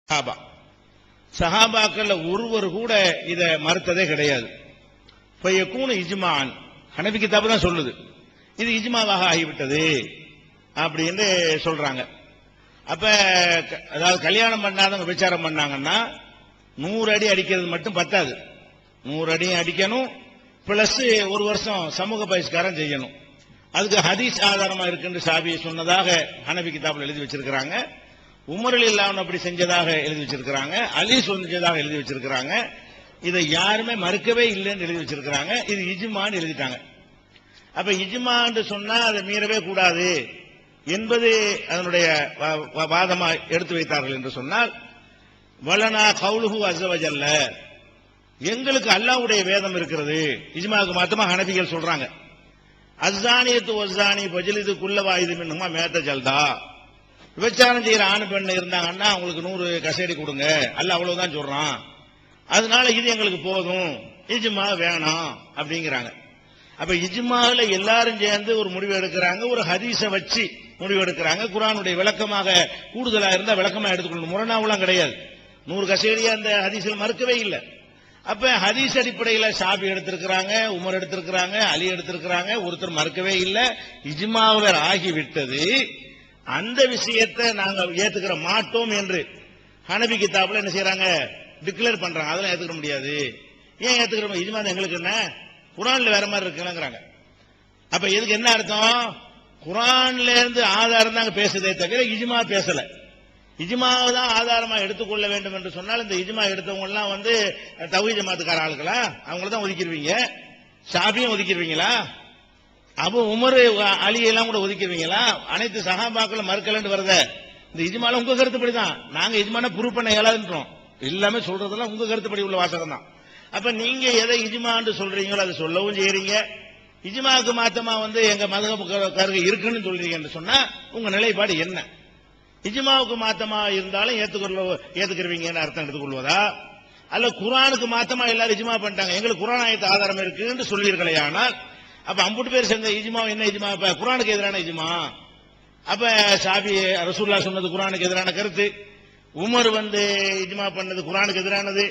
சஹாபா சஹாபாக்கள் ஒருவர் கூட இதை மறுத்ததே கிடையாது. ஃபயகூனு இஜ்மான், ஹனஃபி கிதாபு தான் சொல்லுது, இது இஜ்மாவாக ஆகிவிட்டது அப்படின்னு சொல்றாங்க. அப்ப அதாவது கல்யாணம் பண்ணாதவங்க விபச்சாரம் பண்ணாங்கன்னா 100 அடி அடிக்கிறது மட்டும் பத்தாது, 100 அடி அடிக்கணும், பிளஸ் ஒரு வருஷம் சமூக பகிஷ்காரம் செய்யணும். அதுக்கு ஹதீஸ் ஆதாரமா இருக்குன்னு ஷாஃபி சொன்னதாக ஹனஃபி கிதாபில் எழுதி வச்சிருக்கிறாங்க. உமர் ரலியல்லாஹு அப்படி செஞ்சதாக எழுதி வச்சிருக்கிறாங்க, அலி செஞ்சதாக எழுதி வச்சிருக்கிறாங்க. இதை யாருமே மறுக்கவே இல்லைன்னு எழுதி வச்சிருக்கிறாங்க. இது இஜ்மான்னு எழுதிட்டாங்க. அப்ப இஜ்மான்னு சொன்னா அதை மீறவே கூடாது என்பது அதனுடைய வாதமா எடுத்து வைத்தார்கள் என்று சொன்னால், வலனா கவுலுஹு அஸ்ஸவஜல்ல, எங்களுக்கு அல்லாஹ்வுடைய வேதம் இருக்கிறது. இஜ்மாவுக்கு மாத்தமா ஹனஃபிகள் சொல்றாங்க, அஸ்ஸானியத்து வஸ்ஸானி ஃபஜ்லிது குல்ல வாஹிதி மின்ஹுமா மிஅத ஜல்தா, விபச்சாரம் செய்யற ஆணு பெண் இருந்தாங்கன்னா அவங்களுக்கு 100 கசேடி கொடுங்க, அல்லாஹ் அவ்வளவுதான் சொல்றான், அதனால இது எங்களுக்கு போதும், இஜ்மா வேணாம் அப்படிங்கிறாங்க. அப்ப இஜ்மால எல்லாரும் சேர்ந்து ஒரு முடிவு எடுக்கிறாங்க, ஒரு ஹதீஸை வச்சு முடிவு எடுக்கிறாங்க. குர்ஆனுடைய விளக்கமாக கூடுதலா இருந்தா விளக்கமா எடுத்துக்கொள்ளணும், முரணாவெல்லாம் கிடையாது. 100 கசேடியா அந்த ஹதீஸில் மறுக்கவே இல்லை. அப்ப ஹதீஸ் அடிப்படையில் ஷாஃபி எடுத்திருக்கிறாங்க, உமர் எடுத்திருக்கிறாங்க, அலி எடுத்திருக்கிறாங்க, ஒருத்தர் மறுக்கவே இல்லை. இஜ்மாவர் ஆகிவிட்டது, அந்த விஷயத்தை நாங்க ஏத்துக்கிற மாட்டோம் என்று ஹனஃபி கிதாபுல என்ன செய்யறாங்க, டிக்ளேர் பண்றாங்க. அதெல்லாம் ஏத்துக்க முடியாது. ஏன் ஏத்துக்கிறோம், இஜ்மா எங்களுக்கு என்ன, குர்ஆன்ல வேற மாதிரி இருக்குங்கிறாங்க. அப்ப இதுக்கு என்ன அர்த்தம், குர்ஆன்ல இருந்து ஆதாரம் தாங்க பேசுதே தவிர இஜ்மா பேசல. இஜ்மாவை தான் ஆதாரமா எடுத்துக்கொள்ள வேண்டும் என்று சொன்னால், இந்த இஜ்மா எடுத்தவங்க எல்லாம் வந்து தௌஹீத் ஜமாத்துக்கார ஆளுங்களா, அவங்கள தான் ஒதுக்கிடுவீங்க. ஷாஃபியும் ஒதுக்கிடுவீங்களா, அப்போ உமர் அலி எல்லாம் கூட ஒதுக்கிடுவீங்களா? அனைத்து சஹாபாக்களும் மறுக்கலன்னு வருத, இந்த இஜ்மால உங்க கருத்துப்படி தான். நாங்க இஜ்மான ப்ரூவ் பண்ண இயலாதுன்றோம், எல்லாமே சொல்றதெல்லாம் உங்க கருத்துப்படி உள்ள வாசகம் தான். அப்ப நீங்க எதை இஜ்மான்னு சொல்றீங்களோ அதை சொல்லவும் செய்யறீங்க. இஜ்மாவுக்கு மாத்தமா வந்து எங்க மதஹப் கருத்து இருக்குன்னு சொல்றீங்கன்னு சொன்னா உங்க நிலைப்பாடு என்ன? இஜ்மாவுக்கு மாத்தமா இருந்தாலும் ஏத்துக்கிறவீங்கன்னு அர்த்தம் எடுத்துக்கொள்வதா, அல்ல குர்ஆனுக்கு மாத்தமா எல்லாரும் இஜ்மா பண்ணிட்டாங்க, எங்களுக்கு குர்ஆன் ஆயத்து ஆதாரம் இருக்குன்னு சொல்வீர்களே, ஆனால் அப்ப அம்புட்டு பேர் சேர்ந்த இஜ்மா என்ன இஜ்மா, இப்ப குர்ஆனுக்கு எதிரான இஜ்மா. அப்ப ஷாஃபி ரசூலுல்லாஹ் சொன்னது குர்ஆனுக்கு எதிரான கருத்து, உமர் வந்து இஜ்மா பண்ணது குர்ஆனுக்கு எதிரானது,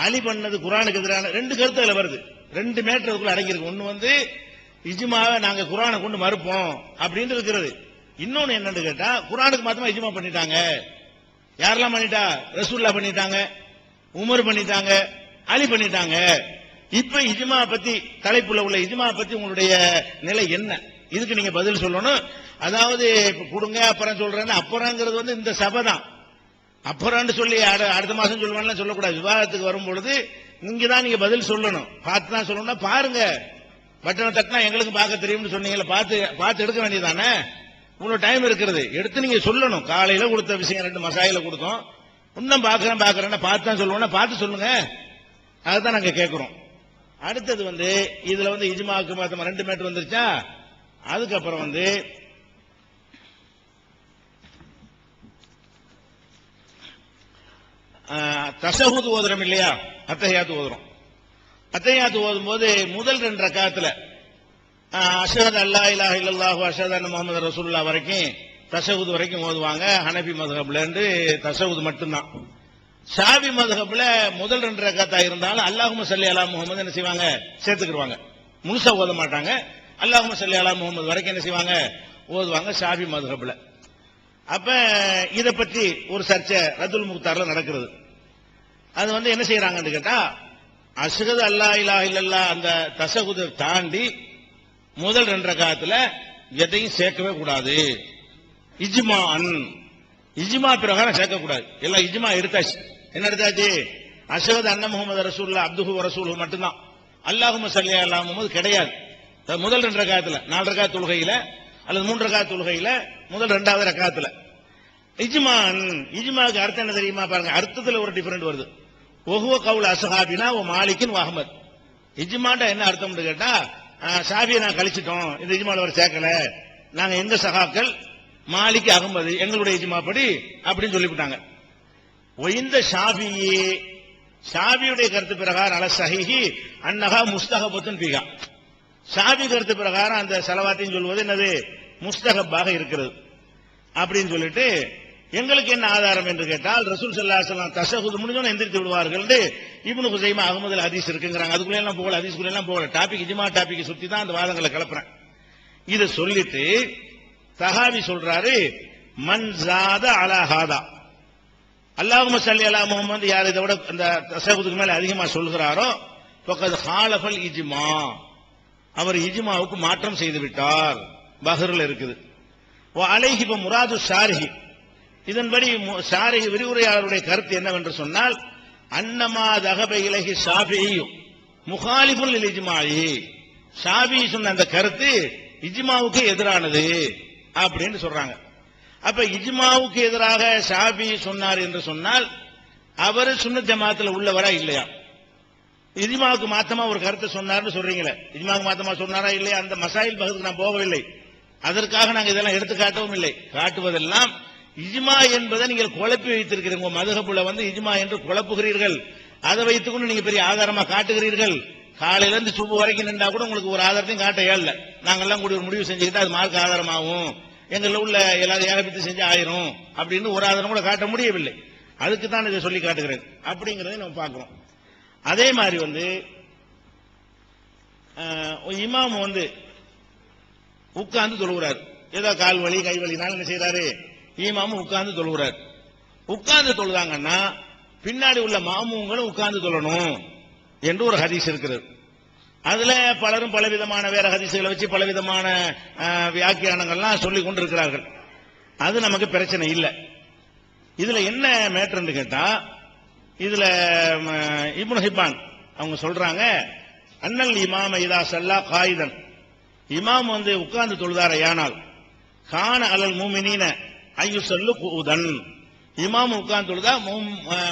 அலி பண்ணது குர்ஆனுக்கு எதிரான, 2 கருத்து அதுல வருது. 2 மேட்டர் அதுக்குள்ள அடங்கியிருக்கு. ஒன்னு வந்து இஜ்மாவை நாங்க குர்ஆனை கொண்டு மறுப்போம் அப்படின்னு இருக்கிறது. இன்னொன்னு என்னன்னு கேட்டா, குர்ஆனுக்கு மாத்தமா இஜ்மா பண்ணிட்டாங்க. யாரெல்லாம் பண்ணிட்டா, ரசூலுல்லாஹ் பண்ணிட்டாங்க, உமர் பண்ணிட்டாங்க, அலி பண்ணிட்டாங்க. இப்ப இஜ்மா பத்தி தலைப்புல உள்ள இஜ்மா பத்தி உங்களுடைய நிலை என்ன, இதுக்கு நீங்க பதில் சொல்லணும். அதாவது கொடுங்க அப்புறம் சொல்றேன்னு, அப்புறங்கிறது வந்து இந்த சபை தான். அப்புறம் சொல்லி அடுத்த மாசம் சொல்லுவான்னு சொல்லக்கூடாது. விவாதத்துக்கு வரும்பொழுது நீங்க தான் நீங்க பதில் சொல்லணும், பார்த்து தான் சொல்லணும்னா பாருங்க, பட்டனை தட்டினா எங்களுக்கு பார்க்க தெரியும்னு சொன்னீங்கல்ல, பார்த்து எடுக்க வேண்டியதானே. இவ்வளவு டைம் இருக்கிறது, எடுத்து நீங்க சொல்லணும். காலையில கொடுத்த விஷயம் 2 மசாயில கொடுத்தோம், இன்னும் பாக்குறேன் பார்த்து தான் சொல்லுவோம்னா பார்த்து சொல்லுங்க, அதுதான் நாங்க கேட்கிறோம். அடுத்தது வந்து இதுல வந்து இஜ்மாவுக்கு மாத்தமா 2 மேட்டர் வந்துருச்சா, அதுக்கப்புறம் வந்து தஷஹுத் ஓதுறோம் இல்லையா, அத்தஹியாத்து ஓதுறோம். அத்தஹியாத்து ஓதும் போது முதல் 2 ரக்காத்துல அஷ்ஹது அல்லா இலாஹ இல்லல்லாஹு அஷ்ஹது அன்ன முஹம்மது ரசூலுல்லாஹ் வரைக்கும் தஷஹுத் வரைக்கும் ஓதுவாங்க. ஹனஃபி மذஹப்ல இருந்து தஷஹுத் மட்டும்தான். ஷாஃபி மذஹப்ல முதல் 2 ரக்காத்தா இருந்தாலும் அல்லாஹும்ம ஸல்லி அலா முஹம்மது என்ன செய்வாங்க, சேர்த்துக்கிடுவாங்க. முழுசா ஓத மாட்டாங்க, அல்லாஹும்ம ஸல்லி அலா முஹம்மது வரைக்கும் என்ன செய்வாங்க, ஓதுவாங்க ஷாஃபி மذஹப்ல. அப்ப இத பற்றி ஒரு சர்ச்சை ரதுல் முக்தார்ல நடக்கிறது. அது வந்து என்ன செய்யறாங்கன்னு கேட்டா, அஷ்ஹது அல்லா இலாஹ இல்லல்லாஹ் அந்த தஷஹுதை தாண்டி முதல் 2 ரக்காத்துல எதையும் சேர்க்கவே கூடாது. இஜ்மா பிரகாரம் சேர்க்கக்கூடாது. எல்லாம் இஜ்மா எடுத்தாச்சு. என்ன எடுத்தாச்சு, அஷ்ஹது அன்ன முஹம்மது ரசூலுல்லாஹ் அப்துஹு வ ரசூலுஹு மட்டும்தான். அல்லாஹும்ம ஸல்லி அலா முஹம்மது கிடையாது. முதல் 2 ரக்காத்துல 4 ரக்காத் தொழுகையில அல்லது 3 ரக்காத் தொழுகையில முதல் 2வது ரக்காத்துல இஜ்மாவுக்கு அர்த்தம் என்ன தெரியுமா, பாருங்க, அர்த்தத்துல ஒரு டிஃபரெண்ட் வருது. ஒஹுவ கவுல் அஸ்ஹாபினா வ மாலிகின் வ அஹ்மத். இஜ்மாண்டா என்ன அர்த்தம்னு கேட்டா, ஷாஃபியை நான் கழிச்சிட்டோம், இந்த இஜ்மால அவர் சேர்க்கல, நாங்க எங்க சகாக்கள் மாலிக் அகமது எங்களுடைய இஜ்மா படி அப்படின்னு சொல்லிவிட்டாங்க. இந்த ஷாஃபியுடைய கருத்து பிரகாரம் அல ஸஹீஹி அன்னஹா முஸ்தஹபத்துன் ஃபிஹா, ஷாஃபி கருத்து பிரகாரம் அந்த ஸலவாத்தின் சொல்வது என்னது, முஸ்தஹப்பாக இருக்கிறது அப்படின்னு சொல்லிட்டு எங்களுக்கு என்ன ஆதாரம் என்று கேட்டால் ரசூல் ஸல்லல்லாஹு அலைஹி வஸல்லம் தஷஹுத் முடிஞ்சோன்னு எந்திரித்து விடுவார்கள் என்று இப்னு குஸைமா அஹ்மதுல் ஹதீஸ் இருக்குங்கறாங்க. அதுக்குள்ள எல்லாம் போகல, ஹதீஸ்க்குள்ள எல்லாம் போகல. டாபிக் இஜ்மா டாபிக் சுத்தி தான் அந்த வாதங்களை கிளப்புறேன். இத சொல்லிட்டு தஹாவி சொல்றாரு, மன் ஜாத அலா ஹாதா, அல்லாஹும்ம ஸல்லி அலா முஹம்மது, யார் இதை விட அந்த தஷஹுதுக்கு மேல அதிகமா சொல்கிறாரோ ஃபக்கத் ஹாலஃபல் இஜ்மா, அவர் இஜ்மாவுக்கு மாற்றம் செய்து விட்டார். பஹ்ர்ல இருக்குது. வ அலைஹி ப முராது ஷாரிஹி, இதன்படி ஷாரிஹி விரிவுரையாளருடைய கருத்து என்னவென்று சொன்னால், அன்னமா தஹப இலைஹி ஷாஃபிஈ முகாலிஃபுல் லில் இஜ்மாஇ, ஷாஃபிஈ சொன்ன அந்த கருத்து இஜ்மாவுக்கு எதிரானது அப்படின்னு சொல்றாங்க. அப்ப இஜ்மாவுக்கு எதிராக ஷாஃபிஈ சொன்னார் என்று சொன்னால் அவர் சுன்னத் ஜமாத்துல உள்ளவரா இல்லையா? இஜ்மாவுக்கு மாத்தமா ஒரு கருத்தை சொன்னார்னு சொல்றீங்களே, இஜ்மாவுக்கு மாத்தமா சொன்னாரா இல்லையா? அந்த மசாயில் பகுதிக்கு நான் போகவில்லை, அதற்காக நாங்கள் இதெல்லாம் எடுத்து காட்டவும் இல்லை. காட்டுவதெல்லாம் இஜ்மா என்பதை நீங்கள் குழப்பி வைத்திருக்கிறீங்க. உங்க மதுஹபுல இஜ்மா என்று குழப்புகிறீர்கள். அதை வைத்துக்கொண்டு நீங்க பெரிய ஆதாரமா காட்டுகிறீர்கள். காலையில இருந்து சுபு வரைக்கும் நின்றா கூட உங்களுக்கு ஒரு ஆதாரத்தையும் காட்ட இயல. நாங்கெல்லாம் கூட ஒரு முடிவு செஞ்சுக்கிட்டு அது மார்க்க ஆதாரமாகும், எங்கள உள்ள எல்லாரும் ஏகபித்து செஞ்சு ஆயிரும் அப்படின்னு ஒரு ஆதாரம் கூட காட்ட முடியவில்லை. அதுக்கு தான் இதை சொல்லி காட்டுகிறேன் அப்படிங்கறதை நம்ம பார்க்கிறோம். அதே மாதிரி இமாம் உட்கார்ந்து தொழுகிறார். ஏதோ கால் வலி கை வலினாலும் என்ன செய்யறாரு, இமாமும் உட்கார்ந்து தொழுகிறார். உட்கார்ந்து தொழுதாங்கன்னா பின்னாடி உள்ள மாமூங்களும் உட்கார்ந்து தொழணும் என்று ஒரு ஹதீஸ் இருக்கிறது. அதுல பலரும் பலவிதமான வேற ஹதீஸ்களை வச்சு பலவிதமான வியாக்கியானங்கள்லாம் சொல்லிக் கொண்டிருக்கிறார்கள். அது நமக்கு பிரச்சனை இல்லை. இதுல என்ன மேட்டர்னு கேட்டா, இதுல இப்னு ஹிப்பான் அவங்க சொல்றாங்க, அன்னல் இமாம இதா ஸல்லா காயிதன், இமாம் உட்கார்ந்து தொழுதாரையானால் கான அலல் மூமினீன ஐயுஸல்லு குஊதன், இமாம் உட்கார்ந்து தொழுதா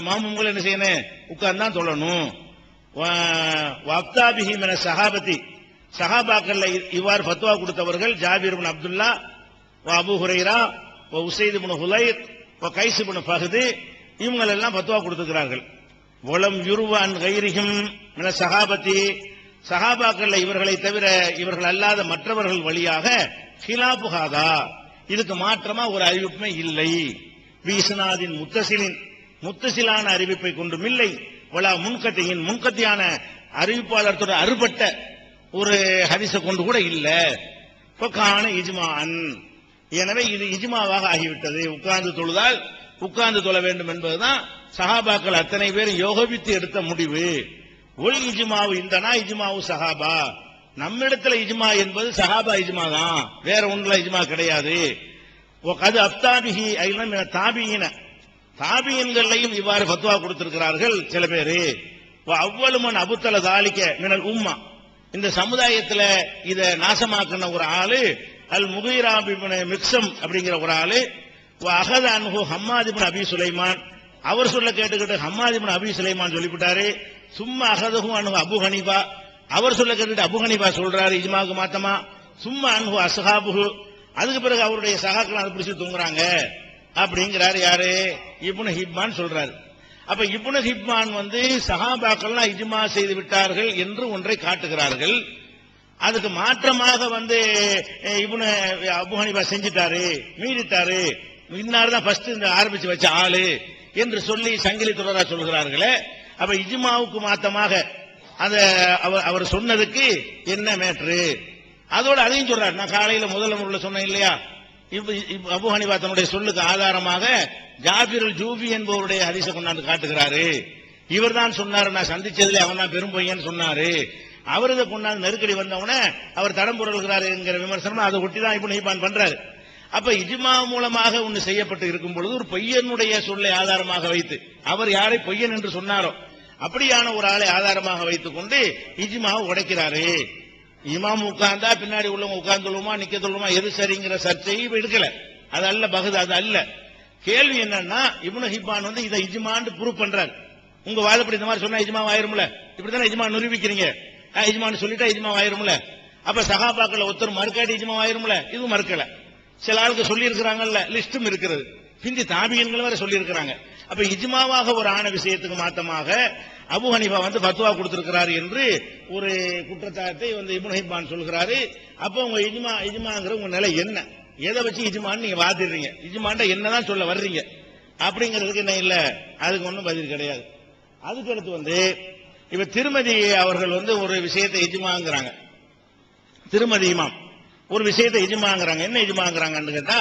மாமும்கள் என்ன செய்யணும், உட்கார்ந்து தான் தொழணும். வக்தாபிஹி மின ஸஹாபதி, ஸஹாபாக்கள் இவ்வாறு ஃபத்வா கொடுத்தவர்கள் ஜாபிர் இப்னு அப்துல்லா, அபூ ஹுரைரா, உஸைத் இப்னு ஹுலைர், கைஸ் இப்னு ஃபஹ்து, இவங்க எல்லாம் ஃபத்வா கொடுத்திருக்கிறார்கள். வலம் யுர்வன் கைரிஹிம் மின ஸஹாபதி, ஸஹாபாக்கள் இவர்களை தவிர இவர்கள் அல்லாத மற்றவர்கள் வழியாக ஹிலாஃபு ஹாதா, இதுக்கு மாற்றமா ஒரு அறிவிப்புமே இல்லை. பீஸ்னாதின் முத்தசிலின், முத்தசிலான அறிவிப்பை கொண்டும் இல்லை. வலா முன்கத்தியின், முன்கத்தியான அறிவிப்பாளர் அறுபட்ட ஒரு ஹதீஸை கொண்டு கூட இல்ல. ஃபகான இஜ்மாஅன், எனவே இது இஜ்மாவாக ஆகிவிட்டது. உட்கார்ந்து தொழுதால் உட்கார்ந்து தொழ வேண்டும் என்பதுதான் சஹாபாக்கள் அத்தனை பேரும் யோகவித்து எடுத்த முடிவு. ஒல் இஜ்மாவு இந்தனா இஜ்மாவு சஹாபா, நம்மிடத்துல இஜ்மா என்பது சஹாபா இஜ்மா தான், வேற ஒன்றுல இஜ்மா கிடையாது. அது அப்தாபிஹி ஐலம் தாபியின, தாபியன்களையும் இவ்வாறு ஃபத்வா கொடுத்திருக்கிறார்கள் சில பேரு. அவ்வளமன் அபுத்தல தாலிக்க மினல் உம்மா, இந்த சமுதாயத்துல இத நாசமாக்கின ஒரு ஆளு அல் முகீரா இப்னு மிக்ஸம் அப்படிங்கிற ஒரு ஆளு. அகத அன்ஹு ஹம்மாத் இப்னு அபி சுலைமான், அவர் சொல்ல கேட்டுக்கிட்டு ஹம்மாத் இப்னு அபி சுலைமான் சொல்லிவிட்டாரு. சும்மா அகதஹு அன்ஹு அபு ஹனீஃபா, அவர் சொல்ல கேட்டுக்கிட்டு அபு ஹனீஃபா சொல்றாரு இஜ்மாவுக்கு மாத்தமா. சும்மா அன்ஹு அஸ்ஹாபுஹு, அதுக்கு பிறகு அவருடைய சகாக்கள் அதை பிடிச்சு தூங்குறாங்க அப்படிங்கிறாரு. யாரு? இப்னு ஹிப்பான் சொல்றாரு. அப்ப இப்னு ஹிப்பான் சஹாபாக்கள்லாம் இஜ்மா செய்து விட்டார்கள் என்று ஒன்றை காட்டுகிறார்கள். அதுக்கு மாற்றமாக இப்னு அபு ஹனீஃபா செஞ்சிட்டாரு, மீறிட்டாரு, இன்னார் தான் ஃபர்ஸ்ட் இந்த ஆரம்பிச்சு வச்ச ஆளு என்று சொல்லி சங்கிலி தொடரா சொல்கிறார்களே. அப்ப இஜ்மாவுக்கு மாற்றமாக அவர் சொன்னதுக்கு என்ன மேட்ரு? அதோட அதையும் சொல்றாரு. நான் காலையில முதல்ல சொன்னேன் இல்லையா, அபு ஹனீஃபா தன்னுடைய சொல்லுக்கு ஆதாரமாக ஜாபிர் அல் ஜூஃபி என்பவருடைய ஹதீஸை கொண்டாந்து காட்டுகிறாரு. இவர் தான் சொன்னாரு, நான் சந்திச்சதுல அவன் தான் பெரும் பையன் சொன்னாரு. அவரது கொண்டாந்து நெருக்கடி வந்தவன அவர் தடம் புரள்கிறாரு என்கிற விமர்சனம் அதை ஒட்டி தான் இப்னு ஹிப்பான் பண்றாரு. அப்ப இஜ்மா மூலமாக ஒன்று செய்யப்பட்டு இருக்கும் பொழுது ஒரு பொய்யனுடைய சொல்லை ஆதாரமாக வைத்து, அவர் யாரை பொய்யன் என்று சொன்னாரோ அப்படியான ஒரு ஆளை ஆதாரமாக வைத்துக் கொண்டு இஜ்மாவை உடைக்கிறாரு. இமாம் உட்கார்ந்தா பின்னாடி உள்ளவங்க உட்கார்ந்துள்ளுமா நிக்க சொல்லுமா எது சரிங்கிற சர்ச்சையை எடுக்கல. அது அல்ல பகுது, அது அல்ல. கேள்வி என்னன்னா, இப்னு ஹிப்பான் இதை இஜ்மான்னு ப்ரூவ் பண்றாரு. உங்க வாதப்படி இந்த மாதிரி சொன்னா இஜ்மா ஆயிரும்ல, இப்படித்தானே இஜ்மா நிரூபிக்கிறீங்க. இஜ்மான்னு சொல்லிட்டா இஜ்மா ஆயிரும்ல. அப்ப சஹாபாக்கள் ஒருத்தர் மறுக்காட்டி இஜ்மா ஆயிரும்ல, இது மறுக்கல. சில ஆளுக்கு சொல்லி இருக்கிறாங்கல்ல, லிஸ்டும் இருக்கிறது, பிந்தி தாபியன்கள் வேற சொல்லி இருக்கிறாங்க. அப்ப இஜ்மாவாக ஒரு ஆன விஷயத்துக்கு மாத்தமாக அபு ஹனீஃபா ஃபத்வா கொடுத்திருக்கிறார் என்று ஒரு குற்றச்சாட்டை இப்னு ஹிப்பான் சொல்கிறாரு. அப்ப உங்க இஜ்மாங்கிற உங்க நிலை என்ன? எதை வச்சு இஜ்மான்னு நீங்க வாதிடுறீங்க? இஜ்மான்டா என்னதான் சொல்ல வர்றீங்க அப்படிங்கிறதுக்கு என்ன இல்ல, அதுக்கு ஒன்றும் பதில் கிடையாது. அதுக்கு அடுத்து இப்ப திருமதி அவர்கள் ஒரு விஷயத்தை இஜ்மாங்கிறாங்க. திருமதி இமாம் ஒரு விஷயத்தை இஜ்மாங்கிறாங்க. என்ன இஜ்மாங்கிறாங்கன்னு கேட்டா,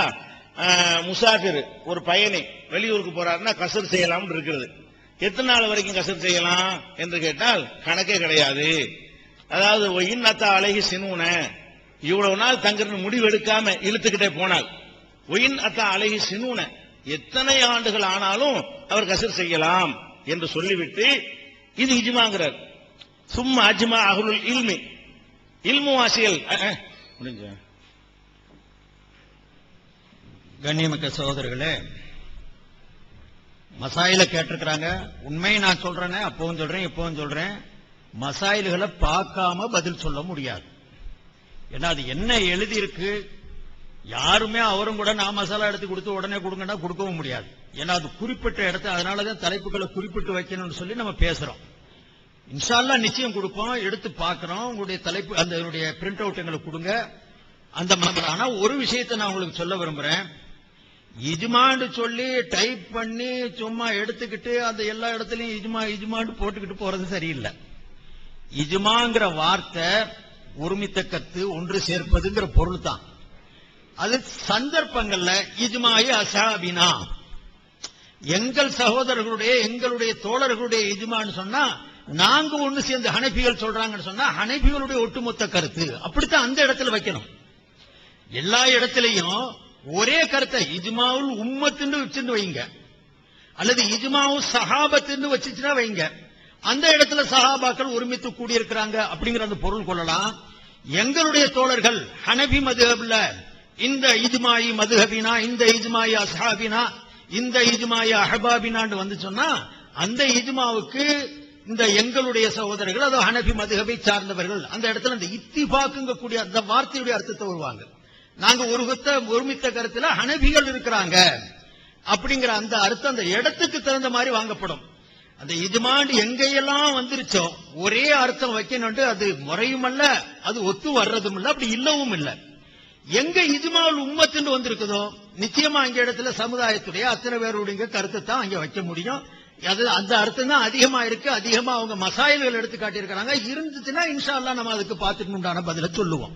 முசாஃபிர் ஒரு பயணி வெளியூருக்கு போறாருன்னா கசர் செய்யலாம் இருக்கிறது. எத்தனை நாள் வரைக்கும் கசர் செய்யலாம் என்று கேட்டால் கணக்கே கிடையாது. அதாவது ஒயின் அழகி சினூன, இவ்வளவு நாள் தங்கிறது முடிவெடுக்காம இழுத்துக்கிட்டே போனால், ஒயின் அழகி சினூன, எத்தனை ஆண்டுகள் ஆனாலும் அவர் கசர் செய்யலாம் என்று சொல்லிவிட்டு இது இஜ்மாங்கிறார். சும்மா அஜ்மா அஹ்லுல் இல்மி, இல்மு வாசிகள் முடிஞ்ச. கண்ணியமிக்க சகோதரர்களே, மசாயில கேட்டிருக்கிறாங்க. உண்மையை நான் சொல்றேன், அப்பவும் சொல்றேன், இப்பவும் சொல்றேன். மசாயில்களை பார்க்காம பதில் சொல்ல முடியாது. ஏன்னா அது என்ன எழுதி இருக்கு, யாருமே அவரும் கூட நான் மசாலா எடுத்து கொடுத்து உடனே கொடுங்கன்னா கொடுக்கவும் முடியாது. ஏன்னா அது குறிப்பிட்ட இடத்த, அதனாலதான் தலைப்புகளை குறிப்பிட்டு வைக்கணும்னு சொல்லி நம்ம பேசுறோம். இன்ஷா அல்லாஹ் நிச்சயம் கொடுப்போம், எடுத்து பார்க்கிறோம். உங்களுடைய தலைப்பு அந்த பிரிண்ட் அவுட் எங்களுக்கு கொடுங்க. அந்த ஆனா ஒரு விஷயத்தை நான் உங்களுக்கு சொல்ல விரும்புறேன். இஜ்மான்னு சொல்லி டைப் பண்ணி சும்மா எடுத்துக்கிட்டு அந்த எல்லா இடத்துலயும் இஜ்மா இஜ்மான்னு போட்டுக்கிட்டு போறது சரியில்லை. இஜ்மாங்கிற வார்த்தை ஒருமித்த கத்து, ஒன்று சேர்ப்பதுங்கிற பொருள் தான். அது சந்தர்ப்பங்கள்ல இஜ்மாயி அசாபினா, எங்கள் சகோதரர்களுடைய எங்களுடைய தோழர்களுடைய இஜ்மான்னு சொன்னா, நாங்க ஒண்ணு சேர்ந்து ஹனபிகள் சொல்றாங்கன்னு சொன்னா ஹனபிகளுடைய ஒட்டுமொத்த கருத்து, அப்படித்தான் அந்த இடத்துல வைக்கணும். எல்லா இடத்திலையும் ஒரே கருத்தை இஜ்மாவுல் உம்மத்துன்னு வச்சுன்னு வைங்க, அல்லது இஜ்மாவுல் சஹாபத்துன்னு வச்சுச்சுன்னா வைங்க. அந்த இடத்துல சஹாபாக்கள் ஒருமித்து கூடியிருக்கிறாங்க அப்படிங்கிற அந்த பொருள் கொள்ளலாம். எங்களுடைய தோழர்கள் ஹனபி மதுஹப்ல இந்த இஜ்மாயி மதுஹபினா, இந்த இஜ்மாயி அஸ்ஹாபினா, இந்த இஜ்மாயி அஹபாபினான்னு வந்து சொன்னா அந்த இஜ்மாவுக்கு இந்த எங்களுடைய சகோதரர்கள், அது ஹனபி மதுஹபை சார்ந்தவர்கள், அந்த இடத்துல அந்த இத்திபாக்குங்க கூடிய அந்த வார்த்தையுடைய அர்த்தத்தை வருவாங்க. நாங்க ஒருமித்த கருத்துல ஹனபிகள் இருக்கிறாங்க அப்படிங்கிற அந்த அர்த்தம் அந்த இடத்துக்கு தகுந்த மாதிரி வாங்கப்படும். அந்த இஜ்மான் எங்கெல்லாம் வந்துருச்சோ ஒரே அர்த்தம் வைக்கணும், அது முறையும் அல்ல, அது ஒத்து வர்றதும் இல்ல, அப்படி இல்லவும் இல்ல. எங்க இஜ்மாவுல் உம்மத்துன்னு வந்திருக்குதோ நிச்சயமா அங்க இடத்துல சமுதாயத்துடைய அத்தனை பேருடைய கருத்தை தான் அங்க வைக்க முடியும். அது அந்த அர்த்தம் தான் அதிகமா இருக்கு. அதிகமா அவங்க மசாயில்கள் எடுத்து காட்டியிருக்கிறாங்க. இருந்துச்சுன்னா இன்ஷா அல்லாஹ் நம்ம அதுக்கு பார்த்துட்டு உண்டான பதில சொல்லுவோம்.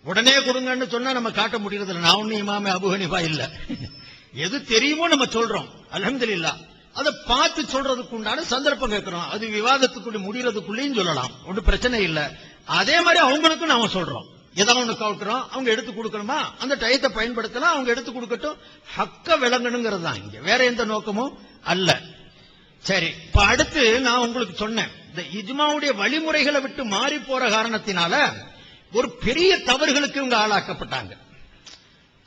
உடனே கொடுங்கன்னு சொன்னா நம்ம காட்ட முடியறது இல்லை. நான் ஒண்ணு இமாமே அபூ ஹனீஃபா இல்ல. எது தெரியுமோ நம்ம சொல்றோம், அல்ஹம்துலில்லாஹ். அதை பார்த்து சொல்றதுக்கு உண்டான சந்தர்ப்பம் கேட்கிறோம். அது விவாதத்துக்குள்ள முடியறதுக்குள்ளேயும் சொல்லலாம், ஒன்றும் பிரச்சனை இல்லை. அதே மாதிரி அவங்களுக்கும் நாம சொல்றோம், ஏதாவது ஒண்ணு கவுக்கிறோம், அவங்க எடுத்து கொடுக்கணுமா அந்த டயத்தை பயன்படுத்தலாம், அவங்க எடுத்து கொடுக்கட்டும். ஹக்க விளங்கணுங்கிறது தான் இங்க, வேற எந்த நோக்கமும் அல்ல. சரி, இப்ப அடுத்து நான் உங்களுக்கு சொன்னேன், இந்த இஜ்மாவுடைய வழிமுறைகளை விட்டு மாறி போற காரணத்தினால ஒரு பெரிய தவறுகளுக்கு இவங்க ஆளாக்கப்பட்டாங்க.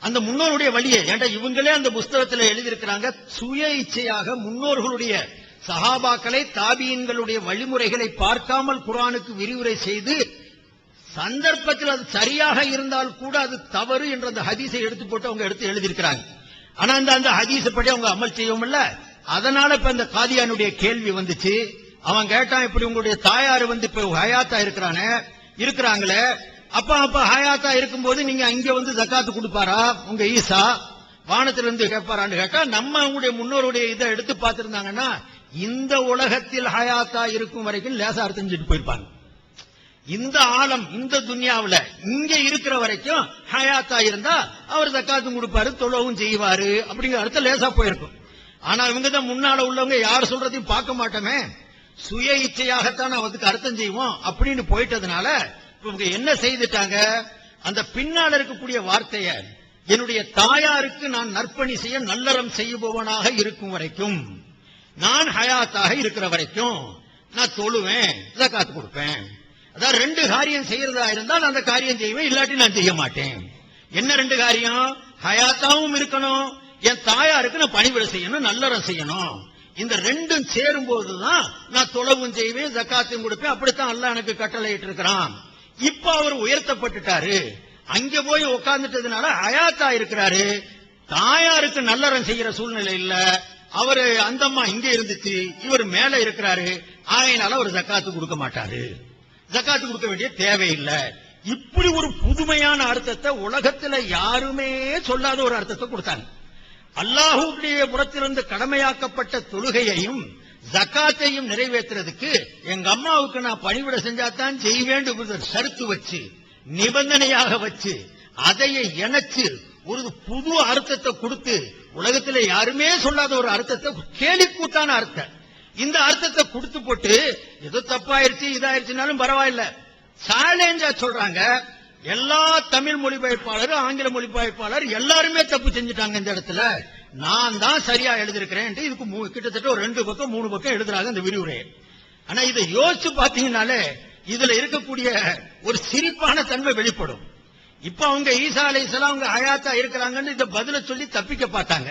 அந்த முன்னோருடைய வழியை, ஏன்டா இவங்களே அந்த புஸ்தகத்தில் எழுதியிருக்கிறாங்க, சுய இச்சையாக முன்னோர்களுடைய சஹாபாக்களை தாபியின்களுடைய வழிமுறைகளை பார்க்காமல் குர்ஆனுக்கு விரிவுரை செய்து சந்தர்ப்பத்தில் அது சரியாக இருந்தால் கூட அது தவறு என்ற அந்த ஹதீஸை எடுத்து போட்டு அவங்க எடுத்து எழுதியிருக்கிறாங்க. ஆனா அந்த ஹதீஸை படி அவங்க அமல் செய்யவும் இல்ல. அதனால இப்ப இந்த காதியானுடைய கேள்வி வந்துச்சு. அவன் கேட்டான், இப்படி உங்களுடைய தாயார் இப்ப ஹயாத்தா இருக்கிறாங்களே, அப்ப ஹயாத்தா இருக்கும்போது நீங்க இங்க ஜக்காத்து கொடுப்பாரா உங்க ஈசா, வானத்திலிருந்து கேட்பாரான்னு கேட்டா, நம்ம உங்களுடைய முன்னோருடைய இதை எடுத்து பார்த்திருந்தாங்கன்னா இந்த உலகத்தில் ஹயாத்தா இருக்கும் வரைக்கும் லேசா அர்த்தம் போயிருப்பாங்க. இந்த ஆலம் இந்த துன்யாவுல இங்க இருக்கிற வரைக்கும் ஹயாத்தா இருந்தா அவர் ஜக்காத்தும் கொடுப்பாரு, தொழவும் செய்வாரு அப்படிங்கிற அர்த்தம் லேசா போயிருக்கும். ஆனா இவங்க தான் முன்னால உள்ளவங்க யார் சொல்றதையும் பார்க்க மாட்டோமே, சுய இச்சையாகத்தான் அதுக்கு அர்த்தம் செய்வோம் அப்படின்னு போயிட்டதுனால இவங்க என்ன செய்துட்டாங்க, அந்த பின்னால் இருக்கக்கூடிய வார்த்தைய என்னுடைய தாயாருக்கு நான் நற்பணி செய்ய நல்லறம் செய்யுபவனாக இருக்கும் வரைக்கும், நான் ஹயாத்தாக இருக்கிற வரைக்கும் நான் தொழுவேன், ஜக்காத் கொடுப்பேன். அதான் ரெண்டு காரியம் செய்யறதா இருந்தால் அந்த காரியம் செய்வேன், இல்லாட்டி நான் செய்ய மாட்டேன். என்ன ரெண்டு காரியம்? ஹயாத்தாவும் இருக்கணும், என் தாயாருக்கு நான் பணிவிடை செய்யணும், நல்லறம் செய்யணும். இந்த ரெண்டும் சேரும் போதுதான் நான் தொழவும் செய்வேன், ஜக்காத்தையும் கொடுப்பேன். அப்படித்தான் அல்லாஹ் எனக்கு கட்டளையிட்டு இருக்கிறான். இப்ப அவர் உயர்த்தப்பட்டுட்டாரு, அங்க போய் உட்கார்ந்துட்டதுனால ஹயாத்தா இருக்கிறாரு, தாயாருக்கு நல்லறம் செய்யற சூழ்நிலை இல்ல. அவரு அந்தம்மா இங்க இருந்துச்சு, இவர் மேல இருக்கிறாரு, ஆகையினால அவர் ஜக்காத்து கொடுக்க மாட்டாரு, ஜக்காத்து கொடுக்க வேண்டிய தேவையில்லை. இப்படி ஒரு புதுமையான அர்த்தத்தை உலகத்துல யாருமே சொல்லாத ஒரு அர்த்தத்தை கொடுத்தாங்க. அல்லாஹ்வுடைய புறத்திலிருந்து கடமையாக்கப்பட்ட தொழுகையையும் ஜகாத்தையும் நிறைவேற்றுறதுக்கு எங்க அம்மாவுக்கு நான் பணிவிட செஞ்சாதான் செய்வேன் சருத்து வச்சு நிபந்தனையாக வச்சு அதையை இணைச்சு ஒரு புது அர்த்தத்தை கொடுத்து உலகத்தில் யாருமே சொல்லாத ஒரு அர்த்தத்தை கேலிக்கூத்தான அர்த்தம் இந்த அர்த்தத்தை கொடுத்து போட்டு ஏதோ தப்பாயிருச்சு இதாயிருச்சுனாலும் பரவாயில்ல சேலஞ்சா சொல்றாங்க. எல்லா தமிழ் மொழிபெயர்ப்பாளர் ஆங்கில மொழிபெயர்ப்பாளர் எல்லாருமே தப்பு செஞ்சுட்டாங்க இந்த இடத்துல, நான் தான் சரியா எழுதிருக்கிறேன். இதுக்கு கிட்டத்தட்ட ஒரு 2 பக்கம் 3 பக்கம் எழுதுறாங்க இந்த விரிவுரையை. ஆனா இதை யோசிச்சு பாத்தீங்கன்னாலே இதுல இருக்கக்கூடிய ஒரு சிரிப்பான தன்மை வெளிப்படும். இப்ப அவங்க ஈசா அலைஹிஸ்ஸலாம் அவங்க ஹயாத்தா இருக்கிறாங்கன்னு இந்த பதில சொல்லி தப்பிக்க பார்த்தாங்க.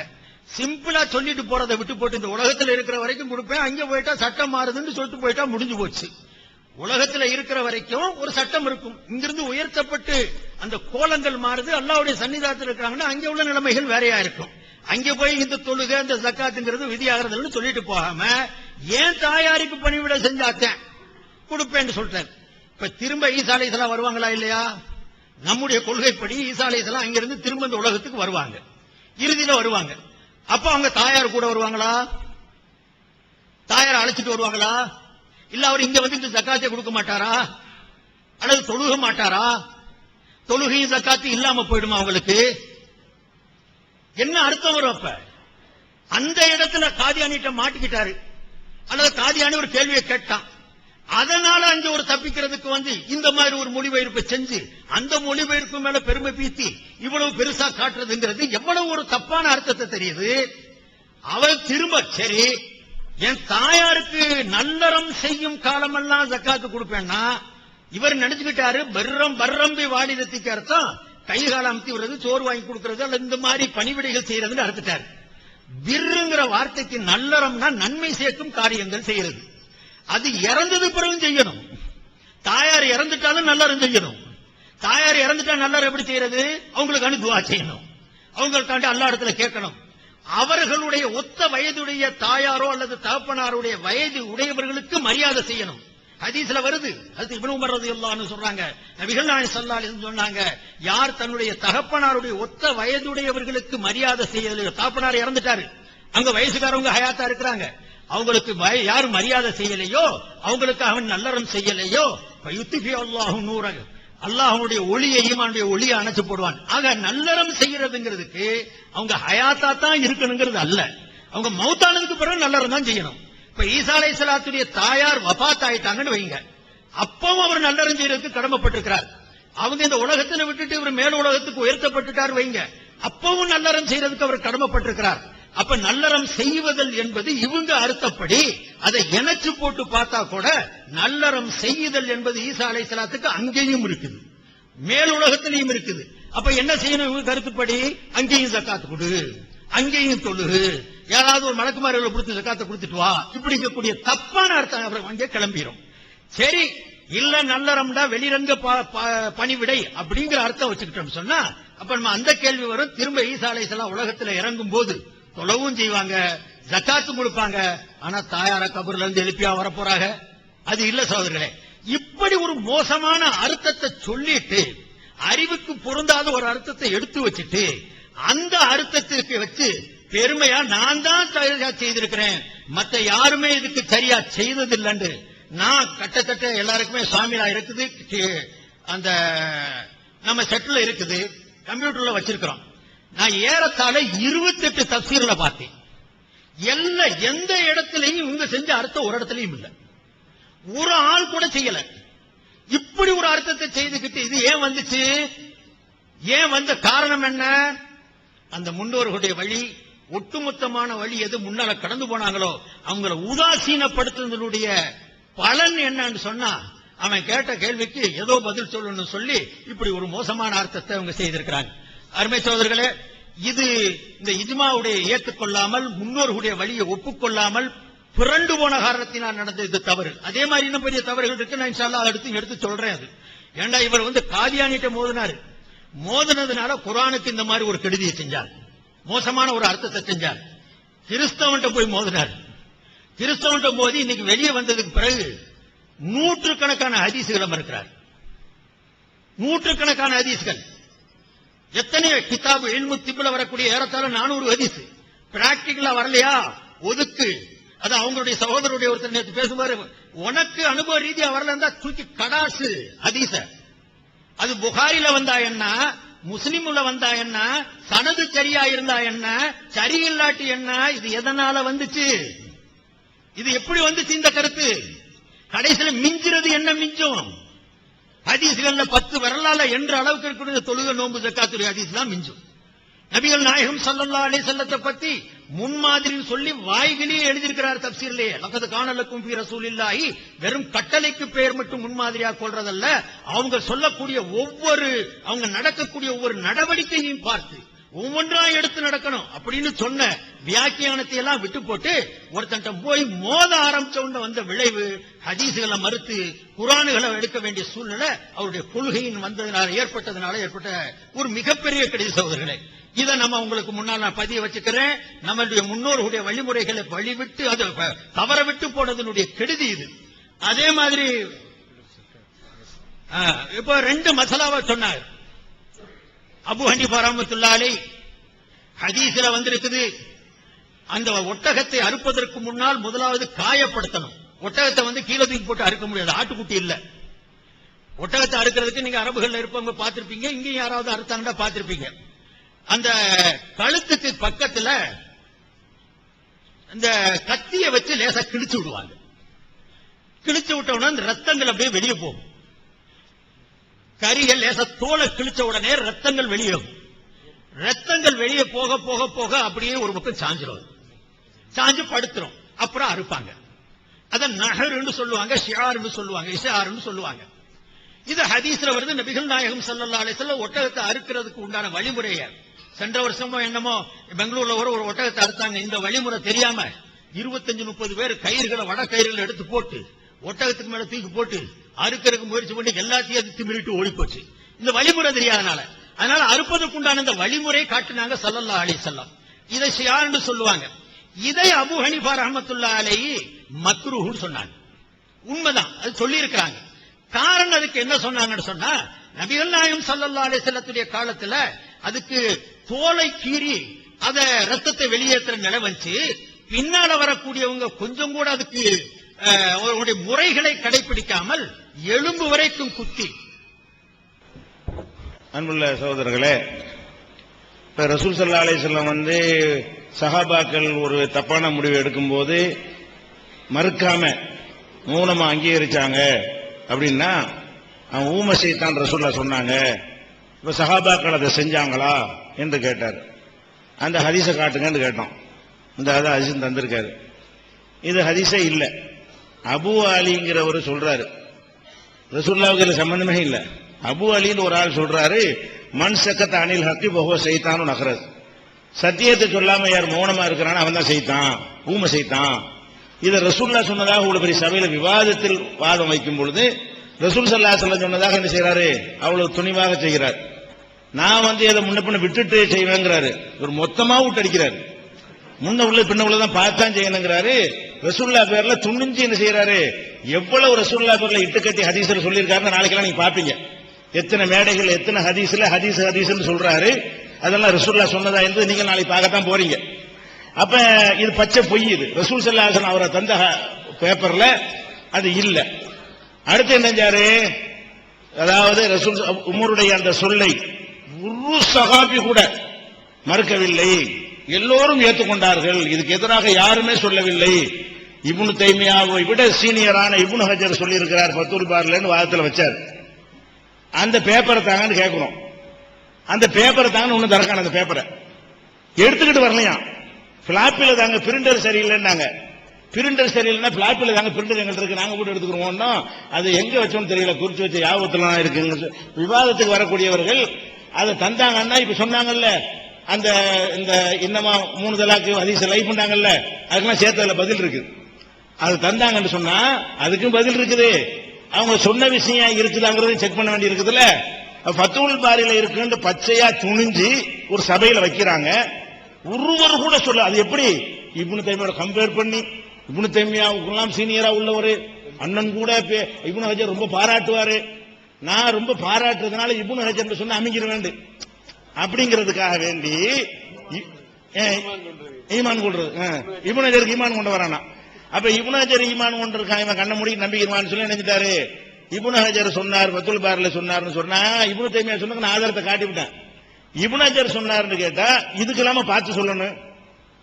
சிம்பிளா சொல்லிட்டு போறதை விட்டு போட்டு இந்த உலகத்துல இருக்கிற வரைக்கும் கொடுப்பேன், அங்க போயிட்டா சட்டம் மாறுதுன்னு சொல்லிட்டு போயிட்டா முடிஞ்சு போச்சு. உலகத்துல இருக்கிற வரைக்கும் ஒரு சட்டம் இருக்கும். இங்கிருந்து உயர்த்தப்பட்டு அந்த கோலங்கள் மாறுது, அல்லாஹ்வுடைய சன்னிதானத்தில் இருக்கிறாங்கன்னா அங்க உள்ள நிலைமைகள் வேறையா இருக்கும். அங்க போய் இந்த தொழுகை இந்த ஜக்காத்துங்கிறது விதியாகிறதுன்னு சொல்லிட்டு போகாம ஏன் தாயாருக்கு பணிவிட செஞ்சாத்தேன் கொடுப்பேன்னு சொல்றாரு. இப்ப திரும்ப ஈசா அலைஹிஸ்ஸலாம் வருவாங்களா இல்லையா? நம்முடைய கொள்கைப்படி ஈசா அலைஹிஸ்ஸலாம் அங்கிருந்து திரும்ப இந்த உலகத்துக்கு வருவாங்க, இறுதியில வருவாங்க. அப்ப அவங்க தாயார் கூட வருவாங்களா? தாயார் அழைச்சிட்டு வருவாங்களா? இல்ல அவர் இங்க வந்து இந்த ஜக்காத்தை கொடுக்க மாட்டாரா? அல்லது தொழுக மாட்டாரா? தொழுகையும் ஜக்காத்து இல்லாம போயிடுமா அவங்களுக்கு? என்ன அர்த்தம் வரும்? அப்ப அந்த இடத்துல காதியானிட்ட மாட்டிக்கிட்டாரு, அல்லது காதியானி ஒரு கேள்வியை கேட்டான். அதனால அங்க ஒரு தப்பிக்கிறதுக்கு வந்து இந்த மாதிரி ஒரு மொழிபெயர்ப்பை செஞ்சு அந்த மொழிபெயர்ப்பு மேல பெருமை பீத்தி இவ்வளவு பெருசா காட்டுறதுங்கிறது எவ்வளவு ஒரு தப்பான அர்த்தத்தை தெரியுது. அவர் திரும்ப சரி என் தாயாருக்கு நல்லறம் செய்யும் காலமெல்லாம் ஜக்காத்து கொடுப்பேன்னா இவர் நினைச்சுக்கிட்டாரு பர்ரம்பி வாடிதத்துக்கு அர்த்தம் கை காலம் அமுத்தி விடுறது, சோறு வாங்கி கொடுக்கறது, அல்ல இந்த மாதிரி பணிவிடைகள் செய்யறதுன்னு அர்த்தத்தாரு. பிர்ருங்கிற வார்த்தைக்கு நல்லறம்னா நன்மை சேர்க்கும் காரியங்கள் செய்யறது. அது இறந்தது பிறகு செய்யணும். தாயார் இறந்துட்டாலும் நல்லறம் செய்யணும். தாயார் இறந்துட்டா நல்லறம் எப்படி செய்யறது? அவங்களுக்கு துஆ செய்யணும், அவங்களுக்காண்டி அல்லாஹ் இடத்துல கேட்கணும். அவர்களுடைய ஒத்த வயதுடைய தாயாரோ அல்லது தகப்பனாருடைய வயது உடையவர்களுக்கு மரியாதை செய்யணும். ஹதீஸ்ல வருது, அது இப்னு உமர் ரலியல்லாஹு அன்ஹு சொல்றாங்க, நபிகள் நாயகம் ஸல்லல்லாஹு அலைஹி வஸல்லம் சொன்னாங்க, யார் தன்னுடைய தகப்பனாருடைய ஒத்த வயதுடையவர்களுக்கு மரியாதை செய்யல, தகப்பனார் இறந்துட்டாரு, அங்க வயசுக்காரவங்க ஹயாத்தா இருக்கிறாங்க, அவங்களுக்கு யார் மரியாதை செய்யலையோ, அவங்களுக்கு அவன் நல்லறம் செய்யலையோ, யுத்ஃபி அல்லாஹு நூரஹு, அல்லாஹ்வுடைய ஒளியை ஈமானுடைய ஒளியை அணைச்சு போடுவான். ஆக நல்லறம் செய்யறதுங்கிறதுக்கு அவங்க ஹயாத்தா தான் இருக்கணுங்கிறது அல்ல, அவங்க மௌத்தானதுக்கு பிறகு நல்லறம் தான் செய்யணும். இப்ப ஈசா அலைஹிஸ்ஸலாத்துடைய தாயார் வஃபாத் ஆயிட்டாங்கன்னு வைங்க, அப்பவும் அவர் நல்லறம் செய்யறதுக்கு கடமைப்பட்டிருக்கிறார். அவங்க இந்த உலகத்துல விட்டுட்டு இவர் மேல உலகத்துக்கு உயர்த்தப்பட்டுட்டார் வைங்க, அப்பவும் நல்லறம் செய்யறதுக்கு அவர் கடமைப்பட்டிருக்கிறார். அப்ப நல்லறம் செய்வதல் என்பது இவங்க அர்த்தப்படி அதை இணைச்சு போட்டு பார்த்தா கூட நல்லறம் செய்யுதல் என்பது ஈசா அலைஹிஸ்ஸலாத்துக்கு அங்கேயும் இருக்குது, மேல் உலகத்திலையும் இருக்குது. அப்ப என்ன செய்யணும்? இவங்க கருத்துப்படி அங்கேயும் ஜக்காத்து கொடு, அங்கேயும் தொழுகு, யாராவது ஒரு மலக்குமாரிகளை கொடுத்து ஜக்காத்தை கொடுத்துட்டு வா, இப்படிங்கக்கூடிய தப்பான அர்த்தம் அப்புறம் அங்கே கிளம்பிடும். சரி இல்ல நல்லறம்டா வெளிரங்க பணிவிடை அப்படிங்கிற அர்த்தம் வச்சுக்கிட்டோம் சொன்னா அப்ப நம்ம அந்த கேள்வி வரும். திரும்ப ஈசா அலைஹிஸ்ஸலாம் உலகத்துல இறங்கும் போது தொழவும் செய்வாங்க, ஜக்காத்து கொடுப்பாங்க, ஆனா தாயார கபர்ல இருந்து எழுப்பியா வர போறாங்க? அது இல்ல சகோதரர்களே. இப்படி ஒரு மோசமான அர்த்தத்தை சொல்லிட்டு அறிவுக்கு பொருந்தாத ஒரு அர்த்தத்தை எடுத்து வச்சுட்டு அந்த அர்த்தத்திற்கு வச்சு பெருமையா நான் தான் சரியா செய்திருக்கிறேன், மத்த யாருமே இதுக்கு சரியா செய்ததில்லைன்னு நான் கட்டத்தட்ட எல்லாருக்குமே சாமியா இருக்குது, அந்த நம்ம செட்ல இருக்குது, கம்ப்யூட்டர்ல வச்சிருக்கிறோம். நான் ஏறத்தாழ 28 தஃசீர்ல பார்த்தேன். எந்த இடத்திலையும் இவங்க செஞ்ச அர்த்தம் ஒரு இடத்திலையும் இல்ல, ஒரு ஆள் கூட செய்யல. இப்படி ஒரு அர்த்தத்தை செய்துகிட்டு இது ஏன் வந்துச்சு? ஏன் வந்த காரணம் என்ன? அந்த முன்னோர்களுடைய வழி, ஒட்டுமொத்தமான வழி எது முன்னால கடந்து போனாங்களோ அவங்கள உதாசீனப்படுத்துவதனுடைய பலன் என்னன்னு சொன்னா அவன் கேட்ட கேள்விக்கு ஏதோ பதில் சொல்லணும்னு சொல்லி இப்படி ஒரு மோசமான அர்த்தத்தை அவங்க செய்திருக்கிறாங்க. அருமை சகோதரர்களே, இது இந்த இஜ்மாவுடைய ஏற்றுக்கொள்ளாமல் முன்னோர்களுடைய வழியை ஒப்புக்கொள்ளாமல் புரண்டு போன காரணத்தினால் நடந்த இது தவறு. அதே மாதிரி இன்னும் பெரிய தவறுகள் இருக்கு, நான் இன்ஷா அல்லாஹ் எடுத்து சொல்றேன். அது ஏண்டா இவர் வந்து காதியானிட்ட மோதினாரு, மோதினதுனால குர்ஆனுக்கு இந்த மாதிரி ஒரு கெடுதியை செஞ்சார், மோசமான ஒரு அர்த்தத்தை செஞ்சார். கிறிஸ்தவன்ட்ட போய் மோதினார், கிறிஸ்தவன்ட்ட மோதி இன்னைக்கு வெளியே வந்ததுக்கு பிறகு 100கணக்கான ஹதீஸ்களை மறுக்கிறார். நூற்றுக்கணக்கான ஹதீஸ்கள். எத்தனை கிதாபு இல்மு திப்ல வரக்கூடிய ஏறத்தாழ 400 ஹதீஸ் பிராக்டிகலா வரலையா ஒதுக்கு. அது அவங்களுடைய சகோதரருடைய ஒருத்தர் நேற்று பேசுவாரு, உனக்கு அனுபவ ரீதியா வரலன்னா தூக்கி கடாசு ஹதீஸ. அது புகாரில வந்தா என்ன, முஸ்லிமுல வந்தா என்ன, சனது சரியா இருந்தா என்ன, சரியில்லாட்டி என்ன, இது எதனால வந்துச்சு, இது எப்படி வந்துச்சு இந்த கருத்து? கடைசியில மிஞ்சுறது என்ன மிஞ்சும்? ஹதீஸ்கள்ல 10 வரலால என்ற அளவுக்கு இருக்கிற தொழுகை, நோன்பு, ஜக்காத்துடைய ஹதீஸ் தான் மிஞ்சும். நபிகள் நாயகம் ஸல்லல்லாஹு அலைஹி வஸல்லத்தை பத்தி முன்மாதிரின்னு சொல்லி வாய்கிலேயே எழுதியிருக்கிறார் தப்சீர்லயே. லகத் கான லக்கும் ஃபீ ரசூலில்லாஹி, வெறும் கட்டளைக்கு பெயர் மட்டும் முன்மாதிரியா கொள்றதல்ல, அவங்க சொல்லக்கூடிய அவங்க நடக்கக்கூடிய ஒவ்வொரு நடவடிக்கையையும் பார்த்து ஒவ்வொன்றா எடுத்து நடக்கணும் அப்படின்னு சொன்ன வியாக்கியானத்தை எல்லாம் விட்டு போட்டு ஒருத்தன்ட்ட போய் மோத ஆரம்பிச்ச வந்த விளைவு ஹதீஸ்களை மறுத்து குர்ஆன்களை எடுக்க வேண்டிய சூழ்நிலை அவருடைய கொள்கையின் வந்ததனால ஏற்பட்ட ஒரு மிகப்பெரிய கெடுதி சகோதரர்களே. இதை நம்ம உங்களுக்கு முன்னால் நான் பதிய வச்சுக்கிறேன். நம்மளுடைய முன்னோர்களுடைய வழிமுறைகளை வழிவிட்டு அதை தவற விட்டு போனதனுடைய கெடுதி இது. அதே மாதிரி இப்ப 2 மசாலாவை சொன்னார் அபூ ஹனீஃபா ரஹ்மத்துல்லாஹி அலைஹி. ஹதீஸ்ல வந்திருக்குது, அந்த ஒட்டகத்தை அறுப்பதற்கு முன்னால் முதலாவது காயப்படுத்தணும். ஒட்டகத்தை கீழே தூக்கி போட்டு அறுக்க முடியாது, ஆட்டுக்குட்டி இல்ல. ஒட்டகத்தை அறுக்கிறதுக்கு நீங்க அரபுகள்ல இருப்பவங்க பார்த்திருப்பீங்க, இங்கேயும் யாராவது அறுத்தாங்கன்னா பார்த்திருப்பீங்க. அந்த கழுத்துக்கு பக்கத்துல இந்த கத்தியை வச்சு லேசா கிழிச்சு விடுவாங்க. கிழிச்சு விட்டவுடனே அந்த ரத்தங்கள் அப்படியே வெளியே போகும். கரிகள் லேசா தோலை கிழிச்ச உடனே ரத்தங்கள் வெளியேறும். ரத்தங்கள் வெளியே போக போக போக அப்படியே ஒரு பக்கம் சாஞ்சிரும், சாஞ்சு படுத்துரும். அப்புறம் அறுப்பாங்க. அத நஹர்னு சொல்லுவாங்க, ஷியார்னு சொல்லுவாங்க, இஷார்னு சொல்லுவாங்க. இது ஹதீஸ்ல வருது. நபிகள் நாயகம் ஸல்லல்லாஹு அலைஹி வஸல்லம் ஒட்டகத்தை அறுக்கிறதுக்கு உண்டான வழிமுறைய சென்ற வருஷமோ என்னமோ பெங்களூர்ல ஒரு ஒட்டகத்தை அறுத்தாங்க. இந்த வழிமுறை தெரியாம 25-30 பேர் கயிறுகளை வட கயிறுகளை எடுத்து போட்டு ஒட்டகத்துக்கு மேல தூக்கி போட்டு அறுக்கிறதுக்கு முயற்சி பண்ணி எல்லாத்தையும் திமிரிட்டு ஓடி போச்சு. இந்த வழிமுறை தெரியாதனால. அதனால அறுப்பதற்குண்டான இந்த வழிமுறை காட்டினாங்க ஸல்லல்லாஹு அலைஹி வஸல்லம். இதை ஷியார்னு சொல்லுவாங்க. இதை அபூ ஹனீஃபா ரஹ்மத்துல்லாஹி அலைஹி மக்ரூஹ்னு சொன்னாங்க. உண்மைதான், அது சொல்லி இருக்காங்க. காரணம் அதுக்கு என்ன சொன்னாங்கன்னு சொன்னா, நபிகள் நாயகம் ஸல்லல்லாஹு அலைஹி வஸல்லத்துடைய காலத்துல அதுக்கு தோலை கீறி அத ரத்தத்தை வெளியேற்ற நிலை வந்துச்சு. பின்னால வரக்கூடியவங்க கொஞ்சம் கூட அதுக்கு அவருடைய முறைகளை கடைபிடிக்காமல் எலும்பு வரைக்கும் குத்தி. அன்புள்ள சகோதரர்களே, இப்ப ரசூல் ஸல்லல்லாஹு அலைஹி வஸல்லம் சஹாபாக்கள் ஒரு தப்பான முடிவு எடுக்கும் போது மறுக்காம மௌனமா அங்கீகரிச்சாங்க அப்படின்னா, அவன் ஊம ஷைத்தான் ரசூலுல்லாஹ் சொன்னாங்க. இப்ப சஹாபாக்கள் அதை செஞ்சாங்களா என்று கேட்டார். அந்த ஹதீஸை காட்டுங்கன்னு கேட்டோம். இந்த ஹதீஸ் தந்திருக்காரு. இது ஹதீஸே இல்ல. அபு அலிங்கிறவர் சொல்றாரு, ரசூலுல்லாஹ்வுக்கு சம்பந்தமே இல்ல. அபு அலின்னு ஒரு ஆள் சொல்றாரு, மன் சக்கத்த அனில் ஹக்கி பஹுவ ஷைத்தானுன் அக்ரஸ். சத்தியத்தை சொல்லாம யார் மௌனமா இருக்கிறானோ அவன் தான் ஷைத்தான், ஊம ஷைத்தான். இதை ரசூலுல்லாஹ் சொன்னதாக இவ்வளவு பெரிய சபையில விவாதத்தில் வாதம் வைக்கும் பொழுது ரசூல் ஸல்லல்லாஹு அலைஹி வஸல்லம் சொன்னதாக என்ன செய்யறாரு, அவ்வளவு துணிவாக செய்கிறார். நான் இதை முன்ன பின்ன விட்டுட்டு செய்வேங்கிறாரு. ஒரு மொத்தமா விட்டடிக்கிறாரு. முன்ன உள்ள பின்ன உள்ளதான் பார்த்தான் செய்யணுங்கிறாரு. ரசூலுல்லாஹ் பேர்ல துணிஞ்சு என்ன செய்யறாரு, எவ்வளவு ரசூலுல்லாஹ் பேர்ல இட்டுக்கட்டி ஹதீஸ்ல சொல்லியிருக்காருன்னு நாளைக்கெல்லாம் நீங்க பாப்பீங்க. எத்தனை மேடைகள் எத்தனை ஹதீஸ்ல ஹதீஸ்ன்னு சொல்றாரு. அதெல்லாம் ரசூலுல்லாஹ் சொன்னதா என்று நீங்க நாளைக்கு பார்க்கத்தான் போறீங்க. அப்ப இது பச்சை பொய். இது ரசூல் ஸல்லல்லாஹு அலைஹி வஸல்லம் அவரை தந்த பேப்பர்ல அது இல்ல. அடுத்து என்ன செஞ்சாரு, அதாவது ரசூல் உமருடைய அந்த சொல்லை ஒரு சஹாபி கூட மறுக்கவில்லை, எல்லோரும் ஏற்றுக்கொண்டார்கள். இதுக்கு எதிராக யாருமே சொல்லவில்லை. இப்னு தைமியாவை விட சீனியரான இப்னு ஹஜர் சொல்லி இருக்கிறார் ஃபத்துல் பாரின்னு வாதத்தில் வச்சார். அந்த பேப்பரை தாங்கன்னு கேட்கிறோம். அந்த பேப்பரை தாங்கன்னு ஒண்ணு தரக்கான அந்த பேப்பரை எடுத்துக்கிட்டு வரலையா, பிளாப்பில தாங்க பிரிண்டர் சரியில்லைன்னாங்க. பிரிண்டர் சரியில்லைன்னா பிளாப்பில தாங்க பிரிண்டர் எங்கிட்ட இருக்கு, நாங்க போட்டு எடுத்துக்கிறோம்னா அது எங்க வச்சோம்னு தெரியல, குறிச்சு வச்ச யாபத்துல இருக்குங்க. விவாதத்துக்கு வரக்கூடியவர்கள் அதை தந்தாங்கன்னா, இப்ப சொன்னாங்கல்ல அந்த இந்த இன்னமா 3 தலாக்கு ஹதீஸ் லைவ் பண்ணாங்கல்ல, அதுக்கெல்லாம் சேர்த்ததுல பதில் இருக்கு. அது தந்தாங்கன்னு சொன்னா அதுக்கும் பதில் இருக்குது. அவங்க சொன்ன விஷயம் இருக்குதாங்கிறது செக் பண்ண வேண்டி இருக்குதுல்ல. ஃபத்துல் பாரில இருக்குன்னு பச்சையா துணிஞ்சு ஒரு சபையில வைக்கிறாங்க. ஒருவர் கூட சொல்ல. அது எப்படி இப்னு தைமியாவோட கம்பேர் பண்ணி, இப்னு தைமியாவுக்குலாம் சீனியரா உள்ளவர், அண்ணன் கூட இப்னு ஹஜர் ரொம்ப பாராட்டுவாரு. நான் ரொம்ப பாராட்டுறதுனால இப்னு ஹஜர் சொன்ன அமைக்கிற வேண்டும் அப்படிங்கிறதுக்காக வேண்டி ஈமான் கொள்றது இப்னு ஹஜருக்கு ஈமான் கொண்டு வரானா. அப்ப இப்னு ஹஜர் ஈமான் கொண்டு இருக்கான், இவன் கண்ண மூடி நம்பிக்கிறான்னு சொல்லி நினைச்சிட்டாரு. இப்னு ஹஜர் சொன்னார், ஃபத்துல் பாரில சொன்னார்னு சொன்னா இப்னு தைமியா சொன்ன நான் ஆதாரத்தை காட்டி விட்டேன். இப்னு ஹஜர் சொன்னார்னு கேட்டா இதுக்கு இல்லாம பார்த்து சொல்லணும்.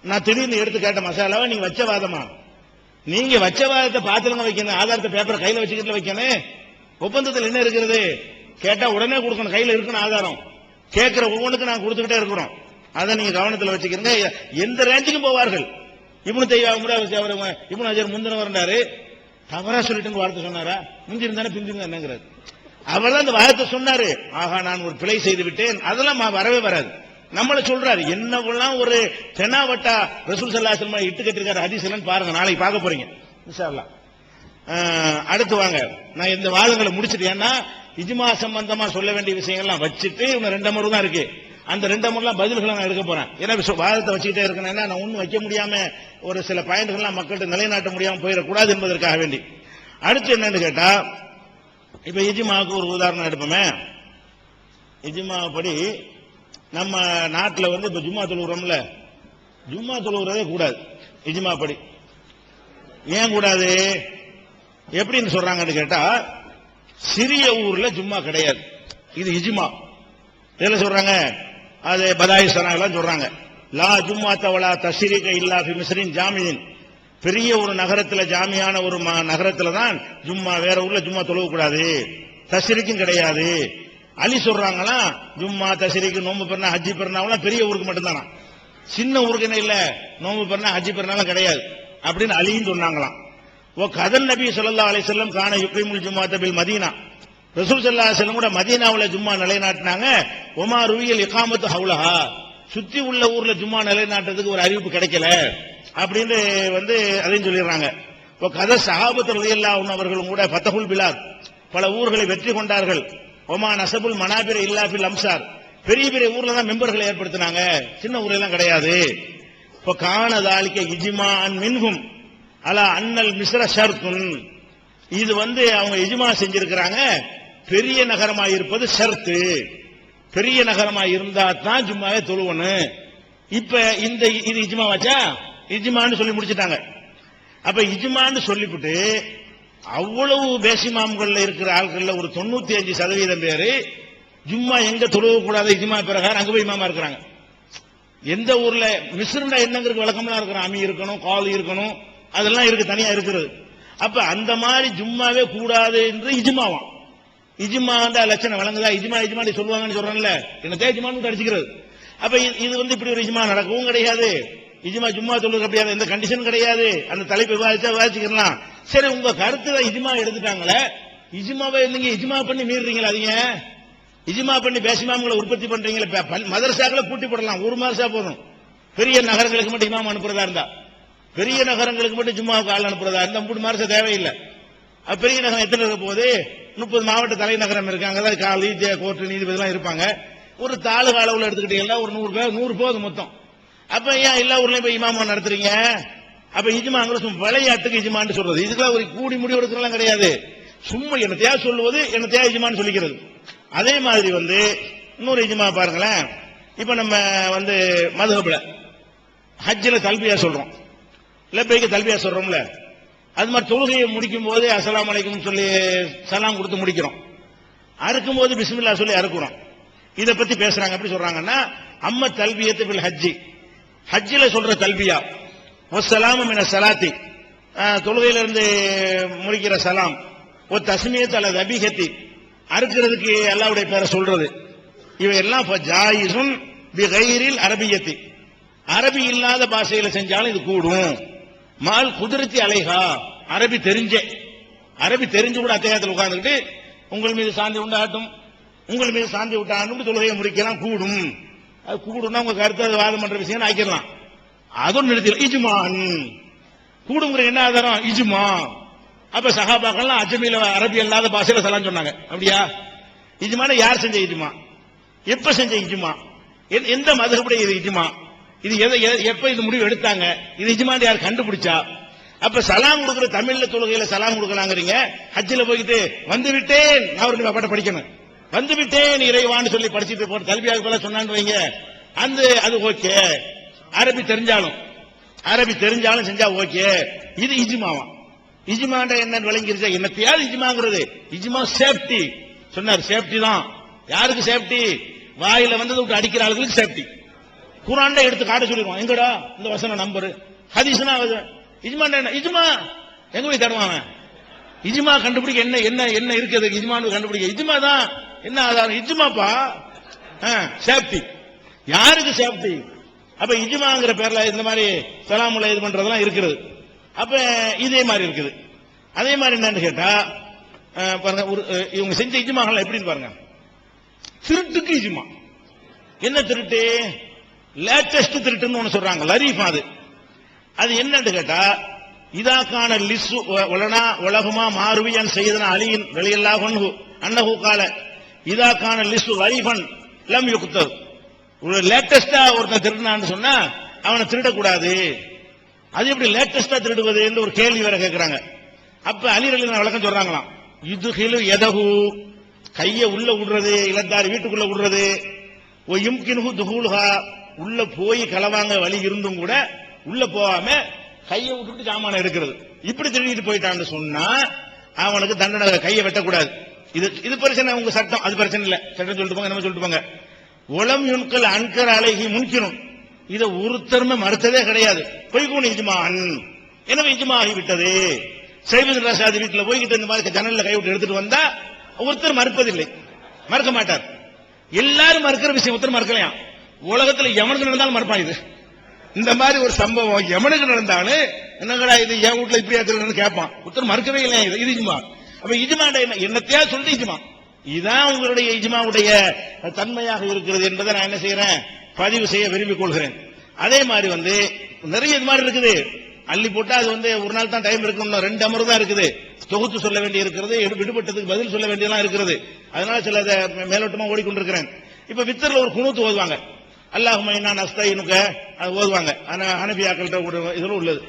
நான் திடீர்னு எடுத்து கேட்ட மசாலாவை நீங்க வச்ச வாதமா, நீங்க வச்ச வாதத்தை பாத்துலங்க வைக்கணும், ஆதாரத்தை பேப்பரை கையில வச்சுக்கிட்டு வைக்கணும். ஒப்பந்தத்தில் என்ன இருக்கிறது கேட்டா உடனே கொடுக்கணும், கையில இருக்கணும் ஆதாரம். கேட்கிற ஒவ்வொன்றுக்கு நான் கொடுத்துக்கிட்டே இருக்கிறோம். அதை நீங்க கவனத்தில் வச்சுக்கிறீங்க. எந்த ரேஞ்சுக்கும் போவார்கள். இப்னு தைமியா கூட இப்னு ஹஜர் முந்தின வரண்டாரு, தவறா சொல்லிட்டு வார்த்தை சொன்னாரா, முந்திருந்தானே பிந்திருந்தா என்னங்கிறாரு. அவர் தான் இந்த வார்த்தை சொன்னாரு. ஆகா நான் ஒரு பிழை செய்து விட்டேன், அதெல்லாம் வரவே வராது. நம்மள சொல்றாரு என்னவெல்லாம் ஒரு தெனாவட்டா ரசூல் ஸல்லல்லாஹு அலைஹி வஸல்லம் இட்டு கட்டிருக்காரு ஹதீஸ் எல்லாம் பாருங்க, நாளைக்கு பார்க்க போறீங்க இன்ஷா அல்லாஹ். அடுத்து வாங்க, நான் இந்த வாதங்களை முடிச்சிட்டு, ஏன்னா இஜ்மா சம்பந்தமா சொல்ல வேண்டிய விஷயங்கள்லாம் வச்சுட்டு இன்னும் 2 அமர்வு தான் இருக்கு. அந்த 2 அமர்வுலாம் பதில்களை நான் எடுக்க போறேன். ஏன்னா வாதத்தை வச்சுக்கிட்டே இருக்கேன், நான் ஒன்னும் வைக்க முடியாம ஒரு சில பாயிண்ட்கள்லாம் மக்கள்கிட்ட நிலைநாட்ட முடியாம போயிடக்கூடாது என்பதற்காக வேண்டி. அடுத்து என்னன்னு கேட்டா, இப்ப இஜ்மாவுக்கு ஒரு உதாரணம் எடுப்போமே. இஜ்மா படி நம்ம நாட்டில் இப்ப ஜும்மா தொழுகிறோம்ல, ஜும்மா தொழுகிறதே கூடாது இஜ்மா படி. ஏன் கூடாது, எப்படின்னு சொல்றாங்கன்னு கேட்டா, சிறிய ஊர்ல ஜும்மா கிடையாது, இது இஜ்மா. என்ன சொல்றாங்க, அது பதாயி சனாலாம் சொல்றாங்க, லா ஜும்மா தவலா தஸ்ரீக இல்லா ஃபி மிஸ்ரின் ஜாமியின். பெரிய ஒரு நகரத்துல, ஜாமியான ஒரு நகரத்துல தான் ஜும்மா, வேற ஊர்ல ஜும்மா தொழுக கூடாது, தஸ்ரீக்கும் கிடையாது. அலி சொல்றாங்களா, ஜும்மா தஸ்ரீக்கு நோம்பு பெருனா ஹஜ்ஜி பெருனாவெல்லாம் பெரிய ஊருக்கு மட்டும்தானா, சின்ன ஊருக்கு என்ன இல்ல, நோம்பு பெருனா ஹஜ்ஜி பெருனாலும் கிடையாது அப்படின்னு அலின்னு சொன்னாங்களாம். ஓ கதன் நபி ஸல்லல்லாஹு அலைஹி வஸல்லம் கான யுகீமுல் ஜும்மாத பில் மதீனா, ரசூல் ஸல்லல்லாஹு அலைஹி வஸல்லம் கூட மதீனாவுல ஜும்மா நிலைநாட்டினாங்க. ஒமா ருவியல் இகாமத்து ஹவுலஹா, சுத்தி உள்ள ஊர்ல ஜும்மா நிலைநாட்டுறதுக்கு ஒரு அறிவிப்பு கிடைக்கல அப்படின்னு அதையும் சொல்லிடுறாங்க. இப்போ கதை சஹாபத்து ரலியல்லாஹு அன்ஹு அவர்களும் கூட ஃபதஹுல் பிலாத், பல ஊர்களை வெற்றி கொண்டார்கள். ஒமா நசபுல் மனாபிர இல்லா ஃபில் அம்சார், பெரிய பெரிய ஊர்ல தான் மெம்பர்களை ஏற்படுத்தினாங்க, சின்ன ஊர்ல எல்லாம் கிடையாது. இப்போ கான தாலிக இஜ்மாஅன் மின்ஹும் அலா அன்னல் மிஸ்ர ஷர்துன், இது அவங்க இஜ்மா செஞ்சிருக்கிறாங்க, பெரிய நகரமா இருப்பது ஷர்த்து, பெரிய நகரமா இருந்தா தான் ஜும்மாவே தொழுவணும். இப்ப இது இஜ்மா வச்சா இஜ்மான்னு சொல்லி முடிச்சிட்டாங்க. அப்ப இஜ்மான்னு சொல்லிவிட்டு அவ்வளவு பேசிமாம்கள்ல இருக்கிற ஆட்கள்ல ஒரு 95% பேரு ஜும்மா எங்க தொழுவ கூடாது இஜ்மா பிரகாரம் அங்க போய் இமாமா இருக்கிறாங்க. எந்த ஊர்ல மிஸ்ருண்டா என்னங்கிறது விளக்கம்லாம் இருக்கிறோம், அமி இருக்கணும், காலி இருக்கணும், அதெல்லாம் இருக்கு, தனியா இருக்கிறது. அப்ப அந்த மாதிரி ஜும்மாவே கூடாது என்று இஜ்மாவாம். இஜ்மா லட்சணம் வழங்குதா, இஜ்மா இஜ்மா சொல்லுவாங்கன்னு சொல்றேன்ல, என்ன இஜ்மான்னு அடிச்சுக்கிறது. அப்ப இது இப்படி ஒரு இஜ்மா நடக்கவும் கிடையாது, இஜ்மா ஜும்மா சொல்லுறது அப்படியாது, எந்த கண்டிஷன் கிடையாது. அந்த தலைப்பு விவாதிச்சுக்கலாம். சரி, உங்க கருத்து இஜ்மா எடுத்துட்டாங்களே, இஜ்மாவை நீங்க இஜ்மா பண்ணி மீறீங்களா, அதிக இஜ்மா பண்ணி பேசிமாம்களை உற்பத்தி பண்றீங்களா, மதரசாக்களை பூட்டி போடலாம், ஒரு மதரசா போதும். பெரிய நகரங்களுக்கு மட்டும் இமாம் அனுப்புறதா இருந்தா, பெரிய நகரங்களுக்கு மட்டும் ஜும்மாவுக்கு ஆள் அனுப்புறதா இருந்தா 3 மதரசா தேவையில்லை. பெரிய நகரம் எத்தனை இருக்க போது, 30 மாவட்ட தலைநகரம் இருக்காங்க, அதாவது காலி கோர்ட்டு நீதிபதிலாம் இருப்பாங்க. ஒரு தாலுகா அளவுல எடுத்துக்கிட்டீங்கன்னா ஒரு 100 பேர், 100 போதும் மொத்தம். அப்ப ஏன் எல்லா ஊர்லயும் போய் இமாமா நடத்துறீங்க? அப்ப இஜ்மாங்கிற விளையாட்டுக்கு இஜ்மான்னு சொல்றது, இதுக்கெல்லாம் ஒரு கூடி முடிவு எடுக்கலாம் கிடையாது. சும்மா என்னத்தையா சொல்லுவது, என்னத்தையா இஜ்மான்னு சொல்லிக்கிறது. அதே மாதிரி இன்னொரு இஜ்மா பாருங்களேன். இப்ப நம்ம மதுஹப்ல ஹஜ்ஜில தல்பியா சொல்றோம், லப்பைக்கு தல்பியா சொல்றோம்ல, அது மாதிரி தொழுகையை முடிக்கும் போது அஸ்ஸலாமு அலைக்கும் சொல்லி சலாம் கொடுத்து முடிக்கிறோம், அறுக்கும் போது பிஸ்மில்லா சொல்லி அறுக்கிறோம். இதை பத்தி பேசுறாங்க. எப்படி சொல்றாங்கன்னா, அம்ம தல்பியத்து பில் ஹஜ்ஜி, ஹஜ்ஜில சொல்ற தல்பியா, வஸ்ஸலாமு மின ஸலாத்தி, தொழுகையிலிருந்து முடிக்கிற சலாம், ஒரு தஸ்மியத் அல்லது அபிஹத்தி, அறுக்கிறதுக்கு அல்லாஹ்வுடைய பேரை சொல்றது, இவையெல்லாம் ஜாயிசுன் பிகைரில் அரபியத்தி, அரபி இல்லாத பாஷையில செஞ்சாலும் இது கூடும். மால் குதிரத்தி அலைஹா, அரபி தெரிஞ்சு கூட அத்தியாயத்தில் உட்கார்ந்துக்கிட்டு உங்கள் மீது சாந்தி உண்டாகட்டும், உங்கள் மீது சாந்தி விட்டான்னு தொழுகையை முடிக்கலாம், கூடும். அது கூடும்னா உங்க கருத்து அது வாதம் பண்ற விஷயம் ஆக்கிடலாம். அதுவும் நிறுத்திடும். இஜ்மான் கூடுங்கிற என்ன ஆதாரம்? இஜ்மா. அப்ப சஹாபாக்கள்லாம் அஜ்மில அரபி அல்லாத பாஷையில சலாம் சொன்னாங்க. அப்படியா? இஜ்மான யார் செஞ்ச இஜ்மா? எப்ப செஞ்ச இஜ்மா? எந்த மதுஹபுடைய இது இஜ்மா? இது எப்ப இது முடிவு எடுத்தாங்க? இது இஜ்மான் யார் கண்டுபிடிச்சா? அப்ப சலாம் கொடுக்கிற தமிழ்ல தொழுகையில சலாம் கொடுக்கலாங்கிறீங்க, ஹஜ்ஜில போயிட்டு வந்து விட்டேன் நான் ஒரு பாட்ட படிக்கணும், வந்து விட்டேன் இறைவான்னு சொல்லி படிச்சுட்டு போட்டு தல்பியாக போல சொன்னான்னு வைங்க, அது ஓகே. அரபி தெரிஞ்சாலும் செஞ்சா ஓகே. இது இஜ்மாவா? இஜ்மாண்ட என்ன விளங்கிருச்சா? என்னத்தையாவது இஜ்மாங்கிறது? இஜ்மா சேஃப்டி சொன்னார், சேஃப்டி தான். யாருக்கு சேஃப்டி? வாயில வந்து விட்டு அடிக்கிற ஆளுகளுக்கு சேஃப்டி. குர்ஆன்ல எடுத்து காட்ட சொல்லிடுவான், எங்கடா இந்த வசனம் நம்பரு, ஹதீஸ்னா இஜ்மாண்ட என்ன? இஜ்மா எங்க போய் தடுவாங்க? இஜ்மா கண்டுபிடிக்க என்ன என்ன என்ன இருக்குது? இஜ்மான்னு கண்டுபிடிக்க இஜ்மா தான் என்ன ஆதாரம்? இஜ்மாப்பா சேஃப்டி. யாருக்கு சேஃப்டி? அப்ப இஜ்மாங்கிற பேர்ல இந்த மாதிரி சலாமுல்ல இது பண்றதெல்லாம் இருக்கிறது. அப்ப இதே மாதிரி இருக்குது. அதே மாதிரி என்னன்னு கேட்டா பாருங்க, இவங்க செஞ்ச இஜ்மாகள் எப்படின்னு பாருங்க. திருட்டுக்கு இஜ்மா. என்ன திருட்டு? லேட்டஸ்ட் திருட்டுன்னு ஒண்ணு சொல்றாங்க, லரீஃப். அது என்னன்னு கேட்டா, இதாக்கான லிஸ்ஸு உலனா உலகமா மாறுவியன் செய்தன அலியின் வெளியெல்லாம் கொண்டு அன்னஹு கால இதாக்கான லிஸ்ஸு லரீஃபன் லம் யுக்தர். ஒரு லேட்டஸ்டா ஒருத்தன் திருடினான்னு சொன்னா அவனை திருடக்கூடாது. அது எப்படி லேட்டஸ்டா திருடுவது என்று ஒரு கேள்வி வேற கேட்கிறாங்க. அப்ப அலி ரலியல்லாஹு விளக்கம் சொல்றாங்களாம், யுதுகிலு யதஹு, கைய உள்ள விடுறது, இலத்தாரி வீட்டுக்குள்ள விடுறது, ஒ யும்கினுஹு துஹூலுஹா, உள்ள போய் களவாங்க வழி இருந்தும் கூட உள்ள போகாம கையை விட்டுட்டு சாமான எடுக்கிறது. இப்படி திருடிட்டு போயிட்டான்னு சொன்னா அவனுக்கு தண்டனை, கையை வெட்டக்கூடாது. இது பிரச்சனை, உங்க சட்டம் அது பிரச்சனை இல்ல, சட்டம் சொல்லிட்டு போங்க, நம்ம சொல்லிட்டு போங்க. உலம் யுன்கல் அன்கர் அலைஹி முன்கினும், இதை ஒருத்தருமே மறுத்ததே கிடையாது. பொய்கூன் இஜ்மான், எனவே இஜ்மா ஆகிவிட்டது. சைபுல் ரஷாதி வீட்டுல போய்கிட்டு இந்த மாதிரி ஜன்னல்ல கை விட்டு எடுத்துட்டு வந்தா ஒருத்தர் மறுப்பதில்லை, மறுக்க மாட்டார். எல்லாரும் மறுக்கிற விஷயம் ஒருத்தர் மறுக்கலையா? உலகத்துல எவனுக்கு நடந்தாலும் மறுப்பான். இது இந்த மாதிரி ஒரு சம்பவம் எவனுக்கு நடந்தாலும் என்னங்கடா இது என் வீட்டுல இப்படி ஏத்துறதுன்னு கேட்பான். ஒருத்தர் மறுக்கவே இல்லை. இது இஜ்மா. அப்ப இஜ்மாண்ட என்னத்தையா சொல்லிட்டு இஜ்மா, இதுதான் உங்களுடைய இஜ்மாவுடைய தன்மையாக இருக்கிறது என்பதை நான் என்ன செய்யறேன், பதிவு செய்ய விரும்பிக் கொள்கிறேன். அதே மாதிரி நிறைய இது மாதிரி இருக்குது. அள்ளி போட்டா அது ஒரு நாள் தான் டைம் இருக்கு, 2 அமர்வு தான் இருக்குது. தொகுத்து சொல்ல வேண்டி இருக்கிறது, விடுபட்டதுக்கு பதில் சொல்ல வேண்டியதெல்லாம் இருக்கிறது. அதனால சில மேலோட்டமா ஓடிக்கொண்டிருக்கிறேன். இப்ப வித்தர்ல ஒரு குனூத் ஓதுவாங்க, அல்லாஹும்ம இன்னா நஸ்தஈனுக, அது ஓதுவாங்க. ஹனபியாக்கள்கிட்ட இதுல உள்ளது.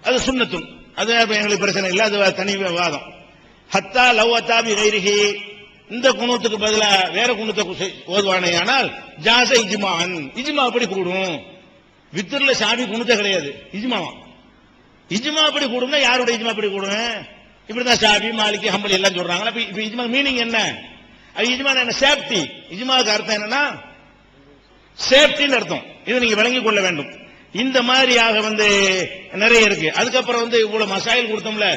அது சுன்னத்தும், அது எங்களுக்கு பிரச்சனை இல்லை, அது தனி வாதம். ஹத்தா லவ் அத்தாபி கைரிஹி, இந்த குனூத்துக்கு பதிலா வேற குனூத்தை ஓதுவானே ஆனால் ஜாஸ இஜ்மான், இஜ்மா அப்படி கூடும். வித்தர்ல ஷாபி குனூத்தே கிடையாது, இஜ்மாவா. இஜ்மா அப்படி கூடும்னா யாருடைய இஜ்மா அப்படி கூடும்? இப்படிதான் ஷாபி மாலிகி ஹம்பலி எல்லாம் சொல்றாங்களா? இப்ப இஜ்மா மீனிங் என்ன? இஜ்மா என்ன? சேஃப்டி. இஜ்மாவுக்கு அர்த்தம் என்னன்னா சேஃப்டின்னு அர்த்தம். இதை நீங்க விளங்கிக் கொள்ள வேண்டும். இந்த மாதிரியாக நிறைய இருக்கு. அதுக்கப்புறம் இவ்வளவு மசாயில் கொடுத்தோம்ல,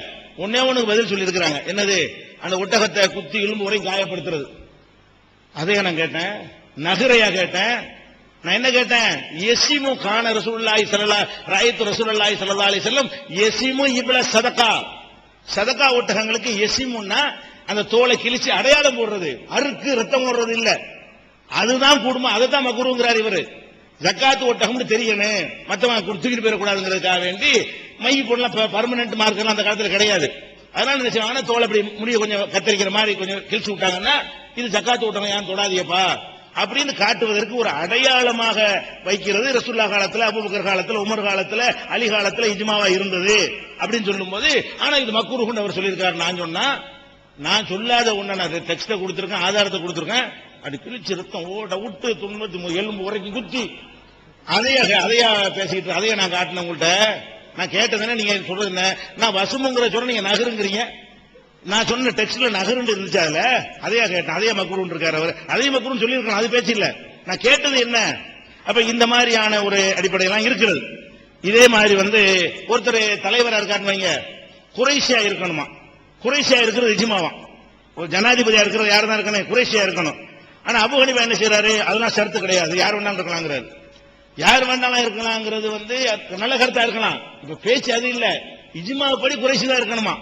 ஒன்னே ஒண்ணுக்கு பதில் சொல்லி இருக்கிறாங்க. என்னது? அந்த ஒட்டகத்தை குத்தி எலும்பு வரை காயப்படுத்துறது. அதையே நான் கேட்டேன், நகரையா கேட்டேன். நான் என்ன கேட்டேன்? எசிமு கான ரசூலுல்லாஹி ஸல்லல்லாஹு ராயத்து ரசூலுல்லாஹி ஸல்லல்லாஹு அலைஹி வஸல்லம் எசிமு இப்ல சதகா. சதகா ஒட்டகங்களுக்கு எசிமுன்னா அந்த தோலை கிழிச்சு அடையாளம் போடுறது, அறுக்கு ரத்தம் போடுறது இல்ல. அதுதான் கூடுமா? அதுதான் மக்ரூங்கிறார் இவரு. ஜக்காத்து ஒட்டகம்னு தெரியணும், மத்தவங்க தூக்கிட்டு போயிடக்கூடாதுங்கிறதுக்காக வேண்டி மை போடலாம். பர்மனன்ட் மார்க்கெல்லாம் அந்த காலத்துல கிடையாது. அதனால என்ன செய்வாங்க, தோலை அப்படி முடிய கொஞ்சம் கத்தரிக்கிற மாதிரி கொஞ்சம் கிழிச்சு விட்டாங்கன்னா இது ஜக்காத்து ஒட்டகம், ஏன் தொடாதியப்பா அப்படின்னு காட்டுவதற்கு ஒரு அடையாளமாக வைக்கிறது. ரசூலுல்லாஹ் காலத்துல, அபூபக்கர் காலத்துல, உமர் காலத்துல, அலி காலத்துல இஜ்மாவா இருந்தது அப்படின்னு சொல்லும் போது, ஆனா இது மக்ரூஹ்னு அவர் சொல்லியிருக்காரு. நான் சொல்லாத ஒண்ணு, நான் டெக்ஸ்ட கொடுத்திருக்கேன், ஆதாரத்தை கொடுத்திருக்கேன். அது கிழிச்சு ரத்தம் ஓட விட்டு 90 எலும்பு வரைக்கும் குத்தி அதையா பேசிட்டு அதையா நான் காட்டினேன் உங்கள்கிட்ட. நான் கேட்டதுன்னா நீங்க சொல்றது என்ன? நான் வசமுங்கிற சொல்ல நீங்க நகருங்கிறீங்க. நான் சொன்ன டெக்ஸ்ட்ல நகருன்னு இருந்துச்சு, அதுல அதையா கேட்டேன். அதையா மக்ரூன் இருக்காரு அவர், அதே மக்ரூன் சொல்லியிருக்கணும், அது பேச்சு இல்ல. நான் கேட்டது என்ன? அப்ப இந்த மாதிரியான ஒரு அடிப்படையெல்லாம் இருக்கிறது. இதே மாதிரி ஒருத்தர் தலைவரா இருக்கான்னு வைங்க, குறைஷியா இருக்கணுமா? குறைஷியா இருக்கிறது இஜ்மாவா? ஒரு ஜனாதிபதியா இருக்கிறது யாரு தான் இருக்கணும்? குறைஷியா இருக்கணும். ஆனா அபூ ஹனீஃபா என்ன செய்யறாரு? அதெல்லாம் ஷர்த்து கிடையாது, யார் வேணாலும் இருக்கலாங்கிறாரு. யார் வேணாலும் இருக்கலாங்கிறது நல்ல கருத்தா இருக்கலாம். இப்ப பேச்சு அது இல்ல, இஜ்மா படி குறைஷி தான் இருக்கணுமா.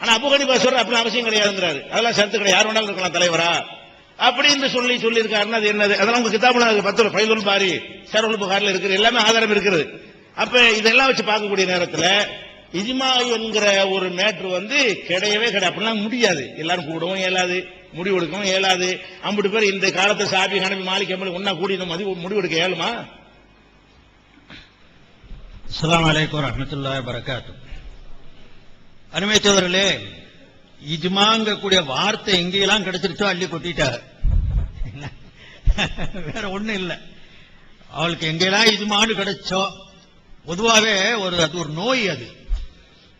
ஆனா அபூ ஹனீஃபா சொல்ற அப்படி அவசியம் கிடையாதுங்கிறாரு. அதெல்லாம் ஷர்த்து கிடையாது, யார் வேணாலும் இருக்கலாம் தலைவரா அப்படின்னு சொல்லி இருக்காருன்னா அது என்னது? அதெல்லாம் உங்க கிதாபுல 10 ஃபைலுல் பாரி, ஷரஹுல் புகாரில இருக்குது, எல்லாமே ஆதாரம் இருக்கிறது. அப்ப இதெல்லாம் வச்சு பார்க்கக்கூடிய நேரத்தில் இஜ்மா என்கிற ஒரு மேட்ரு கிடையவே கிடையாது. அப்படிலாம் முடியாது. எல்லாரும் கூடவும் இயலாது, முடிவெடுக்கவும் இயலாது. 50 பேர் இந்த காலத்தை ஷாபி ஹனபி மாலிக் ஹம்பலி ஒன்னா கூடி முடிவெடுக்க இயலுமா? அஸ்ஸலாமு அலைக்கும் வரஹ்மத்துல்லாஹி வபரகாத்துஹு. அருமைத்தவர்களே, இஜ்மாங்க கூடிய வார்த்தை எங்கெல்லாம் கிடைச்சிருச்சோ அள்ளி கொட்டிட்டார். வேற ஒண்ணும் இல்ல. அவளுக்கு எங்கெல்லாம் இஜ்மான்னு கிடைச்சோ, பொதுவாவே அது ஒரு நோய். அது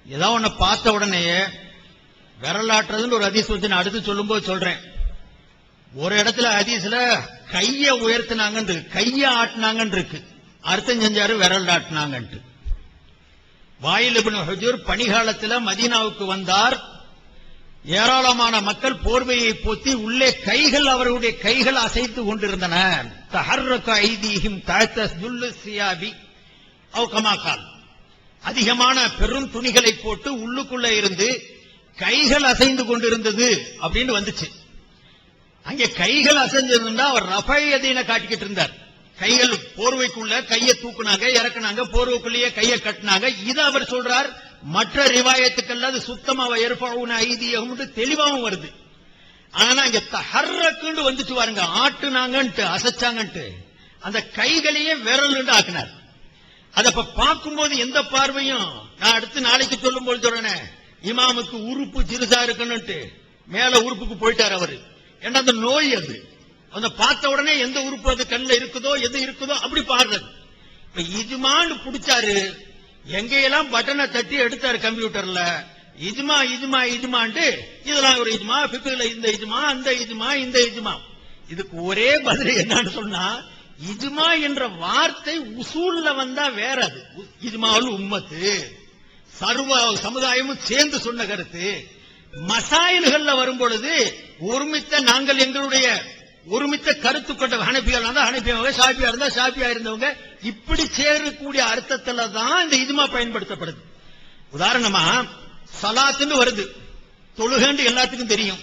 ஏதாவது ஒன்ன பார்த்த உடனேயே விரலாட்டுறதுன்னு ஒரு ஹதீஸ் வந்து நான் அடுத்து சொல்லும்போது சொல்றேன். ஒரு இடத்துல ஹதீஸ்ல கைய உயர்த்தினாங்க, கைய ஆட்டினாங்கன்னு இருக்கு. அர்த்தம் செஞ்சாரு விரல் ஆட்டினாங்கன்ட்டு. வாயில் இப்னு ஹுஜர் பனிகாலத்தில் மதீனாவுக்கு வந்தார். ஏராளமான மக்கள் போர்வையை போத்தி உள்ளே கைகள், அவர்களுடைய கைகள் அசைத்து கொண்டிருந்தன. தஹர்ரக ஐதீஹிம் தஹத ஜுல்லு சியாபி அவ் கமா கால். அதிகமான பெரும் துணிகளை போட்டு உள்ளுக்குள்ள இருந்து கைகள் அசைந்து கொண்டிருந்தது அப்படின்னு வந்துச்சு. அங்கே கைகள் அசைஞ்சிருந்தா அவர் ரஃபையதீன காட்டிக்கிட்டு இருந்தார். கைகள் போர்வைக்குள்ள கையை தூக்குனாங்க, இறக்குனாங்க, போர்வைக்குள்ளேயே கையை கட்டினாங்க. இதை அவர் சொல்றார். மற்ற ரிவாயத்துக்கள் அது சுத்தமா ஏற்பாவுன ஐதியம் தெளிவாகவும் வருது. ஆனா இங்க தஹர்ரக்குன்னு வந்துட்டு பாருங்க, ஆட்டுனாங்கன்ட்டு அசைச்சாங்கன்ட்டு அந்த கைகளையே விரல் ஆக்கினார். அத பார்க்கும்போது எந்த பார்வையும், நான் அடுத்து நாளைக்கு சொல்லும் போது சொல்றேன், இமாமுக்கு உறுப்பு சிறுசா இருக்குன்னு மேல உறுப்புக்கு போயிட்டார் அவரு. ஏன்னா அந்த நோய் அது. அந்த பார்த்த உடனே எந்த உறுப்பு அது கண்ணில் இருக்குதோ எது இருக்குதோ அப்படி பாடுறது. இப்ப இஜ்மான்னு பிடிச்சாரு, எங்கெல்லாம் பட்டனை தட்டி எடுத்தாரு கம்ப்யூட்டர்ல. இஜ்மா இஜ்மா இஜ்மான்ட்டு இதெல்லாம் ஒரு இஜ்மா, பிக்குல இந்த இஜ்மா, அந்த இஜ்மா, இந்த இஜ்மா. இதுக்கு ஒரே பதில் என்னன்னு சொன்னா, இஜ்மா என்ற வார்த்தை உசூல்ல வந்தா வேற. அது இஜ்மாவுல் உம்மத்து, சர்வ சமுதாயமும் சேர்ந்து சொன்ன கருத்து. மசாயில்கள்ல வரும் பொழுது ஒருமித்த நாங்கள் எங்களுடைய ஒருமித்த கருத்து கொண்ட ஹனபியா இருந்தா ஹனபியாவங்க, ஷாஃபியா இருந்தா ஷாஃபியா இருந்தவங்க, இப்படி சேரக்கூடிய அர்த்தத்துல தான் இந்த இஜ்மா பயன்படுத்தப்படுது. உதாரணமா சலாத்துன்னு வருது, தொழுகன்னு எல்லாத்துக்கும் தெரியும்.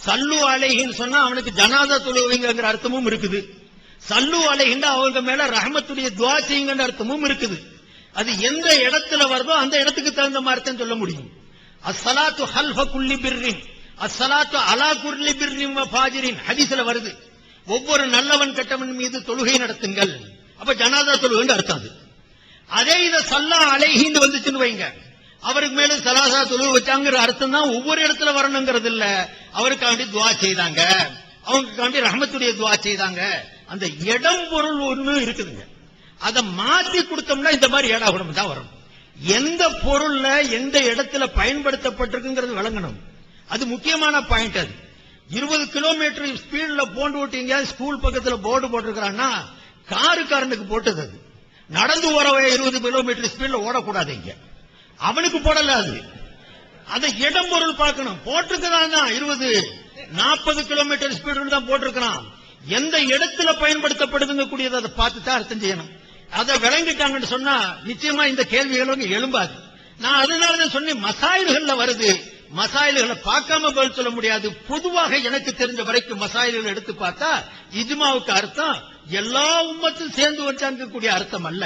சல்லு அலைஹின்னு சொன்னா அவனுக்கு ஜனாதா தொழுகைங்கிற அர்த்தமும் இருக்குது. சல்லு அலைஹின்னா அவங்க மேல ரஹமத்துடைய துஆ செய்யுங்கன்ற அர்த்தமும் இருக்குது. அது எந்த இடத்துல வருதோ அந்த இடத்துக்கு தகுந்த மாதிரி தான் சொல்ல முடியும். அஸ்ஸலாத்து ஹல்ஃப குல்லி பிர்ரின், அஸ்ஸலாத்து அலா குல்லி பிர்ரின் வ ஃபாஜிரின் ஹதீஸ்ல வருது. ஒவ்வொரு நல்லவன் கெட்டவன் மீது தொழுகை நடத்துங்கள். அப்ப ஜனாதா தொழுகைன்னு அர்த்தம். அது அதே இத சல்லா அலைஹின்னு வந்துச்சுன்னு வைங்க, அவருக்கு மேல சலாசா தொழுகை வச்சாங்கிற அர்த்தம் தான் ஒவ்வொரு இடத்துல வரணுங்கிறது இல்ல. அவருக்காண்டி துஆ செய்தாங்க, அவங்களுக்காண்டி ரஹமத்துடைய துஆ செய்தாங்க. அந்த இடம் பொருள் ஒண்ணு இருக்குதுங்க. அதை மாற்றி கொடுத்தோம்னா இந்த மாதிரி ஏடா குடம் தான் வரும். எந்த பொருள்ல எந்த இடத்துல பயன்படுத்தப்பட்டிருக்குங்கிறது விளங்கணும். அது முக்கியமான பாயிண்ட். அது 20 கிலோமீட்டர் ஸ்பீட்ல போண்டு ஓட்டிங்க, ஸ்கூல் பக்கத்துல போர்டு போட்டிருக்கிறான்னா காருக்காரனுக்கு போட்டது. அது நடந்து போற 20 கிலோமீட்டர் ஸ்பீட்ல ஓடக்கூடாது. இங்க அவனுக்கு போடல. அது அதை இடம் பொருள் பார்க்கணும். போட்டிருக்கிறான் 20-40 கிலோமீட்டர் ஸ்பீடு தான் போட்டிருக்கிறான். எந்த இடத்துல பயன்படுத்தப்படுதுங்க கூடியதை அதை பார்த்து தான் அர்த்தம் செய்யணும். அதை விளங்கிட்டாங்கன்னு சொன்னா நிச்சயமா இந்த கேள்விகள் எழும்பாது. நான் அதனாலதான் சொன்னேன், மசாயில்கள்ல வருது. மசாயில்களை பார்க்காம பதில் சொல்ல முடியாது. பொதுவாக எனக்கு தெரிஞ்ச வரைக்கும் மசாயில்கள் எடுத்து பார்த்தா இஜ்மாவுக்கு அர்த்தம் எல்லா உம்மத்தும் சேர்ந்து வச்சாங்க கூடிய அர்த்தம் அல்ல.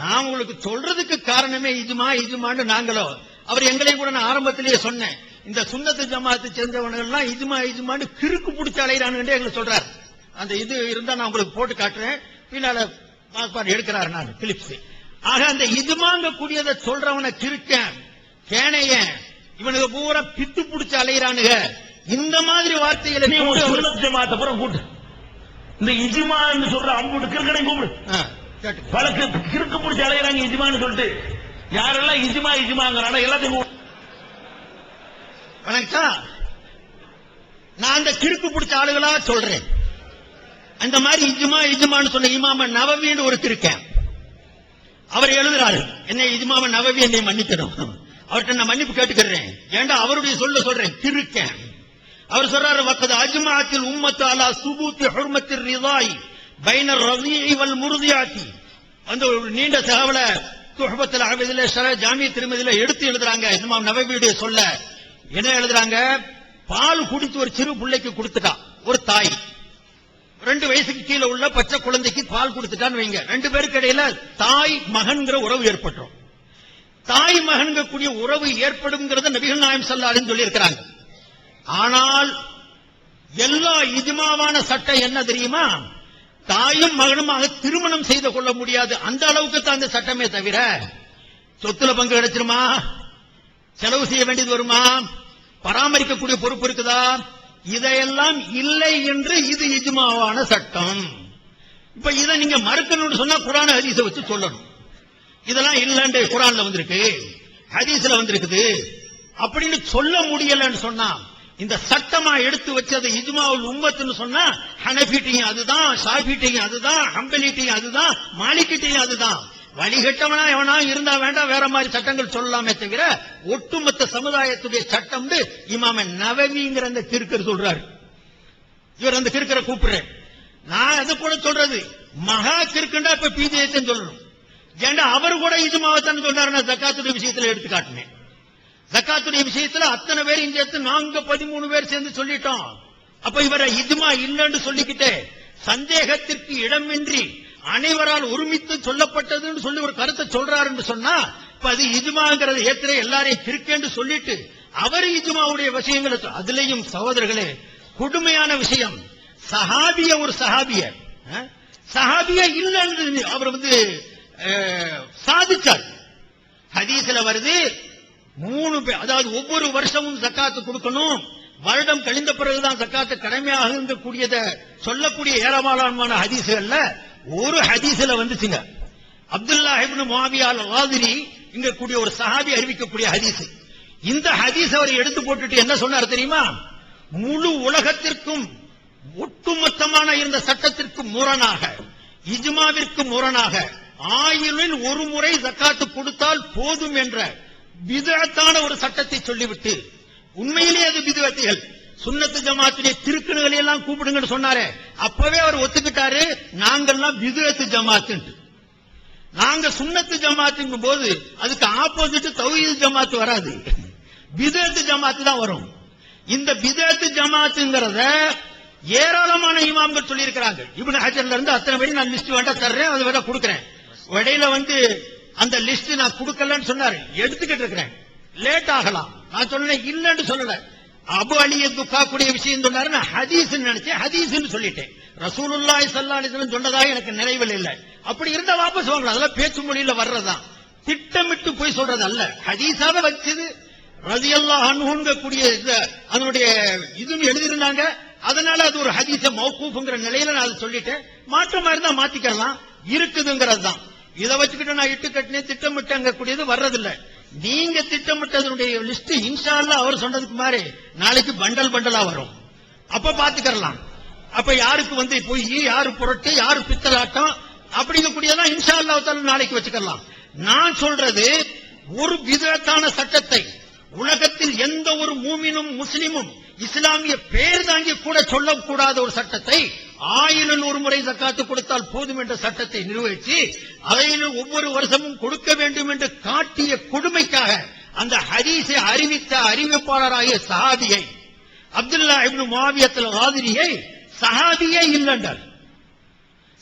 நான் உங்களுக்கு சொல்றதுக்கு காரணமே இஜ்மா இஜ்மான்னு நாங்களோ, அவர் எங்களை கூட நான் ஆரம்பத்திலேயே சொன்னேன், இந்த சுன்னத்து ஜமாத்தை சேர்ந்தவர்கள் எல்லாம் இஜ்மா இஜ்மான்னு கிறுக்கு பிடிச்ச அலைகிறான்னு எங்களை சொல்றாரு. அந்த இது இருந்தா நான் உங்களுக்கு போட்டு காட்டுறேன், பின்னால எடுக்கிறாரு நான் பிலிப்ஸ். ஆக அந்த இஜ்மாங்க கூடியதை சொல்றவனை கிறுக்கன் கேனைய இவனுக்கு பூரா பித்து பிடிச்ச அலைகிறானுங்க. இந்த மாதிரி வார்த்தைகளை ஜமாத்தை பூரா கூட்டு இந்த இஜ்மான்னு சொல்ற அம்புட்டு கிறுக்கனை கூப்பிடு. பல கிறுக்கு பிடிச்ச அலைகிறாங்க இஜ்மான்னு சொல்லிட்டு. யாரெல்லாம் இஜ்மா இஜ்மாங்கிறான எல்லாத்தையும் வணக்கம். நான் அந்த கிறுக்கு பிடிச்ச ஆளுகளா சொல்றேன். அந்த மாதிரி இஜ்மா இஜ்மான்னு சொன்ன இமாம நவவின்னு ஒரு இருக்கேன். அவர் எழுதுறாரு, என்ன இஜ்மாம நவவி என்னை மன்னிக்கணும், அவர்கிட்ட நான் மன்னிப்பு கேட்டுக்கிறேன். ஏண்டா அவருடைய சொல்றேன் திருக்கேன். அவர் சொல்றாரு, வக்கது அஜ்மாத்தில் உம்மத்து அலா சுபூத்தி ஹுர்மத்திர் ரிதாய் பைனர் ரதீஇ வல் முர்தியாத்தி. அந்த ஒரு நீண்ட தகவல துஹ்பத்துல் ஆபிதில ஷரஹ் ஜாமி திருமதியில எடுத்து எழுதுறாங்க. இமாம் நவவியுடைய சொல்ல என்ன எழுதுறாங்க, பால் குடித்து ஒரு சிறு பிள்ளைக்கு கொடுத்துட்டான் ஒரு தாய். 2 வயசுக்கு கீழே உள்ள பச்சை குழந்தைக்கு பால் கொடுத்துட்டான்னு வைங்க. 2 பேருக்கு இடையில தாய் மகன்கிற உறவு ஏற்பட்டுரும். தாய் மகன்கிற கூடிய உறவு ஏற்படும்ங்கிறத நபிகள் நாயகம் ஸல்லல்லாஹு அலைஹி சொல்லி இருக்கிறாங்க. ஆனால் எல்லா இஜ்மாவான சட்டம் என்ன தெரியுமா, தாயும் மகனுமாக திருமணம் செய்து கொள்ள முடியாது. அந்த அளவுக்கு தான் அந்த சட்டமே தவிர சொத்துல பங்கு கிடைச்சிருமா, செலவு செய்ய வேண்டியது வருமா? பராமரிக்கக்கூடிய பொறுப்பு இருக்குதா? இதையெல்லாம் இல்லை என்று இது இஜ்மாவான சட்டம். இப்ப இதை நீங்க மறுக்கணும்னு சொன்னா குர்ஆன் ஹதீஸை வச்சு சொல்லணும். இதெல்லாம் இல்லன்னு குர்ஆன்ல வந்திருக்கு, ஹதீஸ்ல வந்திருக்குது அப்படின்னு சொல்ல முடியலன்னு சொன்னா, இந்த சட்டமா எடுத்து வச்சது இஜ்மாவுல் உம்மத்துன்னு சொன்னா, ஹனஃபிட்டையும் அதுதான், ஷாஃபிட்டையும் அதுதான், ஹம்பலிட்டையும் அதுதான், மாலிகிட்டையும் அதுதான். வழிகட்டவனா எவனா இருந்தா வேண்டாம், வேற மாதிரி சட்டங்கள் சொல்லலாமே தவிர ஒட்டுமொத்த சமுதாயத்துடைய சட்டம் இமாம் நவவிங்கிற அந்த கிறுக்கர் சொல்றாரு. இவர் அந்த கிறுக்கரை கூப்பிடுறேன். நான் அது கூட சொல்றது மகா கிறுக்கண்டா இப்ப பிஜேபி சொல்லணும். ஏன்னா அவர் கூட இஜ்மாவத்தான் சொல்றாரு. நான் ஜக்காத்துடைய விஷயத்துல எடுத்து காட்டினேன். ஜக்காத்துடைய விஷயத்துல அத்தனை பேரையும் சேர்த்து நாங்க 13 பேர் சேர்ந்து சொல்லிட்டோம். அப்ப இவரை இஜ்மா இல்லைன்னு சொல்லிக்கிட்டே சந்தேகத்திற்கு இடமின்றி அனைவரால் ஒருமித்து சொல்லப்பட்டதுன்னு சொல்லி ஒரு கருத்தை சொல்றாருன்னு சொன்னா, இப்ப அது இஜ்மாங்கிறது ஏற்ற எல்லாரையும் கிறுக்கேன்னு சொல்லிட்டு அவர் இஜ்மாவுடைய விஷயங்களை அதுலயும் சகோதரர்களே கொடுமையான விஷயம். சஹாபிய ஒரு சஹாபிய இல்லைன்னு அவர் சாதிச்சார். ஹதீஸ்ல வருது 3 பேர், அதாவது ஒவ்வொரு வருஷமும் ஜக்காத்து கொடுக்கணும், வருடம் கழிந்த பிறகுதான் ஜக்காத்து கடமையாக கூடியத சொல்லக்கூடிய ஏராளமான ஹதீஸ்கள்ல ஒரு ஹதீஸ்ல வந்துச்சுங்க. அப்துல்லா இப்னு முஆவியா அல்-காதிரி இங்க கூடிய ஒரு சஹாபி அறிவிக்கக்கூடிய ஹதீஸ். இந்த ஹதீஸ் அவர் எடுத்து போட்டுட்டு என்ன சொன்னார் தெரியுமா? முழு உலகத்திற்கும் ஒட்டுமொத்தமான இருந்த சட்டத்திற்கு முரணாக, இஜ்மாவிற்கு முரணாக ஆயுளில் ஒரு முறை ஜக்காத்து கொடுத்தால் போதும் என்ற பிதஅத்தான ஒரு சட்டத்தை சொல்லிவிட்டு, உண்மையிலேயே அது பிதஅத்துகள், சுன்னத்து ஜமாத்துடைய திருக்கணுகளை எல்லாம் கூப்பிடுங்கன்னு சொன்னாரே, அப்பவே அவர் ஒத்துக்கிட்டாரு. நாங்கெல்லாம் பிதஅத்து ஜமாத்து, நாங்க சுன்னத்து ஜமாத்துங்கும் போது அதுக்கு ஆப்போசிட் தௌஹீத் ஜமாத்து வராது, பிதஅத்து ஜமாத்து தான் வரும். இந்த பிதஅத்து ஜமாத்துங்கிறத ஏராளமான இமாம்கள் சொல்லி இருக்கிறாங்க. இப்னு ஹஜர்ல இருந்து அத்தனை பேரும் நான் லிஸ்ட் வேண்டா தர்றேன், அது வேற கொடுக்கிறேன். இடையில அந்த லிஸ்ட் நான் கொடுக்கலன்னு சொன்னாரு, எடுத்துக்கிட்டு இருக்கிறேன். லேட் ஆகலாம், நான் சொன்னேன் இல்லன்னு சொல்லல. அபு அலிய துக்கா கூடிய விஷயம் சொன்னாரு, நான் ஹதீஸ் நினைச்சேன், ஹதீஸ்னு சொல்லிட்டேன். ரசூலுல்லாஹி ஸல்லல்லாஹு அலைஹி வஸல்லம் சொன்னதா எனக்கு நினைவில் இல்லை. அப்படி இருந்தா வாபஸ் வாங்கலாம், அதெல்லாம் பேச்சு மொழியில வர்றதுதான், திட்டமிட்டு போய் சொல்றது அல்ல. ஹதீஸாக வச்சது ரலியல்லாஹு அன்ஹுங்க கூடிய அதனுடைய இதுன்னு எழுதிருந்தாங்க. அதனால அது ஒரு ஹதீஸ மௌகூஃப்ங்கிற நிலையில நான் அதை சொல்லிட்டேன். மாற்றமா இருந்தா மாத்திக்கலாம், இருக்குதுங்கிறது தான். இதை வச்சுக்கிட்டு நான் இட்டு கட்டினேன் திட்டமிட்டங்க கூடியது வர்றதில்லை. நீங்க திட்டமிட்டதனுடைய லிஸ்ட் இன்ஷா அல்லாஹ் அவர் சொன்னதுக்கு மாதிரி நாளைக்கு பண்டல் பண்டலா வரும், அப்ப பாத்துக்கலாம். அப்ப யாருக்கு பொய், யாரு புரட்டு, யாரு பித்தலாட்டம் அப்படிங்கக்கூடியதான் இன்ஷா அல்லாஹ் நாளைக்கு வச்சுக்கலாம். நான் சொல்றது ஒரு பிதஅத்தான சட்டத்தை உலகத்தில் எந்த ஒரு மூமினும் முஸ்லிமும் இஸ்லாமிய பேர் தாங்கி கூட சொல்லக்கூடாத ஒரு சட்டத்தை, ஆயிரம் ஒரு முறை ஜக்காத்து கொடுத்தால் போதும் என்ற சட்டத்தை நிர்வகித்து அதையில் ஒவ்வொரு வருஷமும் கொடுக்க வேண்டும் என்று காட்டிய கொடுமைக்காக அந்த ஹதீஸை அறிவித்த அறிவிப்பாளராகிய சஹாபியை அப்துல்லா இப்னு முஆவியா அல்-காதிரியை சஹாபியே இல்லைன்றார்.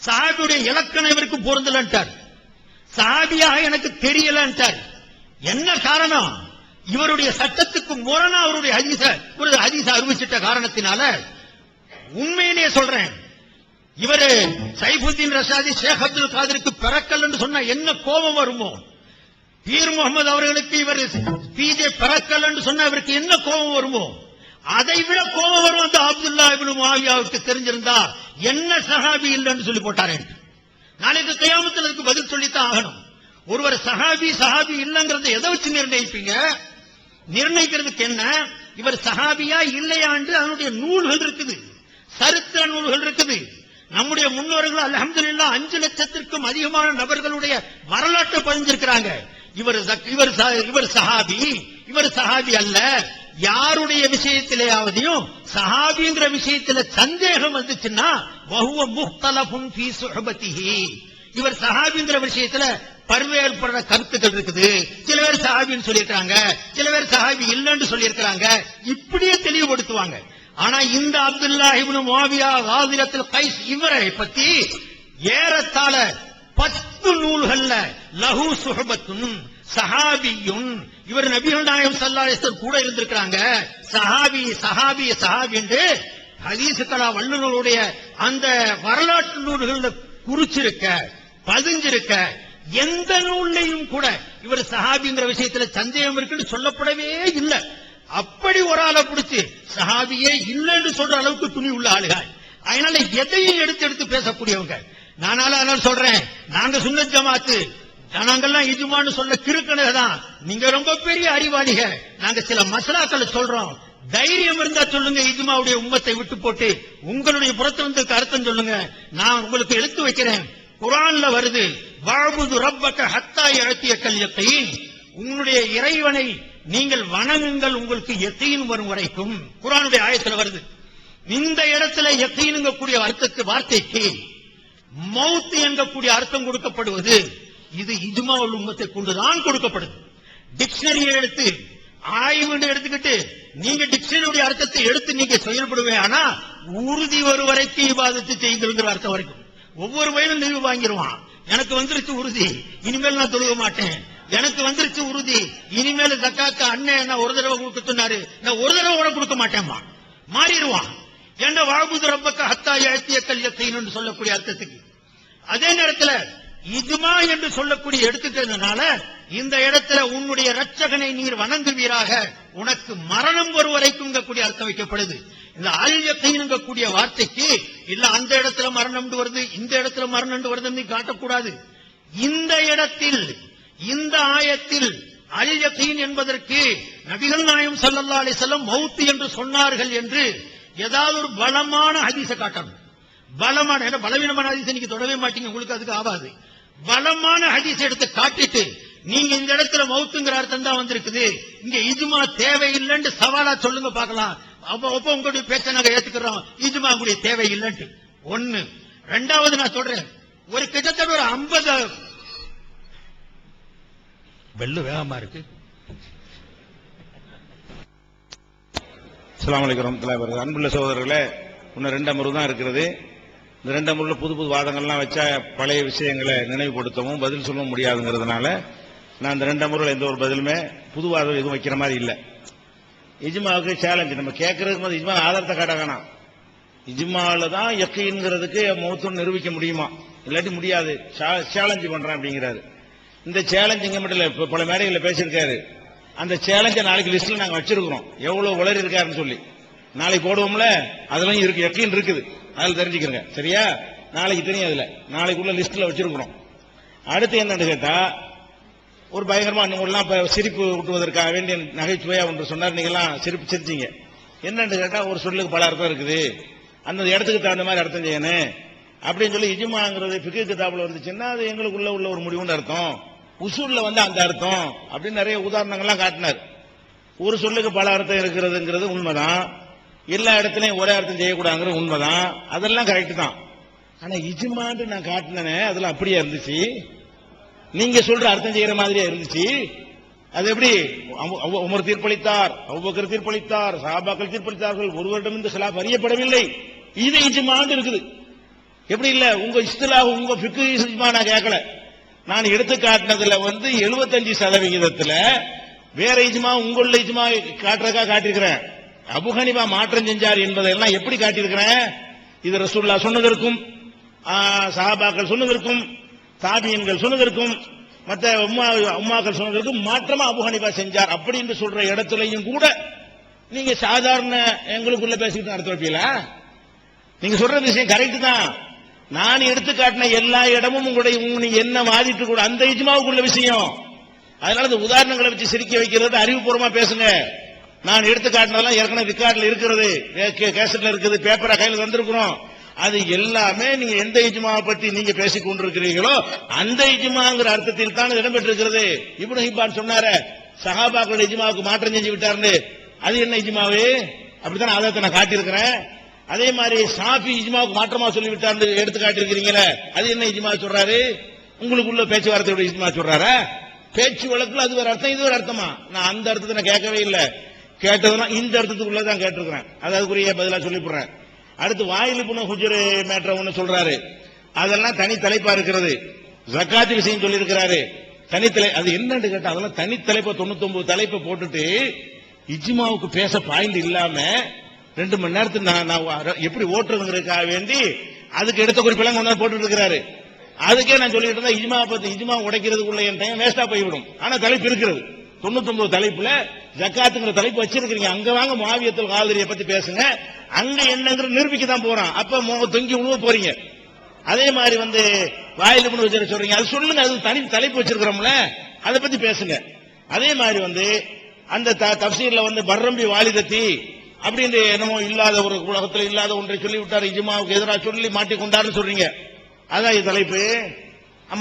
சஹாபியுடைய இலக்கணம் இவருக்கு பொருந்தலன்றார். சஹாபியாக எனக்கு தெரியலன்றார். என்ன காரணம்? இவருடைய சட்டத்துக்கு முரணா அவருடைய ஹதீஸ அறிவிச்சிட்ட காரணத்தினால. உண்மையிலேயே சொல்றேன், இவரு சைஃபுத்தீன் ரஷாதி ஷேக் அப்துல் காதிருக்கு பிறக்கல் என்று சொன்னா என்ன கோபம் வருமோ, பீர் முகமது அவர்களுக்கு இவர் பிஜே பிறக்கல் என்று சொன்னா இவருக்கு என்ன கோபம் வருமோ, அதை விட கோபம் வரும் அந்த அப்துல்லா இப்னு முஆவியாவுக்கு தெரிஞ்சிருந்தா என்ன சஹாபி இல்லைன்னு சொல்லி போட்டாரேன். நாளைக்கு கியாமத்தில் அதுக்கு பதில் சொல்லித்தான் ஆகணும். ஒருவர் சஹாபி இல்லங்கிறத எதை வச்சு நிர்ணயிப்பீங்க? நிர்ணயிக்கிறதுக்கு என்ன, இவர் சஹாபியா இல்லையா என்று அதனுடைய நூல்கள் இருக்குது, சரித்திர நூல்கள் இருக்குது. நம்முடைய முன்னோர்கள் அல்ஹம்துலில்லாஹ் 5 லட்சத்திற்கும் அதிகமான நபர்களுடைய வரலாற்றை பதிஞ்சிருக்கிறாங்க. இவர் சஹாபி அல்ல. யாருடைய விஷயத்திலேயாவதையும் சஹாபிங்கிற விஷயத்துல சந்தேகம் வந்துச்சுன்னா வஹுவ முக்தலஃபுன் ஃபீ சுஹபத்திஹி, இவர் சஹாபிங்கிற விஷயத்துல பல்வேறுபட்ட கருத்துக்கள் இருக்குது. சில பேர் சஹாபின்னு சொல்லியிருக்காங்க, சில பேர் சஹாபி இல்லைன்னு சொல்லியிருக்கிறாங்க, இப்படியே தெளிவுபடுத்துவாங்க. ஆனா இந்த அப்துல்லா இப்னு முஆவியா காதிரத்துல் கைஸ் இவரை பத்தி ஏறத்தாழ 10 நூல்கள்ல லஹு சுஹபத்துன் சஹாபியுன், இவர் நபிகள் நாயகம் ஸல்லல்லாஹு அலைஹி வஸல்லம் கூட இருந்திருக்காங்க, சஹாபி என்று ஹதீஸ்களா வல்லுநருடைய அந்த வரலாற்று நூல்கள் குறிச்சிருக்க பதிஞ்சிருக்க எந்த நூல்லையும் கூட இவர் சஹாபிங்கிற விஷயத்துல சந்தேகம் இருக்குன்னு சொல்லப்படவே இல்லை. அப்படி ஒரு ஆளை பிடிச்சு சஹாபியே இல்லைன்னு சொல்ற அளவுக்கு துணி உள்ள ஆளுகள். அதனால எதையும் எடுத்து பேசக்கூடியவங்க. அதனால சொல்றேன், நாங்க சுன்னத் ஜமாத்து, நாங்கெல்லாம் இஜ்மான்னு சொல்ல கிறுக்கனதான். நீங்க ரொம்ப பெரிய அறிவாளிக. நாங்க சில மசலாக்களை சொல்றோம், தைரியம் இருந்தா சொல்லுங்க. இஜ்மாவுடைய உம்மத்தை விட்டு போட்டு உங்களுடைய புறத்திலிருந்து அர்த்தம் சொல்லுங்க. நான் உங்களுக்கு எடுத்து வைக்கிறேன். குர்ஆன்ல வருது, வஅபுது ரப்பக ஹத்தா யஅதியக்கல் யகீன். உங்களுடைய இறைவனை நீங்கள் வணங்குங்கள் உங்களுக்கு யகீன் வரும் வரைக்கும். குர்ஆனுடைய ஆயத்துல வருது. இந்த இடத்துல யகீனுங்க கூடிய வார்த்தைக்கு மௌத் என்கக்கூடிய அர்த்தம் கொடுக்கப்படுவது இது இஜ்மாவுல் உம்மத்தை கொண்டுதான் கொடுக்கப்படுது. டிக்ஷனரியை எடுத்து ஆய்வுன்னு எடுத்துக்கிட்டு நீங்க டிக்ஷனரியுடைய அர்த்தத்தை எடுத்து நீங்க செயல்படுவே. ஆனா உறுதி வரும் வரைக்கும் இபாதத்து செய்யுங்கிற அர்த்தம் வரைக்கும். ஒவ்வொரு வயலும் நினைவு வாங்கிடுவான். எனக்கு வந்துருச்சு உறுதி, இனிமேல் நான் தொழுக மாட்டேன். எனக்கு வந்துருச்சு உறுதி, இனிமேல் ஜக்காத்து அண்ணன் என்ன ஒரு தடவை கொடுக்க சொன்னாரு, நான் ஒரு தடவை கூட கொடுக்க மாட்டேன்மா, மாறிடுவான். என்ன வஅபுது ரப்பக ஹத்தா யஅதியக்கல் யகீன் சொல்லக்கூடிய அர்த்தத்துக்கு. அதே நேரத்தில் இஜ்மா என்று சொல்லக்கூடிய எடுத்துக்கிறதுனால இந்த இடத்துல உன்னுடைய இரட்சகனை நீர் வணங்குவீராக, உனக்கு மரணம் வரும் வரைக்கும் கூடிய அர்த்தம் வைக்கப்படுது. இந்த அல் யகீன் கூடிய வார்த்தைக்கு இல்ல அந்த இடத்துல மரணம் வருது, இந்த இடத்துல மரணம் வருதுன்னு காட்டக்கூடாது. இந்த இடத்தில் இந்த ஆயத்தில் அல் யகீன் என்பதற்கு நபிகள் நாயகம் ஸல்லல்லாஹு அலைஹி வஸல்லம் மௌத் என்று சொன்னார்கள் என்று ஏதாவது ஒரு பலமான ஹதீஸை காட்டணும். பலமான, பலவீனமான ஹதீஸை நீங்க தொடவே மாட்டீங்க, உங்களுக்கு அதுக்கு ஆகாது. பலமான ஹதீஸ் எடுத்து காட்டிட்டு நீங்க இந்த இடத்துல மௌத்துங்கிற அர்த்தம் தான் வந்திருக்குது, இங்க இஜ்மா தேவையில்லைன்னு சவாலா சொல்லுங்க பார்க்கலாம். அப்ப உங்களுடைய பேச்ச நாங்க ஏத்துக்கிறோம், இஜ்மா கூடிய தேவையில்லைன்ட்டு. ஒண்ணு. ரெண்டாவது நான் சொல்றேன், ஒரு கிட்டத்தட்ட ஒரு 50 வெள்ளு வேகமா இருக்கு. அஸ்ஸலாமு அலைக்கும் வரஹ்மத்துல்லாஹி வபரகாத்துஹு. அன்புள்ள சகோதரர்களே, இன்னும் 2 அமர்வு தான் இருக்கிறது. இந்த 2 அமர்வுல புது வாதங்கள்லாம் வச்சா பழைய விஷயங்களை நினைவுபடுத்தவும் பதில் சொல்லவும் முடியாதுங்கிறதுனால நான் இந்த 2 அமர்வுல எந்த ஒரு பதிலுமே புது வாதம் எதுவும் வைக்கிற மாதிரி இல்லை. இஜ்மாவுக்கு சேலஞ்சு நம்ம கேட்கறதுக்கு போது இஜ்மா ஆதாரத்தை காட்ட வேணாம். இஜ்மாவில் தான் யக்கீன்ங்கிறதுக்கு மௌத்துன்னு நிரூபிக்க முடியுமா, இல்லாட்டி முடியாது, சேலஞ்சு பண்றேன் அப்படிங்கிறாரு. இந்த சேலஞ்ச் இங்க மட்டும் இல்ல, பல மேடைகளில் பேசியிருக்காரு. அந்த சேலஞ்சை நாளைக்கு லிஸ்ட்ல நாங்க வச்சிருக்கிறோம், எவ்வளவு உளறி இருக்காருன்னு சொல்லி. நாளைக்கு போடுவோம்ல, அதெல்லாம் இருக்கு, யக்கீன் இருக்குது, அதில் தெரிஞ்சுக்கிறங்க. சரியா? நாளைக்கு தெரியும், அதுல நாளைக்குள்ள லிஸ்ட்ல வச்சிருக்கிறோம். அடுத்து என்னன்னு கேட்டா, ஒரு பயங்கரமா எல்லாம் சிரிப்பு ஊட்டுவதற்காக வேண்டிய நகைச்சுவையா ஒன்று சொன்னார். நீங்க எல்லாம் சிரிச்சீங்க. என்னன்னு கேட்டா, ஒரு சொல்லுக்கு பல அர்த்தம் இருக்குது, அந்த இடத்துக்கு தகுந்த மாதிரி அர்த்தம் செய்யணும் அப்படின்னு சொல்லி இஜ்மாங்கிறது ஃபிக்ஹ் கிதாபுல வந்துச்சுன்னா அது எங்களுக்குள்ள உள்ள ஒரு முடிவுன்னு அர்த்தம், உசூல்ல வந்து அந்த அர்த்தம் அப்படின்னு நிறைய உதாரணங்கள்லாம் காட்டினார். ஒரு சொல்லுக்கு பல அர்த்தம் இருக்கிறதுங்கிறது உண்மைதான், எல்லா இடத்துலயும் ஒரே அர்த்தம் செய்யக்கூடாதுங்கிறது உண்மைதான், அதெல்லாம் கரெக்ட் தான். ஆனா இஜ்மான்னு நான் காட்டினேன், அதெல்லாம் அப்படியே இருந்துச்சு, நீங்க சொல்ற அர்த்தம் செய்யற மாதிரியா இருந்துச்சு. அது எப்படி? உமர் தீர்ப்பளித்தார், அபூபக்கர் தீர்ப்பளித்தார், சஹாபாக்கள் தீர்ப்பளித்தார்கள், ஒருவரிடம் இந்த ஸிலாஃப் அறியப்படவில்லை, இது இஜ்மான்னு இருக்குது. எப்படி இல்ல? உங்க இஸ்திலாஹ் உங்க ஃபிக்ஹ் இஜ்மா நான் கேட்கல. நான் எடுத்து காட்டினதுல 75% வேற இஜ்மா உங்களுள்ள இஜ்மா காட்டுறதுக்காக காட்டியிருக்கிறேன். அபூ ஹனீஃபா மாற்றம் செஞ்சார் என்பதெல்லாம் எப்படி காட்டியிருக்கிறேன்? இது ரசூலுல்லாஹ் சொன்னதற்கும், சஹாபாக்கள் சொன்னதற்கும், தாபியன்கள் சொன்னதற்கும், மற்ற உம்மாக்கள் சொன்னதற்கும் மாற்றமா அபூ ஹனீஃபா செஞ்சார் அப்படின்னு சொல்ற இடத்துலையும் கூட நீங்க சாதாரண எங்களுக்குள்ள பேசிக்கிட்டு நடத்த வைப்பீங்களா? நீங்க சொல்ற விஷயம் கரெக்ட் தான். நான் எடுத்து காட்டின எல்லா இடமும் உங்களுடைய என்ன வாதிட்டு கூட அந்த இஜ்மாவுக்குள்ள விஷயம். அதனால இந்த உதாரணங்களை வச்சு சிரிக்க வைக்கிறது அறிவுபூர்வமா பேசுங்க. நான் எடுத்து காட்டினதெல்லாம் ஏற்கனவே ரெக்கார்ட்ல இருக்கிறது, கேசட்ல இருக்குது, பேப்பரா கையில் வந்திருக்கிறோம். அது எல்லாமே நீங்க எந்த இஜ்மாவை பற்றி நீங்க பேசிக் கொண்டிருக்கிறீங்களோ அந்த இஜ்மாங்கிற அர்த்தத்தில் தான் இடம்பெற்றிருக்கிறது. இப்னு ஹிப்பான் சொன்னாரு, சஹாபாக்கள் இஜ்மாவுக்கு மாற்றம் செஞ்சு விட்டாருன்னு, அது என்ன இஜ்மாவு? அப்படித்தான் ஆதாரத்தை நான் காட்டியிருக்கிறேன். அதே மாதிரி ஷாஃபி இஜ்மாவுக்கு மாற்றமா சொல்லிவிட்டார் எடுத்து காட்டியிருக்கிறீங்களே, அது என்ன இஜ்மா சொல்றாரு? உங்களுக்குள்ள பேச்சுவார்த்தையோட இஜ்மா சொல்றாரா? பேச்சு வழக்குல அது ஒரு அர்த்தம், இது ஒரு அர்த்தமா? நான் அந்த அர்த்தத்தை நான் கேட்கவே இல்லை. கேட்டதுனா இந்த அர்த்தத்துக்குள்ளதான் கேட்டிருக்கிறேன். அது அதுக்குரிய பதிலா சொல்லிவிடுறேன். அடுத்து வாயில் இப்னு ஹுஜர் மேட்டர் ஒன்னு சொல்றாரு, அதெல்லாம் தனி தலைப்பா இருக்கிறது. ஜக்காத் விஷயம் சொல்லி இருக்கிறாரு தனித்தலை. அது என்னன்னு கேட்டா அதெல்லாம் தனித்தலைப்பா 99 தலைப்பை போட்டுட்டு இஜ்மாவுக்கு பேச பாயிண்ட் இல்லாம 2 மணி நேரத்துக்கு நான் எப்படி ஓட்டுறதுங்கிறதுக்காக வேண்டி அதுக்கு எடுத்த குறிப்பெல்லாம் கொண்டு போட்டு இருக்கிறாரு. அதுக்கே நான் சொல்லிட்டு இருந்தா இஜ்மா பத்தி இஜ்மா உடைக்கிறதுக்குள்ள என் டைம் வேஸ்டா போய்விடும். ஆனா தலைப்பு இருக்கிறது 99 தலைப்புல ஜக்காத்துங்கிற தலைப்பு வச்சிருக்கீங்க. அங்க வாங்க முஆவியத்துல் காதிரியை பத்தி பேசுங்க. அங்க என்னங்கிற நிரூபிக்க தான் போறான். அப்ப தொங்கி உழுவ போறீங்க. அதே மாதிரி வாயில் இப்னு ஹஜர் சொல்றீங்க, அது சொல்லுங்க, அது தனி தலைப்பு வச்சிருக்கிறோம்ல, அதை பத்தி பேசுங்க. அதே மாதிரி அந்த தஃசீர்ல பர்ரம்பி வாலிதத்தி அப்படின்னு என்னமோ இல்லாத ஒரு உலகத்தில் இல்லாத ஒன்றை சொல்லி விட்டார், இஜ்மாவுக்கு எதிராக சொல்லி மாட்டிக்கொண்டாருன்னு சொல்றீங்க. அதான் இது தலைப்பு.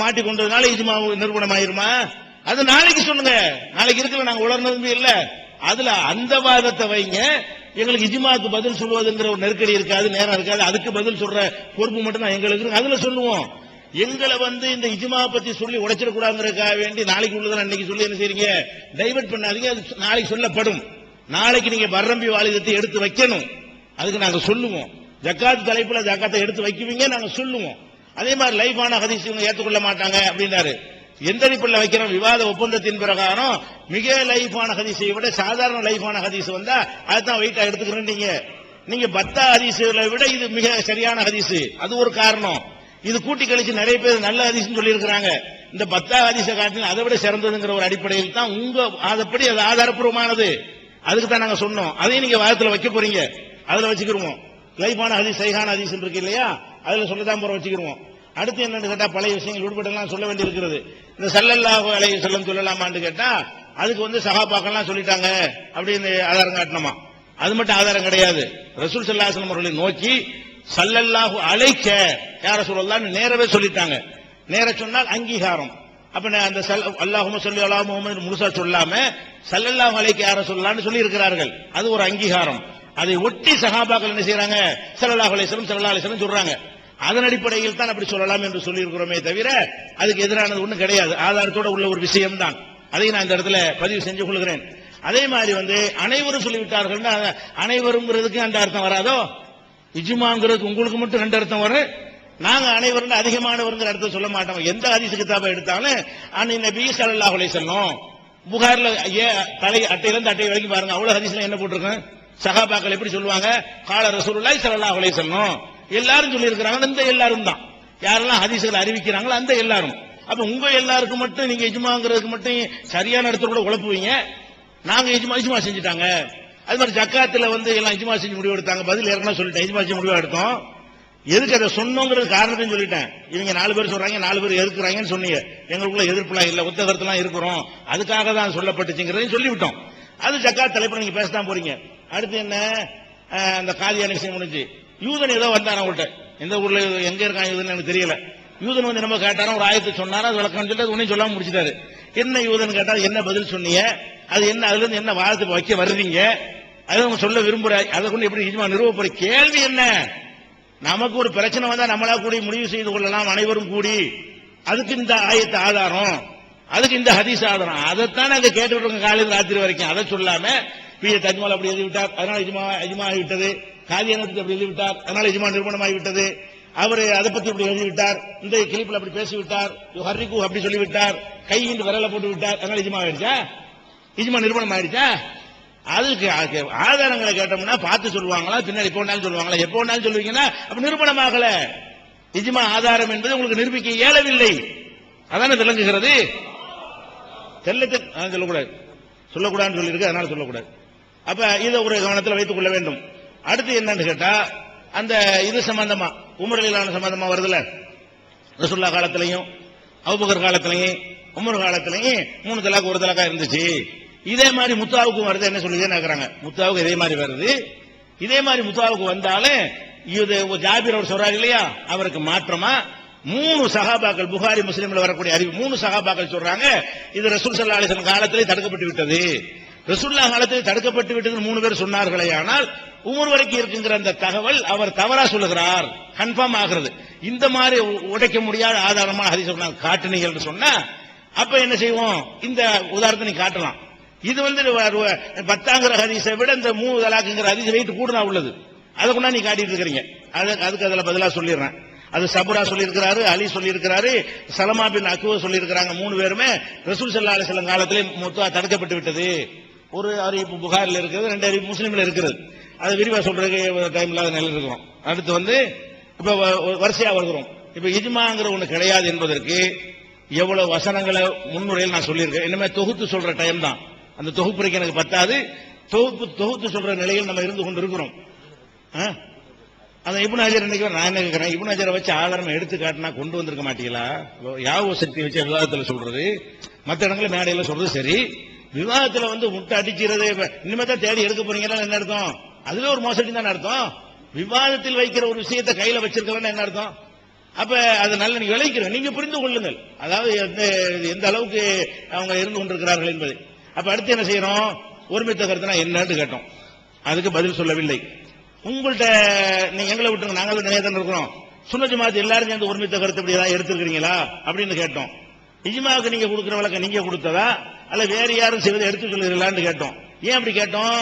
மாட்டிக்கொண்டதுனால இஜ்மா நிரூபணம் ஆயிருமா? அது நாளைக்கு சொல்லுங்க. நாளைக்கு இருக்கல, நாங்க உணர்ந்தது இல்ல. அதுல அந்த வாதத்தை வைங்க. எங்களுக்கு இஜ்மாவுக்கு பதில் சொல்வதுங்கிற ஒரு நெருக்கடி இருக்காது, நேரம் இருக்காது. அதுக்கு பதில் சொல்ற பொறுப்பு மட்டும் தான் எங்களுக்கு இருக்கு. அதுல சொல்லுவோம். எங்களை இந்த இஜ்மா பத்தி சொல்லி உடைச்சிடக்கூடாதுங்கிறதுக்காக வேண்டி நாளைக்கு உள்ளதை அன்னைக்கு சொல்லி என்ன செய்றீங்க? டைவர்ட் பண்ணாதீங்க. அது நாளைக்கு சொல்லப்படும். நாளைக்கு நீங்க பர்ரம்பி வாலிதத்தை எடுத்து வைக்கணும். அதுக்கு நாங்க சொல்லுவோம். ஜக்காத் தலைப்புல ஜக்காத்தை எடுத்து வைக்குவீங்க, நாங்க சொல்லுவோம். அதே மாதிரி லைஃபான ஹதீஸ் இவங்க ஏற்றுக்கொள்ள மாட்டாங்க அப்படின்னாரு. எந்த அடிப்படையில் வைக்கிறோம்? விவாத ஒப்பந்தத்தின் பிரகாரம் மிக லைஃபான ஹதீஸை விட சாதாரண லைஃபான ஹதீஸ் வந்தா அதுதான் வெயிட்டா எடுத்துக்கிறேன். நீங்க பத்தா ஹதீஸை விட இது மிக சரியான ஹதீஸ், அது ஒரு காரணம். இது கூட்டி கழிச்சு நிறைய பேர் நல்ல ஹதீஸ் சொல்லி இருக்கிறாங்க. இந்த பத்தா ஹதீஸை காட்டிலும் அதை விட சிறந்ததுங்கிற ஒரு அடிப்படையில் தான் உங்க அதப்படி அது ஆதாரப்பூர்வமானது. அதுக்கு தான் நாங்க சொன்னோம். அதையும் நீங்க வாதத்தில் வைக்க போறீங்க, அதுல வச்சுக்கிருவோம். லைஃபான ஹதீஸ் சைஹான ஹதீஸ் இருக்கு இல்லையா, அதுல சொல்லதான் போற வச்சுக்கிருவோம். அடுத்து என்னன்னு கேட்டா பழைய விஷயங்கள் விடுபட்டெல்லாம் சொல்ல வேண்டி இருக்கிறது. இந்த ஸல்லல்லாஹு அலைஹி வஸல்லம் சொல்லலாமான்னு கேட்டா அதுக்கு சஹாபாக்கள்லாம் சொல்லிட்டாங்க அப்படின்னு ஆதாரம் காட்டணுமா? அது மட்டும் ஆதாரம் கிடையாது. ரசூல் ஸல்லல்லாஹு அலைஹி வஸல்லம் அவர்களை நோக்கி ஸல்லல்லாஹு அலைக்க யா ரசூலல்லாஹ்னு நேரவே சொல்லிட்டாங்க. நேர சொன்னால் அங்கீகாரம். அப்ப அந்த அல்லாஹும்ம ஸல்லி அலா முஹம்மது முழுசா சொல்லாம ஸல்லல்லாஹு அலைக்க யா ரசூலல்லாஹ்னு சொல்லி இருக்கிறார்கள். அது ஒரு அங்கீகாரம். அதை ஒட்டி சஹாபாக்கள் என்ன செய்றாங்க? ஸல்லல்லாஹு அலைஹி வஸல்லம் ஸல்லல்லாஹு அலைஹி வஸல்லம் சொல்றாங்க. அதன் அடிப்படையில் தான் அப்படி சொல்லலாம் என்று சொல்லி இருக்கிறோமே தவிர அதுக்கு எதிரானது ஒன்றும் கிடையாது. ஆதாரத்தோட உள்ள ஒரு விஷயம் தான். அதை நான் இந்த இடத்துல பதிவு செஞ்சு கொள்கிறேன். அதே மாதிரி அனைவரும் சொல்லிவிட்டார்கள். அனைவருங்கிறதுக்கு அந்த அர்த்தம் வராதோ? இஜ்மாங்கிறதுக்கு உங்களுக்கு மட்டும் 2 அர்த்தம் வரும். நாங்க அனைவரும் அதிகமானவருங்கிற அர்த்தம் சொல்ல மாட்டோம். எந்த ஹதீஸ் கிதாபை எடுத்தாலும் அன்னை நபி ஸல்லல்லாஹு அலைஹி வஸல்லம் புகார்ல தலை அட்டையிலிருந்து அட்டை வரைக்கும் பாருங்க, அவ்வளவு ஹதீஸ்ல என்ன போட்டிருக்கேன்? சஹாபாக்கள் எப்படி சொல்லுவாங்க? கால ரசூலுல்லாஹி ஸல்லல்லாஹு அலைஹி வஸல்லம் எல்லாரும் சொல்லி இருக்கிறாங்க. அந்த எல்லாரும் தான் யாரெல்லாம் ஹதீஸ்களை அறிவிக்கிறாங்களோ அந்த எல்லாரும். அப்ப உங்க எல்லாருக்கும் மட்டும் நீங்க இஜ்மாங்கிறதுக்கு மட்டும் சரியான இடத்துல கூட குழப்புவீங்க. நாங்க இஜ்மா செஞ்சுட்டாங்க. அது மாதிரி ஜக்காத்துல எல்லாம் இஜ்மா செஞ்சு முடிவு எடுத்தாங்க. பதில் ஏற்கனவே சொல்லிட்டேன், இஜ்மா செஞ்சு முடிவு எடுத்தோம். எதுக்கு அதை சொன்னோங்கிறது காரணத்தையும் சொல்லிட்டேன். இவங்க 4 பேர் சொல்றாங்க, 4 பேர் எதிர்க்கிறாங்கன்னு சொன்னீங்க. எங்களுக்குள்ள எதிர்ப்புலாம் இல்ல, ஒத்த கருத்துலாம் இருக்கிறோம், அதுக்காக தான் சொல்லப்பட்டுச்சுங்கிறதையும் சொல்லிவிட்டோம். அது ஜக்காத் தலைப்பு நீங்க பேசத்தான் போறீங்க. அடுத்து என்ன? அந்த காதியான விஷயம் முடிஞ்சு யூதன் ஏதோ வந்தார் அவங்கள்ட்ட. எந்த ஊர்ல எங்க இருக்காங்க யூதன் எனக்கு தெரியல. யூதன் நம்ம கேட்டாரா, ஒரு ஆயத்தை சொன்னாரா, அது விளக்கம் சொல்லிட்டு ஒன்னும் சொல்லாம முடிச்சிட்டாரு. என்ன யூதன் கேட்டா என்ன பதில் சொன்னீங்க, அது என்ன, அதுல இருந்து என்ன வாதத்தை வைக்க வர்றீங்க, அதை அவங்க சொல்ல விரும்புற, அதை கொண்டு எப்படி இஜ்மா நிறுவப்போற? கேள்வி என்ன? நமக்கு ஒரு பிரச்சனை வந்தா நம்மளா கூடி முடிவு செய்து கொள்ளலாம், அனைவரும் கூடி. அதுக்கு இந்த ஆயத்தை ஆதாரம், அதுக்கு இந்த ஹதீஸ் ஆதாரம். அதைத்தான் நாங்க கேட்டுட்டு இருக்கோம் காலையில் ராத்திரி வரைக்கும். அதை சொல்லாம தஜ்மால் அப்படி எழுதி விட்டார், அதனால இஜ்மா ஆகிவிட்டது. காதியானத்துக்கு அப்படி எழுதி விட்டார், அதனால இஜ்மா நிறுவனம் ஆகிவிட்டது. அவர் அதை பத்தி இப்படி எழுதிவிட்டார், இந்த கிளிப்பில் அப்படி பேசிவிட்டார், ஹர்ரிகு அப்படி சொல்லிவிட்டார், கையின் விரல போட்டு விட்டார், அதனால இஜ்மா ஆயிடுச்சா? இஜ்மா நிறுவனம் ஆயிடுச்சா? அதுக்கு ஆதாரங்களை கேட்டோம்னா பார்த்து சொல்லுவாங்களா, பின்னாடி எப்போ வேணாலும் சொல்லுவாங்களா? எப்போ வேணாலும் சொல்லுவீங்கன்னா அப்ப நிரூபணம் ஆகல. இஜ்மா ஆதாரம் என்பது உங்களுக்கு நிரூபிக்க இயலவில்லை, அதான விளங்குகிறது. சொல்லக்கூடாது, சொல்லக்கூடாதுன்னு சொல்லியிருக்கு, அதனால சொல்லக்கூடாது. அப்ப இதை ஒரு கவனத்தில் வைத்துக் கொள்ள வேண்டும். அடுத்து என்னன்னு கேட்டா, அந்த இது சம்பந்தமா உமர் ரலியல்லாஹு சம்பந்தமா வருதுல, ரசூலுல்லாஹ் காலத்திலையும் அபூபக்கர் காலத்திலையும் உமர் காலத்திலையும் 3 தலாக் 1 தலாக்கா இருந்துச்சு. இதே மாதிரி முத்தாவுக்கும் வருது. என்ன சொல்லுதுன்னு கேக்குறாங்க. முத்தாவுக்கு இதே மாதிரி வருது. இதே மாதிரி முத்தாவுக்கு வந்தாலும் இது ஜாபிர் அவர் சொல்றாரு இல்லையா, அவருக்கு மாற்றமா 3 சஹாபாக்கள், புகாரி முஸ்லிம்ல வரக்கூடிய அறிவு 3 சஹாபாக்கள் சொல்றாங்க இது ரசூல் ஸல்லல்லாஹு அலைஹி வஸல்லம் காலத்திலே தடுக்கப்பட்டு விட்டது. ரசூலுல்லாஹ் காலத்திலே தடுக்கப்பட்டு விட்டது 3 பேர் சொன்னார்களே, ஆனால் உமர் வரைக்கும் இருக்குங்கிற அந்த தகவல் அவர் தவறா சொல்லுகிறார், கன்ஃபார்ம் ஆகிறது. இந்த மாதிரி உடைக்க முடியாத ஆதாரமான ஹதீஸ் காட்டுனீங்க என்று சொன்னா அப்ப என்ன செய்வோம்? இந்த உதாரணத்தை நீ காட்டலாம். இது 10ங்கிற ஹதீஸை விட இந்த 3 தலாக்குங்கிற ஹதீஸ் வெயிட் கூடுதலா உள்ளது. அதை கொண்டா நீ காட்டிட்டு இருக்கிறீங்க. அதுக்கு அதுல பதிலா சொல்லிடுறேன். அது சபுரா சொல்லியிருக்கிறாரு, அலி சொல்லியிருக்கிறாரு, சலமா பின் அக்வா சொல்லியிருக்கிறாங்க. 3 பேருமே ரசூல் ஸல்லல்லாஹு அலைஹி வஸல்லம் காலத்திலே முத்தா தடுக்கப்பட்டு விட்டது. ஒரு அறிவிப்பு புகாரில் இருக்கிறது, 2 அறிவிப்பு முஸ்லிம்ல இருக்கிறது. அது விரிவா சொல்றதுக்கு டைம் இல்லாத நிலையில் இருக்கிறோம். அடுத்து இப்ப வரிசையா வருகிறோம். இப்ப இஜ்மாங்கிற ஒண்ணு கிடையாது என்பதற்கு எவ்வளவு வசனங்களை முன்னுரையில் நான் சொல்லியிருக்கேன். இனிமே தொகுத்து சொல்ற டைம் தான். அந்த தொகுப்புரைக்கு எனக்கு பத்தாது. தொகுத்து சொல்ற நிலையில் நம்ம இருந்து கொண்டிருக்கிறோம். அந்த இப்னு ஹஜர் இன்னைக்கு நான் என்ன கேட்கிறேன், இப்னு ஹஜரை வச்சு ஆதாரம் எடுத்து காட்டினா கொண்டு வந்திருக்க மாட்டீங்களா? யாவ சக்தி வச்சு விவாதத்தில் சொல்றது, மற்ற இடங்களில் மேடையில சொல்றது சரி. விவாதத்தில் வந்து முட்டை அடிக்கிறது இனிமே தான் தேடி எடுக்க போறீங்கன்னா என்ன அர்த்தம்? அதுல ஒரு மோசடி தான் அர்த்தம். விவாதத்தில் வைக்கிற ஒரு விஷயத்தை கையில வச்சிருக்கிறோம்னு என்ன அர்த்தம்? அப்ப அது நல்ல நீங்க விளைக்கிறோம், நீங்க புரிந்து கொள்ளுங்கள். அதாவது எந்த அளவுக்கு அவங்க இருந்து கொண்டிருக்கிறார்கள் என்பது. அப்ப அடுத்து என்ன செய்யறோம்? ஒருமித்த கருத்துனா என்னன்னு கேட்டோம். அதுக்கு பதில் சொல்லவில்லை. உங்கள்கிட்ட நீங்க எங்களை விட்டுருங்க, நாங்களும் நிறைய தான் இருக்கிறோம். சுன்னத் ஜமாத் எல்லாரும் சேர்ந்து ஒருமித்த கருத்து இப்படி ஏதாவது எடுத்துக்கிறீங்களா அப்படின்னு கேட்டோம். இஜ்மாவுக்கு நீங்க கொடுக்கிற வழக்கம் நீங்க கொடுத்ததா அல்ல வேற யாரும் செய்வதை எடுத்து சொல்லுறீங்களான்னு கேட்டோம். ஏன் அப்படி கேட்டோம்?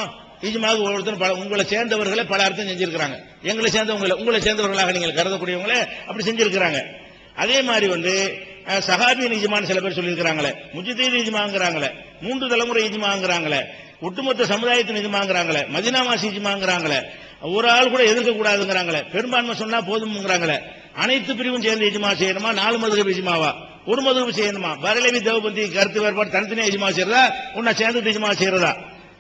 இஜ்மாவுக்கு ஒருத்தர் உங்களை சேர்ந்தவர்களே பல அர்த்தம் செஞ்சிருக்கிறாங்க. எங்களை சேர்ந்தவங்களை உங்களை சேர்ந்தவர்களாக நீங்கள் கருதக்கூடியவங்களே அப்படி செஞ்சிருக்கிறாங்க. அதே மாதிரி வந்து சஹாபியின் இஜ்மான்னு சில பேர் சொல்லியிருக்கிறாங்களே, முஜ்தஹித் இஜ்மாங்கிறாங்களே, 3 தலைமுறை இஜ்மாங்கிறாங்களே, ஒட்டுமொத்த சமுதாயத்தின் இஜ்மாங்கிறாங்களே, மதீனாவாசி இஜ்மாங்கிறாங்களே, ஒரு ஆள் கூட எதிர்க்க கூடாதுங்கிறாங்களே, பெரும்பான்மை சொன்னா போதும்ங்கிறாங்களே, அனைத்து பிரிவும் சேர்ந்து இஜ்மா செய்யணுமா? 4 மதுஹப் இஜ்மாவா? ஒரு மதுஹப் செய்யணுமா? பரலவி தேவபந்தி கருத்து வேறுபாடு தனித்தனியா இஜ்மா செய்யறதா ஒன்னா சேர்ந்து இஜ்மா செய்யறதா?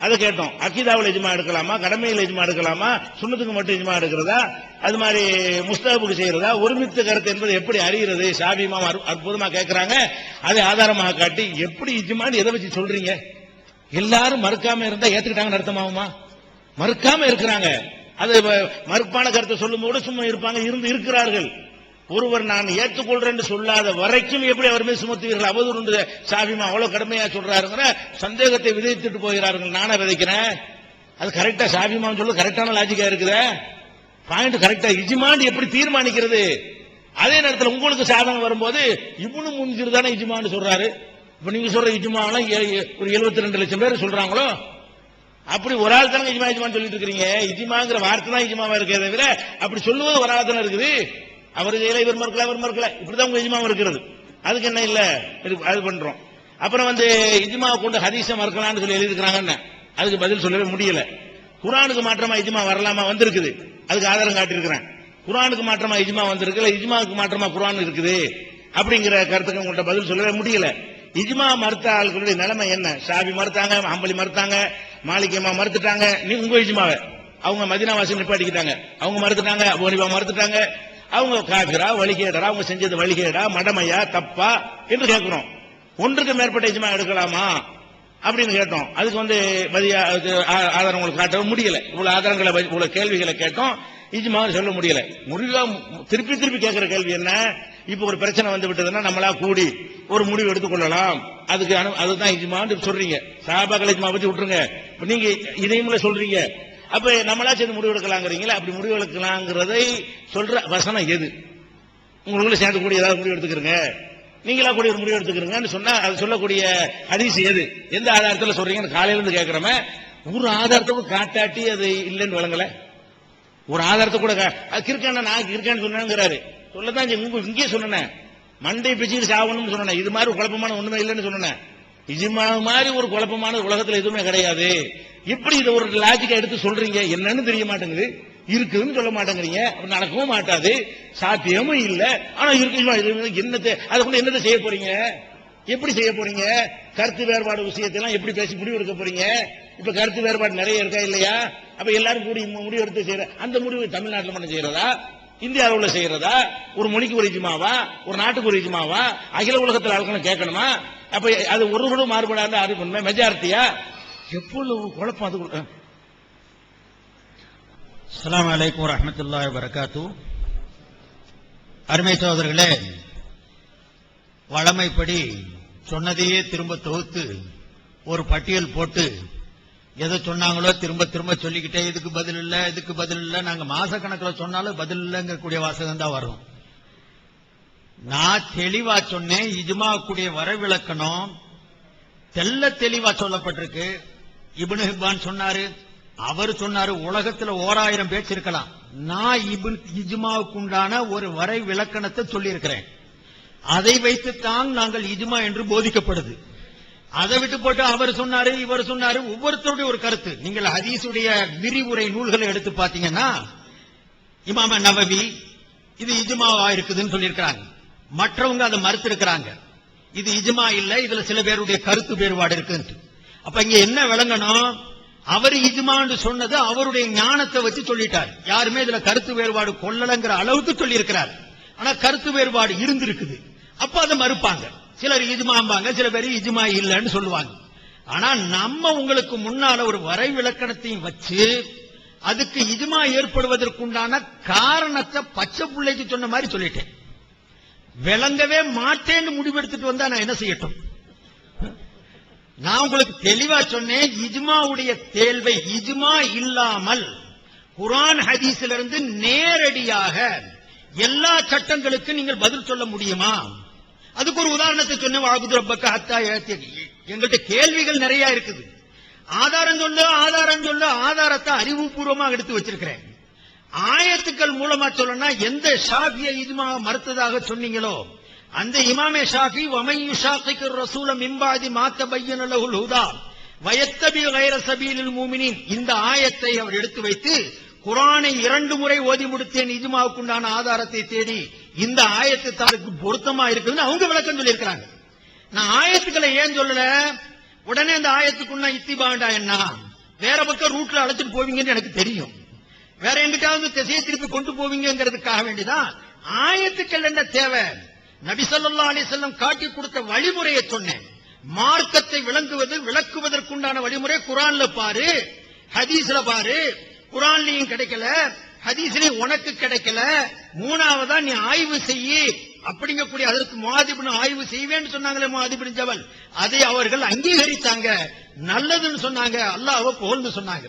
அதை கேட்டோம். அக்கீதாவில் இஜ்மா எடுக்கலாமா? கடமையில் இஜ்மா எடுக்கலாமா? சுன்னத்துக்கு மட்டும் இஜ்மா எடுக்கிறதா? அது மாதிரி முஸ்தஹபுக்கு செய்யறதா? ஒருமித்த கருத்து என்பது எப்படி அறிகிறது? ஷாஃபி இமாம் அற்புதமா கேட்கிறாங்க. அதை ஆதாரமாக காட்டி எப்படி இஜ்மான்னு எதை வச்சு சொல்றீங்க? எல்லாரும் மறுக்காம இருந்தா ஏத்துக்கிட்டாங்கன்னு அர்த்தமாகுமா? மறுக்காம இருக்கிறாங்க. அது மறுப்பான கருத்தை சொல்லும் போது சும்மா இருப்பாங்க, இருக்கிறார்கள். ஒருவர் நான் ஏற்றுக்கொள்றேன் சொல்லாத வரைக்கும் எப்படி அவர் மீது சுமத்துவீர்கள்? அவதூறு ஷாஃபிமா அவ்வளவு கடுமையா சொல்றாருங்கிற சந்தேகத்தை விதைத்துட்டு போகிறார்கள். நானே விதைக்கிறேன். அது கரெக்டா ஷாஃபிமா சொல்ல கரெக்டான லாஜிக்கா இருக்குது. பாயிண்ட் கரெக்டா. இஜ்மான்னு எப்படி தீர்மானிக்கிறது? அதே நேரத்தில் உங்களுக்கு சாதகம் வரும்போது இப்னு முன்சிர் தானே இஜ்மான்னு சொல்றாரு. இப்ப நீங்க சொல்ற இஜ்மாலாம் ஒரு 72 லட்சம் பேர் சொல்றாங்களோ, அப்படி ஒரு ஆள் தானே இஜ்மான்னு சொல்லிட்டு இருக்கீங்க. இஜ்மாங்கிற வார்த்தை தான் இஜ்மாவா இருக்கே தவிர அப்படி சொல்லுவது ஒரு ஆள் தானே இருக்குது. அவர் செய்யல, இவர் மறுக்கல, இப்படிதான் உங்க இஜ்மா இருக்கிறது. அதுக்கு என்ன இல்ல அது பண்றோம். அப்புறம் வந்து இஜ்மா கொண்டு ஹதீஸை மறுக்கலாம்னு சொல்லி எழுதிருக்காங்க. அதுக்கு பதில் சொல்லவே முடியல. குர்ஆனுக்கு மாற்றமா இஜ்மா வரலாமா? வந்திருக்குது. அதுக்கு ஆதாரம் காட்டியிருக்கிறேன். குர்ஆனுக்கு மாற்றமா இஜ்மா வந்திருக்கு, இஜ்மாவுக்கு மாற்றமா குர்ஆன் இருக்குது அப்படிங்கிற கருத்துக்கு உங்கள்கிட்ட பதில் சொல்லவே முடியல. இஜ்மா மறுத்த ஆட்களுடைய நிலைமை என்ன? ஷாஃபி மறுத்தாங்க, ஹம்பலி மறுத்தாங்க, மாலிக் இமாம் மறுத்துட்டாங்க. நீ உங்க இஜ்மாவை அவங்க மதீனாவாசி நிப்பாட்டிக்கிட்டாங்க. அவங்க மறுத்துட்டாங்க, அபூ ஹனீஃபா மறுத்துட்டாங்க. அவங்க காபிரா, வழிகேடரா, அவங்க செஞ்சது வழிகேடா, மடமையா, தப்பா என்று கேட்கிறோம். ஒன்றுக்கு மேற்பட்ட இஜ்மா எடுக்கலாமா அப்படின்னு கேட்டோம். அதுக்கு வந்து ஆதாரம் உங்களுக்கு காட்ட முடியல. இவ்வளவு ஆதாரங்களை இவ்வளவு கேள்விகளை கேட்டோம், இஜ்மா சொல்ல முடியல. திருப்பி கேட்கிற கேள்வி என்ன? இப்ப ஒரு பிரச்சனை வந்து விட்டதுன்னா நம்மளா கூடி ஒரு முடிவு எடுத்துக்கொள்ளலாம், அதுதான் இஜ்மான்னு சொல்றீங்க. சஹாபாக்கள் இஜ்மா பத்தி விட்டுருங்க, நீங்க இதையும் சொல்றீங்க. அப்ப நம்மளா சேர்ந்து முடிவு எடுக்கலாங்கிறீங்களா? அப்படி முடிவு எடுக்கலாங்கிறதை சொல்ற வசனம் எது? உங்களுக்குள்ள சேர்ந்து கூடிய ஏதாவது முடிவு எடுத்துக்கிறீங்க, நீங்களா கூடிய ஒரு முடிவு எடுத்துக்கிறீங்கன்னு சொன்னா அது சொல்லக்கூடிய ஹதீஸ் எது? எந்த ஆதாரத்தில் சொல்றீங்கன்னு காலையில இருந்து கேட்கிறோமே. ஒரு ஆதாரத்தை காட்டாட்டி அது இல்லைன்னு வழங்கல. ஒரு ஆதாரத்தை கூட கிருக்கான நான் கிருக்கான்னு சொன்னாங்கிறாரு. சொல்லதான் இங்கே சொன்னேன், மண்டை பிச்சுட்டு சாவணும்னு சொன்னேன். இது மாதிரி குழப்பமான ஒண்ணுமே இல்லைன்னு சொன்னேன். இஜ்மா மாதிரி ஒரு குழப்பமான உலகத்தில் எதுவுமே கிடையாது. இப்படி இதை ஒரு லாஜிக்கா எடுத்து சொல்றீங்க, என்னன்னு தெரிய மாட்டேங்குது. இருக்குன்னு சொல்ல மாட்டேங்கிறீங்க, நடக்கவும் மாட்டாது, சாத்தியமும் இல்ல. ஆனா இருக்கு, என்னத்தை அதை கொண்டு என்னத்தை செய்ய போறீங்க? எப்படி செய்ய போறீங்க? கருத்து வேறுபாடு விஷயத்தெல்லாம் எப்படி பேசி முடிவு எடுக்க போறீங்க? இப்ப கருத்து வேறுபாடு நிறைய இருக்கா இல்லையா? அப்ப எல்லாரும் கூடி முடிவு எடுத்து செய்யற அந்த முடிவு தமிழ்நாட்டில் மட்டும் செய்யறதா, இந்திய அளவுல செய்யறதா, ஒரு மொழிக்கு ஒரு இஜ்மாவா, ஒரு நாட்டுக்கு ஒரு இஜ்மாவா, அகில உலகத்தில் ஆளுக்கணும் கேட்கணுமா? அப்ப அது ஒரு மாறுபடாத அறிவுண்மை மெஜாரிட்டியா? எவ்வளவு குழப்பம் அது. அஸ்ஸலாமு அலைக்கும் வரஹ்மத்துல்லாஹி வபரகாத்துஹு. அருமை சகோதரர்களே, வழமைப்படி சொன்னதையே திரும்ப தொகுத்து ஒரு பட்டியல் போட்டு எதை சொன்னாங்களோ திரும்ப சொல்லிக்கிட்டே இதுக்கு பதில் இல்ல, நாங்க மாசக்கணக்கில் சொன்னாலும் பதில் இல்லைங்கக்கூடிய வாசகம் தான் வரும். நான் தெளிவா சொன்னேன், இஜ்மாவுடைய வரைவிலக்கணம் தெளிவா சொல்லப்பட்டிருக்கு. இப்னு ஹிப்பான் சொன்னாரு, அவர் சொன்னாரு உலகத்துல 1000 பேச்சு இருக்கலாம், நான் இஜ்மாவுக்கு உண்டான ஒரு வரை விளக்கணத்தை சொல்லி இருக்கிறேன். அதை வைத்துத்தான் நாங்கள் இஜ்மா என்று போதிக்கப்படுது. அதை விட்டு போட்டு அவர் சொன்னாரு இவர் சொன்னாரு, ஒவ்வொருத்தருடைய ஒரு கருத்து. நீங்கள் ஹதீஸுடைய விரிவுரை நூல்களை எடுத்து பாத்தீங்கன்னா இமாம் நவவி, இது இஜ்மாவா இருக்குதுன்னு சொல்லியிருக்கிறாங்க. மற்றவங்க அதை மறுத்து இருக்கிறாங்க. இது இஜ்மா இல்ல, இதுல சில பேருடைய கருத்து வேறுபாடு இருக்கு. அப்ப இங்க என்ன விளங்கணும்? அவர் இஜ்மான்னு சொன்னது அவருடைய ஞானத்தை வச்சு சொல்லிட்டார். யாருமே இதுல கருத்து வேறுபாடு கொள்ளலங்கிற அளவுக்கு சொல்லி இருக்கிறார். ஆனா கருத்து வேறுபாடு இருந்திருக்குது. அப்ப அதை மறுப்பாங்க. சிலர் இஜ்மாம்பாங்க, சில பேர் இஜ்மா இல்லைன்னு சொல்லுவாங்க. ஆனா நம்ம உங்களுக்கு முன்னால ஒரு வரை விளக்கணத்தையும் வச்சு அதுக்கு இஜ்மா ஏற்படுவதற்குண்டான காரணத்தை பச்சை பிள்ளைக்கு சொன்ன மாதிரி சொல்லிட்டேன். விளங்கவே மாட்டேன்னு முடிவெடுத்துட்டு வந்தா நான் என்ன செய்யட்டும்? நான் உங்களுக்கு தெளிவா சொன்னேன். இஜ்மாவுடைய தேர்வை இஜ்மா இல்லாமல் குர்ஆன் ஹதீஸிலிருந்து நேரடியாக எல்லா சட்டங்களுக்கு நீங்கள் பதில் சொல்ல முடியுமா? அதுக்கு ஒரு உதாரணத்தை சொன்னேன். வஅபுது ரப்பக ஹத்தா யஅத்தியக. எங்கள்கிட்ட கேள்விகள் நிறைய இருக்குது. ஆதாரம் சொல்லு, ஆதாரம் சொல்லு. ஆதாரத்தை அறிவுபூர்வமாக எடுத்து வச்சிருக்கிறேன். ஆயத்துக்கள் மூலமா சொல்லணும்னா எந்த ஷாஃபியை இஜ்மா மறுத்ததாக சொன்னீங்களோ அந்த இமாமே ஷாஃபி வமை யுஷாகிர் ரசூல மின் பஅதி மா தபய்யன லஹுல் ஹுதா வயத்தபி கைர சபீலில் மூமினீன், இந்த ஆயத்தை அவர் எடுத்து வைத்து குர்ஆனை 2 முறை ஓதி முடித்தேன் இஜ்மாவுக்குண்டான ஆதாரத்தை தேடி இந்த ஆயத்து தனக்கு பொருத்தமா இருக்குதுன்னு அவங்க விளக்கம் சொல்லி இருக்கிறாங்க. நான் ஆயத்துக்களை ஏன் சொல்லல? உடனே அந்த ஆயத்துக்குன்னா இத்திபாண்டா என்ன வேற பக்கம் ரூட்ல அழைச்சிட்டு போவீங்கன்னு எனக்கு தெரியும். வேற எங்கிட்டாவது திசையை திருப்பி கொண்டு போவீங்கிறதுக்காக வேண்டிதான் ஆயத்துக்கள் என்ன தேவை? நபி ஸல்லல்லாஹு அலைஹி வஸல்லம் காட்டி கொடுத்த வழிமுறையை சொன்னேன். மார்க்கத்தை விளக்குவதற்குண்டான வழிமுறை குர்ஆன்ல பாரு, ஹதீஸ்ல பாரு. குர்ஆன்லயும் கிடைக்கல, ஹதீஸ்லயும் உனக்கு கிடைக்கல. மூணாவதா நீ ஆய்வு செய்யி அப்படிங்கக்கூடிய அதற்கு முஆத் இப்னு ஆய்வு செய்வேன்னு சொன்னாங்களே முஆத் இப்னு ஜபல், அதை அவர்கள் அங்கீகரித்தாங்க, நல்லதுன்னு சொன்னாங்க, அல்லாஹ்வை புகழ்ந்து சொன்னாங்க.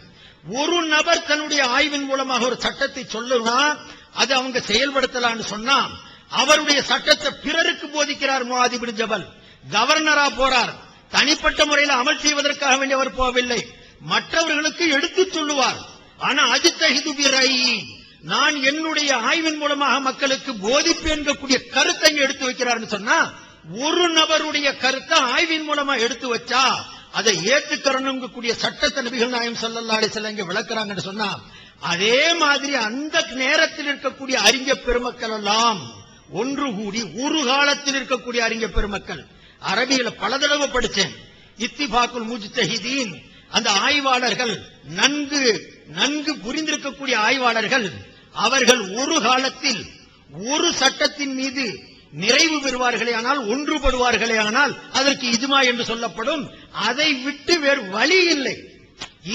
ஒரு நபர் தன்னுடைய ஆய்வின் மூலமாக ஒரு சட்டத்தை சொல்லுனா அது அவங்க செயல்படுத்தலான்னு சொன்னா அவருடைய சட்டத்தை பிறருக்கு போதிக்கிறார் முஆத் இப்னு ஜபல். கவர்னரா போறார், தனிப்பட்ட முறையில் அமல் செய்வதற்காக வேண்டிய அவர் போகவில்லை, மற்றவர்களுக்கு எடுத்துச் சொல்லுவார். ஆனா அஜ்தஹிது பிராயி, நான் என்னுடைய ஆய்வின் மூலமாக மக்களுக்கு போதிப்பேன்கக்கூடிய கருத்தை எடுத்து வைக்கிறார்னு சொன்னா ஒரு நபருடைய கருத்தை ஆய்வின் மூலமா எடுத்து வச்சா அதை ஏற்றுக்கறணுங்கக்கூடிய சட்டத்தை நபிகள் நாயகம் ஸல்லல்லாஹு அலைஹி வஸல்லம் இங்க விளக்குறாங்கன்னு சொன்னா அதே மாதிரி அந்த நேரத்தில் இருக்கக்கூடிய அறிஞர் பெருமக்கள் எல்லாம் ஒன்று கூடி ஒரு காலத்தில் இருக்கக்கூடிய அறிஞர் பெருமக்கள், அரபியில பல தடவை படிச்சேன், இத்திஃபாக்குல் முஜ்தஹிதீன், அந்த ஆய்வாளர்கள் நன்கு புரிந்திருக்கக்கூடிய ஆய்வாளர்கள், அவர்கள் ஒரு காலத்தில் ஒரு சட்டத்தின் மீது நிறைவு பெறுவார்களே ஆனால், ஒன்றுபடுவார்களே ஆனால் அதற்கு இஜ்மா என்று சொல்லப்படும். அதை விட்டு வேறு வழி இல்லை.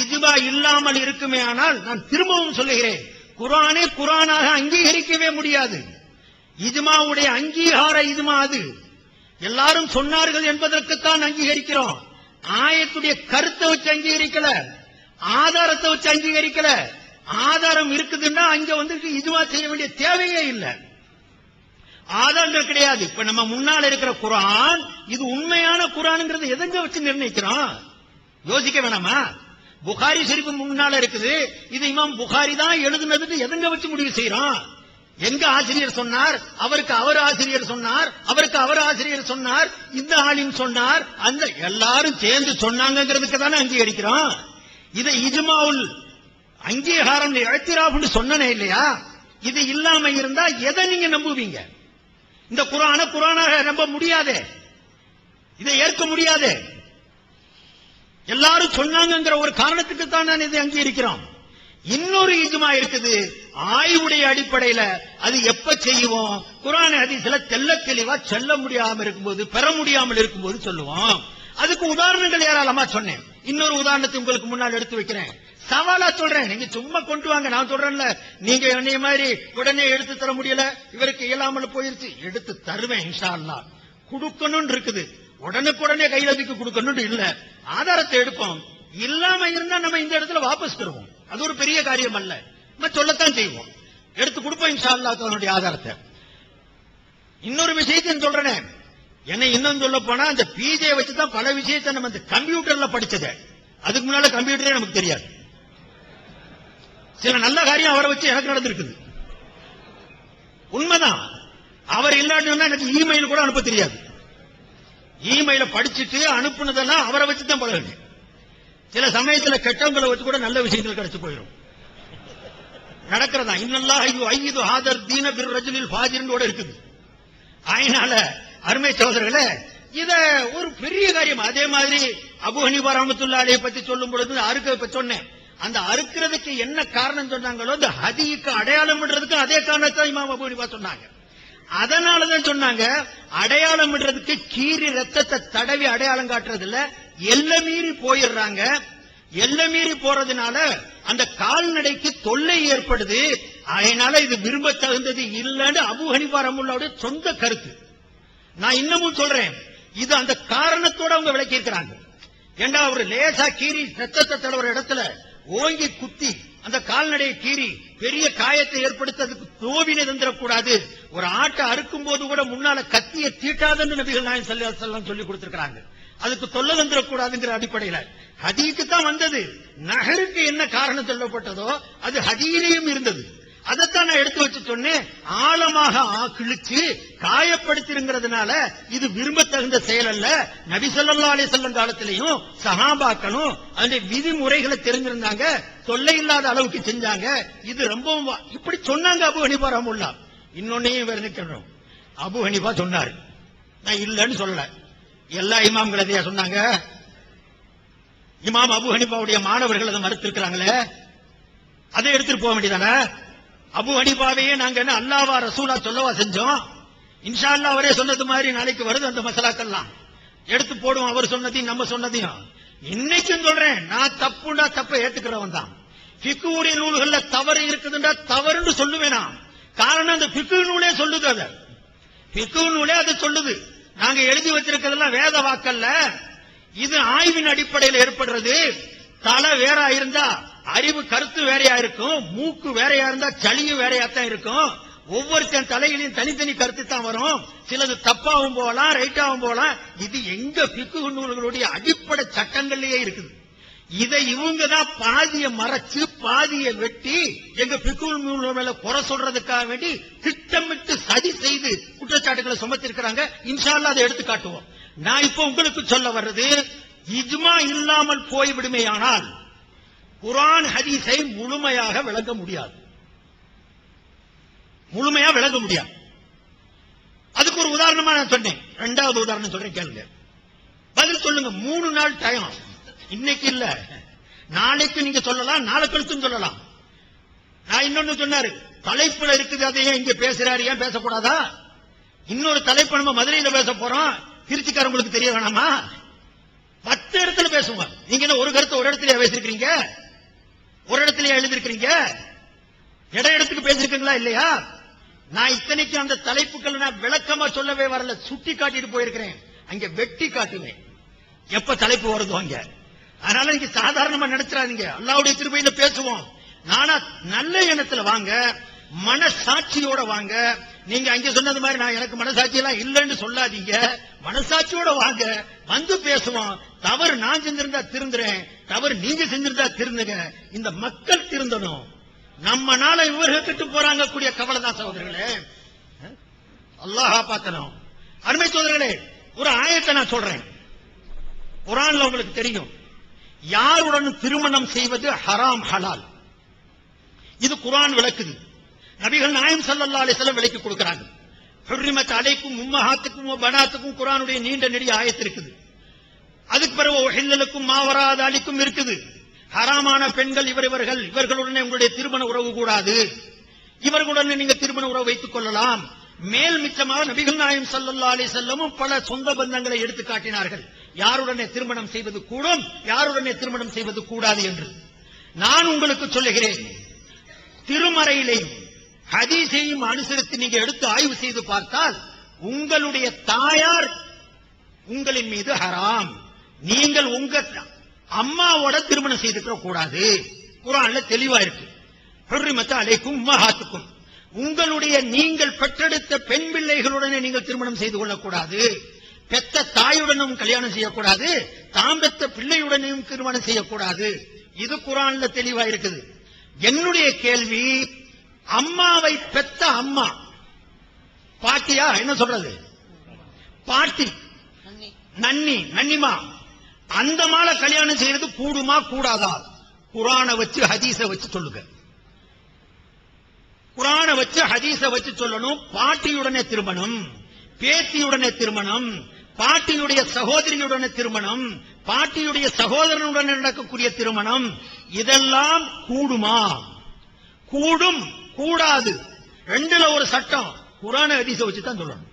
இஜ்மா இல்லாமல் இருக்குமே ஆனால், நான் திரும்பவும் சொல்லுகிறேன், குர்ஆனை குர்ஆனாக அங்கீகரிக்கவே முடியாது. இஜ்மாவுடைய அங்கீகார இஜ்மா அது. எல்லாரும் சொன்னார்கள் என்பதற்குத்தான் அங்கீகரிக்கிறோம். ஆயத்துடைய கருத்தை வச்சு அங்கீகரிக்கல, ஆதாரத்தை வச்சு அங்கீகரிக்கல. ஆதாரம் இருக்குதுன்னா அங்க வந்து இஜ்மா செய்ய வேண்டிய தேவையே இல்லை. ஆதாரங்கள் கிடையாது. இப்ப நம்ம முன்னால இருக்கிற குர்ஆன் இது உண்மையான குர்ஆன்ங்கிறது எதங்க வச்சு நிர்ணயிக்கிறோம்? யோசிக்க வேணாமா? புகாரி ஷரீஃப் முன்னால இருக்குது, இது இமாம் புகாரி தான் எழுதுனதுன்னு எதங்க வச்சு முடிவு செய்யறோம்? எங்க ஆசிரியர் சொன்னார், அவருக்கு அவர் ஆசிரியர் சொன்னார், அவருக்கு அவர் ஆசிரியர் சொன்னார், இந்த ஆளின் சொன்னார், அந்த எல்லாரும் சேர்ந்து சொன்னாங்கிறதுக்கு தானே அங்கீகரிக்கிறோம். இதை இஜ்மாவுல் அங்கீகாரம் இஅ்திராஃப்னு சொன்னனே இல்லையா? இது இல்லாம இருந்தா எதை நீங்க நம்புவீங்க? இந்த குர்ஆனாக நம்ப முடியாதே, இதை ஏற்க முடியாதே. எல்லாரும் சொன்னாங்கிற ஒரு காரணத்துக்கு தான் நான் இதை அங்கீகரிக்கிறோம். இன்னொரு இஜ்மா இருக்குது, ஆய்வுடைய அடிப்படையில் அது எப்ப செய்வோம்? குர்ஆன் ஹதீஸ்ல தெளிவா சொல்ல முடியாம இருக்கும்போது, பெற முடியாமல் இருக்கும்போது சொல்லுவோம். அதுக்கு உதாரணங்கள் ஏராளமா சொன்னேன். இன்னொரு உதாரணத்தை உங்களுக்கு முன்னால் எடுத்து வைக்கிறேன். சவாலா சொல்றேன், நீங்க சும்மா கொண்டு வாங்க. நான் சொல்றேன்ல, நீங்க என்னைய மாதிரி உடனே எடுத்து தர முடியல, இவருக்கு இயலாமல் போயிருச்சு, எடுத்து தருவேன் இன்ஷா அல்லாஹ். கொடுக்கணும் இருக்குது, உடனுக்குடனே கையில தூக்கி கொடுக்கணும் இல்ல, ஆதாரத்தை எடுப்போம். இல்லாம இருந்தா நம்ம இந்த இடத்துல வாபஸ் பெறுவோம். அது ஒரு பெரிய காரியம் அல்ல, நம்ம சொல்லத்தான் செய்வோம். எடுத்து கொடுப்போம் இன்ஷா அல்லாஹ் தன்னுடைய ஆதாரத்தை. இன்னொரு விஷயத்தை சொல்றேன், என்ன இன்னும் சொல்ல போனா அந்த பிஜே வச்சுதான் பல விஷயத்தை நம்ம இந்த கம்ப்யூட்டர்ல படிச்சது. அதுக்கு முன்னால கம்ப்யூட்டரே நமக்கு தெரியாது. சில நல்ல காரியம் அவரை வச்சு எனக்கு நடந்திருக்குது, உண்மைதான். அவர் இல்லாட்டினா எனக்கு இமெயில் கூட அனுப்ப தெரியாது. இமெயில படிச்சுட்டு அனுப்புனதெல்லாம் அவரை வச்சு தான் பழகுங்க. சில சமயத்தில் கெட்டவங்களை வச்சு கூட நல்ல விஷயங்கள் கிடைச்சு போயிடும். நடக்கிறதா. இன்னல்லாஹ் யுஅய்யிது ஹாதர் தீன பிர்ரஜுலில் ஃபாஜிர்னோட இருக்குது. அதனால அருமை சகோதரர்களே, இத ஒரு பெரிய காரியம். அதே மாதிரி அபூ ஹனீஃபா ரஹ்மத்துல்லாஹி அலைஹி பத்தி சொல்லும் பொழுது அறுக்க இப்ப சொன்னேன். அந்த அறுக்கிறதுக்கு என்ன காரணம் சொன்னாங்களோ அந்த ஹதிக்கு அடையாளம் விடுறதுக்கு அதே காரணத்தை இமாம் அபூ ஹனீஃபா சொன்னாங்க. அதனாலதான் சொன்னாங்க, அடையாளம் விடுறதுக்கு கீறி ரத்தத்தை தடவி அடையாளம் காட்டுறது இல்ல, எல்லை மீறி போயிடுறாங்க. எல்லை மீறி போறதுனால அந்த கால்நடைக்கு தொல்லை ஏற்படுது. அதனால இது விரும்ப தகுந்தது இல்லன்னு அபூ ஹனீஃபா ரஹ்மத்துல்லாஹி சொந்த கருத்து. நான் இன்னமும் சொல்றேன், இது அந்த காரணத்தோட அவங்க விளக்கி இருக்கிறாங்க. ஏண்டா ஒரு லேசா கீறி ரத்தத்தை தடவுற இடத்துல ஓங்கி குத்தி அந்த கால்நடையை கீறி பெரிய காயத்தை ஏற்படுத்துறதுக்கு நோவினை தந்துடக்கூடாது. ஒரு ஆட்டை அறுக்கும் போது கூட முன்னால கத்தியை தீட்டாதன்னு நபிகள் நாயகம் ஸல்லல்லாஹு அலைஹி வஸல்லம் சொல்லி கொடுத்திருக்காங்க. அதுக்கு தொல்லை தந்துடக்கூடாதுங்கிற அடிப்படையில ஹதீக்கு தான் வந்தது. நஹருக்கு என்ன காரணம் சொல்லப்பட்டதோ அது ஹதீலையும் இருந்தது. அதைத்தான் நான் எடுத்து வச்சு சொன்னேன். ஆழமாக கிழிச்சு காயப்படுத்திருங்கிறதுனால இது விரும்ப தகுந்த செயல் அல்ல. நபி ஸல்லல்லாஹு அலைஹி வஸல்லம் காலத்திலையும் சஹாபாக்களும் அந்த விதிமுறைகளை தெரிஞ்சிருந்தாங்க, தொல்லை இல்லாத அளவுக்கு செஞ்சாங்க. இது ரொம்பவும் இப்படி சொன்னாங்க அபூ ஹனீஃபா ரஹ்மத்துல்லாஹ். இன்னொன்னையும் விவரிக்கணும். அபூ ஹனீஃபா சொன்னாரு, நான் இல்லன்னு சொல்லல. எல்லா இமாம்கள் அதையா சொன்னாங்க? இமாம் அபூ ஹனீஃபாவுடைய மாணவர்கள் அதை மறுத்திருக்கிறாங்களே, அதை எடுத்துட்டு போக வேண்டியதானே? அபூ ஹனீஃபாவையே நாங்க என்ன அல்லாஹ்வா ரசூலா சொல்லவா செஞ்சோம்? இன்ஷா அல்லாஹ் அவரே சொன்னது மாதிரி நாளைக்கு வருது அந்த மசாலாக்கெல்லாம் எடுத்து போடுவோம், அவர் சொன்னதையும் நம்ம சொன்னதையும். இன்னைக்கும் சொல்றேன், நான் தப்புண்டா தப்பை ஏத்துக்கிறவன் தான். ஃபிக்ஹுடைய நூல்கள்ல தவறு இருக்குதுண்டா தவறுன்னு சொல்லுவேனா? காரணம் அந்த ஃபிக்ஹு நூலே சொல்லுது. அது ஃபிக்ஹு நூலே அது சொல்லுது. நாங்க எழுதி வச்சிருக்கிறதெல்லாம் வேத வாக்கல்ல, இது ஆய்வின் அடிப்படையில் ஏற்படுறது. தலை வேற இருந்தா அறிவு கருத்து வேறையா இருக்கும், மூக்கு வேறையா இருந்தா சளியும் வேறையாத்தான் இருக்கும். ஒவ்வொருத்தன் தலையிலையும் தனித்தனி கருத்து தான் வரும். சிலது தப்பாவும் போகலாம், ரைட்டாவும் போகலாம். இது எங்க ஃபிக்ஹு நூல்களுடைய அடிப்படை சட்டங்கள்லயே இருக்குது. இதை இவங்க தான் பாதியை மறைச்சு பாதியை வெட்டி எங்க ஃபிக்ஹு நூல் மேல குறை சொல்றதுக்காக வேண்டி திட்டமிட்டு சதி செய்து குற்றச்சாட்டுகளை சுமத்திருக்கிறாங்க. இன்ஷா அல்லாஹ் அதை எடுத்து காட்டுவோம். நான் இப்ப உங்களுக்கு சொல்ல வர்றது, இஜ்மா இல்லாமல் போய்விடுமேயானால் குர்ஆன் ஹதீஸை முழுமையாக விளங்க முடியாது. முழுமையா விளங்க முடியாது. அதுக்கு ஒரு உதாரணமா நான் சொன்னேன். இரண்டாவது உதாரணம் சொல்றேன், கேளுங்க. பதில் சொல்லுங்க. 3 நாள் டைம். இன்னைக்கு இல்ல, நாளைக்கு நீங்க சொல்லலாம், நாளை கழிச்சும் சொல்லலாம். நான் இன்னொன்னு சொன்னாரு, தலைப்புல இருக்குது, அதையே இங்க பேசுறாரு, ஏன் பேசக்கூடாதா? இன்னொரு தலைப்பு நம்ம மதுரையில பேச போறோம், திருச்சிக்காரங்களுக்கு தெரிய வேணாமா? 10 இடத்துல பேசுவோம். நீங்க என்ன ஒரு கருத்தை ஒரு இடத்துல பேசிருக்கீங்க, ஒரு இடத்துல எழுதிருக்கீங்க, இடத்துக்கு பேசிருக்கீங்களா இல்லையா? நான் இத்தனைக்கு அந்த தலைப்புகள் நான் விளக்கமா சொல்லவே வரல, சுட்டி காட்டிட்டு போயிருக்கிறேன். அங்க வெட்டி காட்டுவேன் எப்ப தலைப்பு வருதோ அங்க. அதனால நீங்க சாதாரணமா நினைச்சிடாதீங்க. அல்லாஹ்வுடைய கிருபையில பேசுவோம். நானா நல்ல எண்ணத்துல வாங்க, மனசாட்சியோட வாங்க. நீங்க அங்க சொன்னது மாதிரி நான் எனக்கு மனசாட்சி எல்லாம் இல்லைன்னு சொல்லாதீங்க. மனசாட்சியோட வாங்க, வந்து பேசுவோம். தவறு நான் செஞ்சிருந்தா திருந்துறேன், தவறு நீங்க செஞ்சிருந்தா திருந்துங்க. இந்த மக்கள் திருந்தணும். நம்ம நாள இவர்கள் கிட்ட போறாங்க கூடிய கவலை தான் சகோதரர்களே. அல்லாஹ் காப்பாத்தணும். அருமை சகோதரர்களே, ஒரு ஆயத்தை நான் சொல்றேன். குர்ஆன்ல உங்களுக்கு தெரியும், யாருடன் திருமணம் செய்வது ஹராம் ஹலால். இது குர்ஆன் விளக்குது. நபிகள் நாயகம் ஸல்லல்லாஹு அலைஹி வஸல்லம் விளக்கி கொடுக்கறாங்க. ஹுர்ரிமத் அலைக்கும் உம்மஹாத்துக்கும் வ பனாத்துக்கும் குர்ஆனுடைய நீண்ட நெடிய ஆயத்து இருக்குது. அதுக்கு பிறகு உஹில்லலுக்கும் மாவரா தாலிக்கும் இருக்குது. ஹராமான பெண்கள் இவர்களுடனே உங்களுடைய திருமண உறவு கூடாது, இவர்களுடனே நீங்க திருமண உறவு வைத்துக் கொள்ளலாம். மேல் மிச்சமாக நபிகள் நாயகம் ஸல்லல்லாஹு அலைஹி வஸல்லம் பல சொந்த பந்தங்களை எடுத்து காட்டினார்கள். யாருடனே திருமணம் செய்வது கூடும், யாருடனே திருமணம் செய்வது கூடாது என்று. நான் உங்களுக்கு சொல்லுகிறேன், திருமறையிலேயும் ஹதீஸையும் அனுசரித்து நீங்க எடுத்து ஆய்வு செய்து பார்த்தால் உங்களுடைய தாயார் உங்களின் மீது ஹராம். நீங்கள் உங்க அம்மாவோட திருமணம் செய்துக்க கூடாது. குர்ஆன்ல தெளிவா இருக்கு. ஹுர்ரிமத் அலைக்கும் உம்மஹாத்துக்கும், உங்களுடைய நீங்கள் பெற்றெடுத்த பெண் பிள்ளைகளுடனே நீங்கள் திருமணம் செய்து கொள்ளக்கூடாது. பெத்த தாயுடனும் கல்யாணம் செய்யக்கூடாது, தாம் பெத்த பிள்ளையுடனும் திருமணம் செய்யக்கூடாது. இது குர்ஆன்ல தெளிவா இருக்குது. என்னுடைய கேள்வி, அம்மாவை பெத்த அம்மா பாட்டியா என்ன சொல்றது, பாட்டி நன்னிமா, அந்த மாலை கல்யாணம் செய்யறது கூடுமா கூடாதா? குர்ஆனை வச்சு ஹதீஸை வச்சு சொல்லுங்க. குர்ஆனை வச்சு ஹதீஸை வச்சு சொல்லணும். பாட்டியுடனே திருமணம், பேத்தியுடனே திருமணம், பாட்டியுடைய சகோதரியுடனே திருமணம், பாட்டியுடைய சகோதரனுடன் நடக்கக்கூடிய திருமணம், இதெல்லாம் கூடுமா? கூடும், கூடாது. ரெண்டுல ஒரு சட்டம். குர்ஆன் ஹதீஸை வச்சு தான் சொல்லணும்.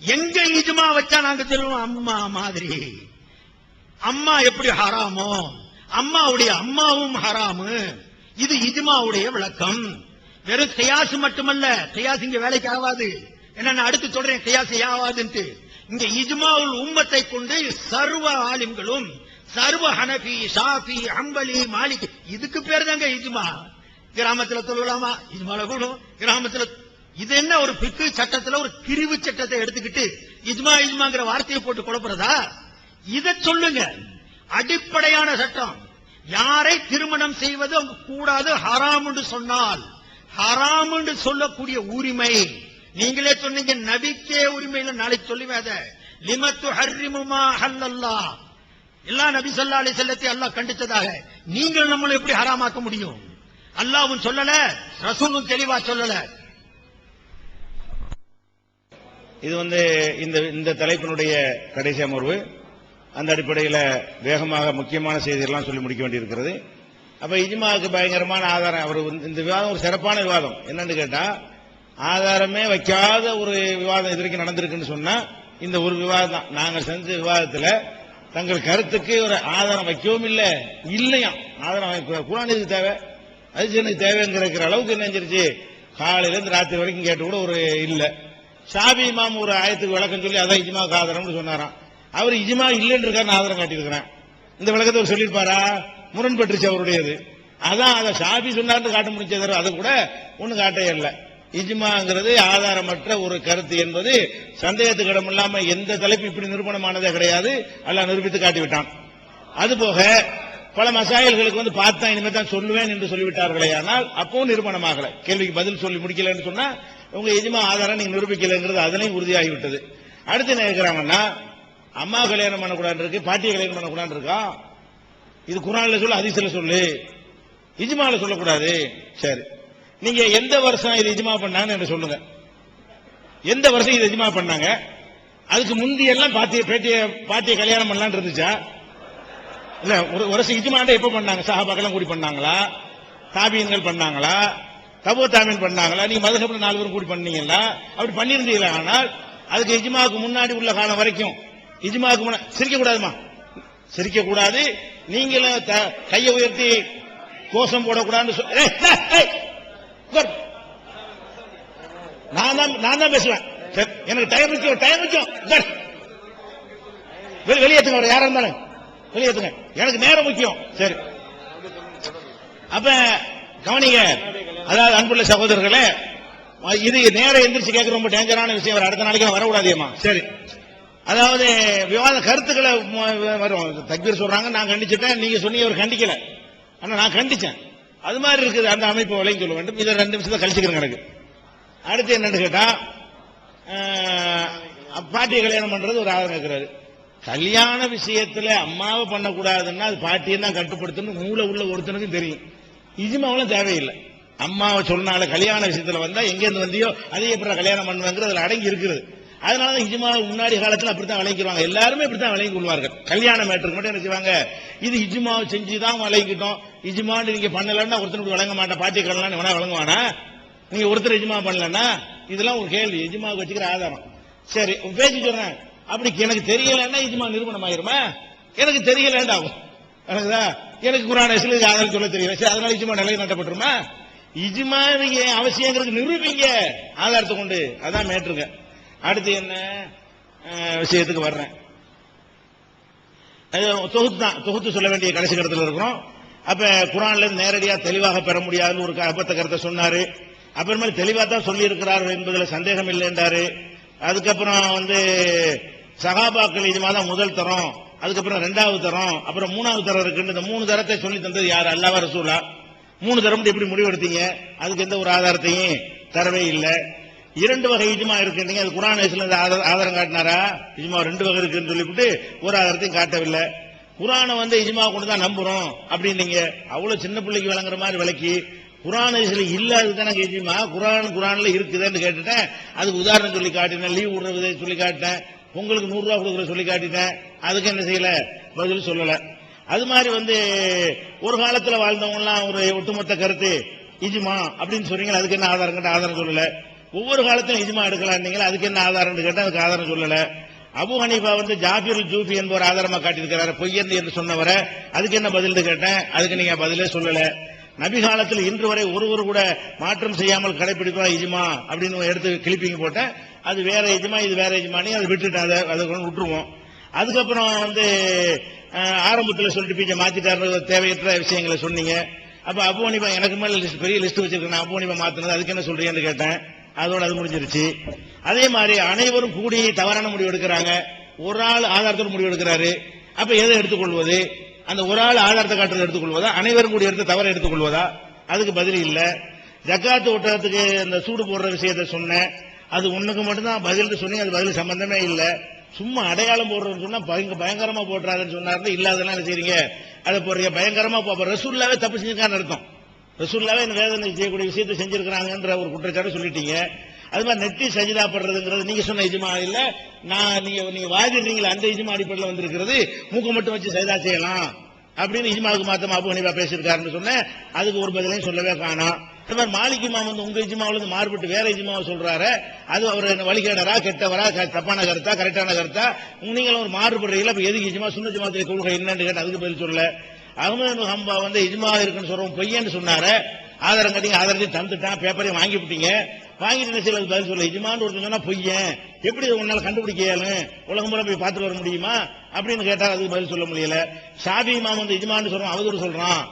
எங்க இஜ்மா வச்சா நாங்க சொல்லுவோம் அம்மா மாதிரி. அம்மா எப்படி ஹராமோ அம்மாவுடைய அம்மாவும் ஹராமு. இது இஜ்மாவுடைய விளக்கம். வெறும் கியாஸ் மட்டுமல்ல, கியாஸ் இங்க வேலைக்கு ஆகாது. என்ன நான் அடுத்து சொல்றேன் கியாஸ் ஆகாதுன்ட்டு. இங்க இஜ்மாவுல் உம்மத்தை கொண்டு சர்வ ஆலிம்களும், சர்வ ஹனபி, ஷாஃபி, ஹம்பலி, மாலிக், இதுக்கு பேர் தாங்க இஜ்மா. கிராமத்துல சொல்லலாமா? இஜ்மால கூடும். கிராமத்துல இது என்ன ஒரு பிக்கு சட்டத்துல ஒரு பிரிவு சட்டத்தை எடுத்துக்கிட்டு இஜ்மா இஜ்மாங்கிற வார்த்தையை போட்டு குழப்பறதா? இதை சொல்லுங்க. அடிப்படையான சட்டம். யாரை திருமணம் செய்வது கூடாது, ஹராம் என்று சொன்னால், ஹராம் என்று சொல்லக்கூடிய உரிமை நீங்களே சொன்னீங்க. நபிக்கே உரிமையில நாளைக்கு சொல்லுவேன். லிமத்து ஹர்ரிமுமா ஹல்லல்லாஹ், எல்லா நபி ஸல்லல்லாஹு அலைஹி வஸல்லத்தை அல்லாஹ் கண்டித்ததாக நீங்கள் நம்மளை எப்படி ஹராமாக்க முடியும்? அல்லாஹ்வும் சொல்லல, ரசூலும் தெளிவா சொல்லல. இது இந்த தலைப்பினுடைய கடைசி அமர்வு. அந்த அடிப்படையில் வேகமாக முக்கியமான செய்தியெல்லாம் சொல்லி முடிக்க வேண்டியிருக்கிறது. அப்ப இஜ்மாவுக்கு பயங்கரமான ஆதாரம். அவர் இந்த விவாதம் ஒரு சிறப்பான விவாதம். என்னன்னு கேட்டா, ஆதாரமே வைக்காத ஒரு விவாதம் இது வரைக்கும் நடந்திருக்குன்னு சொன்னா இந்த ஒரு விவாதம் தான். நாங்கள் செஞ்ச விவாதத்தில் தங்கள் கருத்துக்கு ஒரு ஆதாரம் வைக்கவும் இல்லை, இல்லையா ஆதாரம் குர்ஆன் இதுக்கு தேவை, அது எனக்கு தேவைங்கிற அளவுக்கு என்ன செஞ்சிருச்சு, காலையிலேருந்து ராத்திரி வரைக்கும் கேட்டு கூட ஒரு இல்லை. ஷாபி இமாம் ஒரு ஆயத்துக்கு விளக்கம் சொல்லி அதான் இஜ்மாவுக்கு ஆதாரம்னு சொன்னாராம். அவர் இஜ்மா இல்லைன்னு இருக்காரு, ஆதாரம் காட்டியிருக்கிறேன். இந்த விளக்கத்தை அவர் சொல்லியிருப்பாரா? முரண்பட்டுருச்சு அவருடையது. அதான் அதை ஷாபி சொன்னார்னு காட்ட முடிச்சது, அதை கூட ஒன்னும் காட்டே இல்லை. இஜ்மாங்கிறது ஆதாரமற்ற ஒரு கருத்து என்பது சந்தேகத்துக்கு இடம் இல்லாம எந்த தலைப்பு இப்படி நிரூபணமானதே கிடையாது. அல்லாஹ் நிரூபித்து காட்டிவிட்டான். அதுபோக பல மசாயல்களுக்கு பார்த்தா இனிமே தான் சொல்லுவேன் என்று சொல்லிவிட்டார்களே, ஆனால் அப்பவும் நிரூபணமாகல. கேள்விக்கு பதில் சொல்லி முடிக்கலன்னு சொன்னா உங்க இஜ்மா ஆதாரம் நீங்க நிரூபிக்கலைங்கிறது அதனையும் உறுதியாகிவிட்டது. அடுத்து என்ன இருக்கிறாங்கன்னா, அம்மா கல்யாணம் பண்ணக்கூடாது இருக்கு, பாட்டியை கல்யாணம் பண்ணக்கூடாது இருக்கா. இது குர்ஆன்ல சொல்லு, ஹதீஸ்ல சொல்லு, இஜ்மால சொல்லக்கூடாது. சரி, நீங்க எந்த வருஷம் இது இஜ்மா பண்ணாங்க என்று சொல்லுங்க. எந்த வருஷம் இது இஜ்மா பண்ணாங்க? அதுக்கு முந்தி எல்லாம் பாட்டியை கல்யாணம் பண்ணலான்னு இருந்துச்சா? இல்ல, ஒரு வருஷம் இஜ்மாண்ட எப்ப பண்ணாங்க? சஹாபாக்கெல்லாம் கூடி பண்ணாங்களா? தாபீன்கள் பண்ணாங்களா? தபோ தாபீன் பண்ணாங்களா? நீங்க மதுஹப்ல 4 பேரும் கூடி பண்ணீங்களா? அப்படி பண்ணிருந்தீங்களா? ஆனால் அதுக்கு இஜ்மாவுக்கு முன்னாடி உள்ள காலம் வரைக்கும் இஜ்மாவுக்கு முன்னாடி சிரிக்க கூடாதுமா, சிரிக்க கூடாது. நீங்களும் கையை உயர்த்தி கோஷம் போடக்கூடாதுன்னு நான் தான் பேசுவேன். எனக்கு டைம் முக்கியம். வெளியேற்றுங்க, அவர் யாரா இருந்தாலும் வெளியேற்றுங்க, எனக்கு நேரம் முக்கியம். சரி, அப்ப கவனிங்க. அதாவது அன்புள்ள சகோதரர்களே, இது நேரம் எந்திரிச்சு கேட்க ரொம்ப டேஞ்சரான விஷயம். அடுத்த நாளைக்கு வரக்கூடாதியம்மா. சரி, அதாவது விவாத கருத்துக்களை வரும். தக்பீர் சொல்றாங்க, நான் கண்டிச்சிட்டேன், நீங்க சொன்னீங்க அவர் கண்டிக்கல, ஆனா நான் கண்டிச்சேன். அது மாதிரி இருக்குது. அந்த அமைப்பு விலையும் சொல்ல வேண்டும். இதை 2 நிமிஷத்தை கழிச்சுக்கிறேன் எனக்கு. அடுத்து என்னன்னு கேட்டா, பாட்டியை கல்யாணம் பண்றது ஒரு ஆதாரம் கேட்கிறாரு. கல்யாண விஷயத்துல அம்மாவை பண்ணக்கூடாதுன்னா அது பாட்டியை தான் கட்டுப்படுத்தணும் மூளை உள்ள ஒருத்தனுக்கும் தெரியும். இஜ்மாவெல்லாம் தேவையில்லை. அம்மாவை சொன்னால கல்யாண விஷயத்துல வந்தா எங்க இருந்து வந்தியோ அதே எப்படி கல்யாணம் பண்ணுவாங்கிறது அதுல அடங்கி இருக்கிறது. அதனால இஜ்மா முன்னாடி காலத்துல அப்படித்தான் விளங்கிடுவாங்க. எல்லாருமே இப்படித்தான் விளங்கி கொள்வார்கள். கல்யாண மேட்டருக்கு மட்டும் என்ன செய்வாங்க, இது இஜ்மாவை செஞ்சுதான் விளங்கிட்டோம், இஜ்மான்னு நீங்க பண்ணலன்னா ஒருத்தனுக்கு வழங்க மாட்டேன், பாட்டி கல்யாணம் வேணா வழங்குவானா? நீங்க ஒருத்தர் இஜ்மா பண்ணலன்னா இதெல்லாம் ஒரு கேள்வி. இஜ்மாவுக்கு வச்சுக்கிற ஆதாரம். சரி, பேசி சொல்றேன். அப்படி எனக்கு தெரியலன்னா இஜ்மா நிரூபணம் ஆயிருமா? எனக்கு தெரியலன்னு எனக்கு குர்ஆன் ஹதீஸ்ல ஆதாரம் சொல்ல தெரியல, அதனால இஜ்மா நிலை நாட்டப்பட்டுருமா? இஜ்மா அவசியங்கிறது நிரூபிங்க ஆதாரத்தை கொண்டு. அதான் மேட்டுருங்க. அடுத்து என்ன விஷயத்துக்கு வர்றேன். தொகுத்து சொல்ல வேண்டிய கடைசி கருத்துல இருக்கிறோம். அப்ப குர்ஆன்ல இருந்து நேரடியா தெளிவாக பெற முடியாதுன்னு ஒரு அபத்த கருத்தை சொன்னாரு. அப்புறமே தெளிவா தான் சொல்லி இருக்கிறார் என்பதில் சந்தேகம் இல்லை என்றாரு. அதுக்கப்புறம் சஹாபாக்கள் இஜ்மா தான் முதல் தரம், அதுக்கப்புறம் 2வது தரம், அப்புறம் 3வது தரம் இருக்கு. இந்த 3 தரத்தை சொல்லி தந்தது யார்? அல்லாஹ் ரசூலா. 3 தரம் எப்படி முடிவெடுத்தீங்க? அதுக்கு எந்த ஒரு ஆதாரத்தையும் தரவே இல்லை. 2 வகை இஜ்மா இருக்குன்றீங்க, அது குர்ஆன் ஹதீஸ்ல ஆதாரம் காட்டினாரா? இஜ்மா 2 வகை இருக்குன்னு சொல்லிவிட்டு ஒரு ஆதாரத்தையும் காட்டவில்லை. குர்ஆனை இஜ்மா கொண்டு தான் நம்புறோம் அப்படின்னீங்க. அவ்வளவு சின்ன பிள்ளைக்கு விளங்குற மாதிரி விளக்கி குர்ஆன் இல்லாதது தானே இஜ்மா. குர்ஆன்ல இருக்குதுன்னு கேட்டுட்டேன். அதுக்கு உதாரணம் சொல்லி காட்டினேன். லீவ் விடுறதை சொல்லி காட்டினேன். உங்களுக்கு 100 ரூபா கொடுக்குற சொல்லி காட்டிட்டேன். அதுக்கு என்ன செய்யல, பதில் சொல்லல. அது மாதிரி ஒரு காலத்துல வாழ்ந்தவங்க எல்லாம் ஒரு ஒட்டுமொத்த கருத்து இஜ்மா அப்படின்னு சொன்னீங்க. அதுக்கு என்ன ஆதாரம் கேட்ட ஆதாரம் சொல்லல. ஒவ்வொரு காலத்திலும் இஜ்மா எடுக்கலாம். அதுக்கு என்ன ஆதாரம் கேட்டா அதுக்கு ஆதாரம் சொல்லல. அபு ஹனீஃபா ஜாபிர் ஜூஃபி என்பவர் ஆதாரமா காட்டியிருக்கிறார் பொய்யன் என்று சொன்னவரை. அதுக்கு என்ன பதில் கேட்டேன். அதுக்கு நீங்க பதிலே சொல்லல. நபி காலத்தில் இன்று வரை ஒருவர் கூட மாற்றம் செய்யாமல் கடைபிடிப்பா இஜ்மா அப்படின்னு எடுத்து கிளிப்பிங்க போட்டேன். அது வேற இஜ்மா, இது வேற இஜ்மானி அதை விட்டுட்டேன். அதை விட்டுருவோம். அதுக்கப்புறம் ஆரம்பத்தில் சொல்லிட்டு பீச்சை மாத்திட்டாரு, தேவையற்ற விஷயங்களை சொன்னீங்க. அப்ப அபு ஹனீஃபா எனக்கு மேல பெரிய லிஸ்ட் வச்சிருக்கேன். அபு ஹனீஃபா மாத்தினது அதுக்கு என்ன சொல்றீங்கன்னு கேட்டேன். அதோட அது முடிஞ்சிருச்சு. அதே மாதிரி அனைவரும் கூடி தவறான முடிவு எடுக்கிறாங்க. ஒரு ஆள் ஆதாரத்தோடு முடிவு எடுக்கிறாரு. அப்ப எதை எடுத்துக்கொள்வது? அந்த ஒரு ஆள் ஆதாரத்தை காட்டுறதை எடுத்துக்கொள்வதா, அனைவரும் கூடி எடுத்து தவறை எடுத்துக்கொள்வதா? அதுக்கு பதில் இல்ல. ஜக்காத்து ஒட்டகத்துக்கு அந்த சூடு போடுற விஷயத்தை சொன்னேன். அது ஒண்ணுக்கு மட்டும்தான் பதில் சொன்னீங்க. அது பதில் சம்பந்தமே இல்ல. சும்மா அடையாளம் போடுறதுன்னு சொன்னா பயங்கரமா போடுறாருன்னு சொன்னாரு. இல்லாதெல்லாம் என்ன செய்றீங்க, அதை போடுறீங்க. பயங்கரமா ரசூலுல்லாவே தப்பு செஞ்சிருக்கான்னு அர்த்தம். ரசூலுல்லாவே இந்த வேதனை செய்யக்கூடிய விஷயத்தை செஞ்சிருக்கிறாங்கன்ற ஒரு குற்றச்சாட்டு சொல்லிட்டீங்க. அது மாதிரி நெத்தி சஜிதா படுறதுங்கிறது நீங்க சொன்ன இஜ்மா இல்ல. நீங்க வாதிடுறீங்களா அந்த இஜ்மா அடிப்படையில் வந்திருக்கிறது. மூக்க மட்டும் வச்சு சஜிதா செய்யலாம் அப்படின்னு இஜ்மாவுக்கு மாத்தமா அபு ஹனீஃபா பேசியிருக்காருன்னு சொன்னேன். அதுக்கு ஒரு பதிலையும் சொல்லவே காணோம். அது மாதிரி மாலிக் இமாம் உங்க இஜ்மாவிலிருந்து மாறுபட்டு வேற இஜ்மாவை சொல்றாரு. அது அவர் வழிகேடரா, கெட்டவரா, தப்பான கருத்தா, கரெக்டான கருத்தா? நீங்களும் ஒரு மாறுபடுறீங்களா? இப்ப எதுக்கு இஜ்மா, சுன்ன ஜமாத்துடைய கொள்கை என்னன்னு கேட்டு அதுக்கு பதில் சொல்ல. அஹ்மது ஹம்பா இஜ்மா இருக்குன்னு சொல்றோம் பொய்யன்னு சொன்னாரு. ஆதாரம் கட்டிங்க, ஆதாரத்தையும் தந்துட்டான், பேப்பரையும் வாங்கி விட்டீங்க. வாங்கிட்டு சில பதில் சொல்ல. இஜ்மான்னு ஒருத்தர் சொன்னா பொய்யன், எப்படி உன்னால கண்டுபிடிக்கலும், உலகம் பூரா போய் பார்த்துட்டு வர முடியுமா அப்படின்னு கேட்டா அதுக்கு பதில் சொல்ல முடியல. ஷாபி இமாம் இஜ்மான்னு சொல்றோம், அவதூறு சொல்றான்.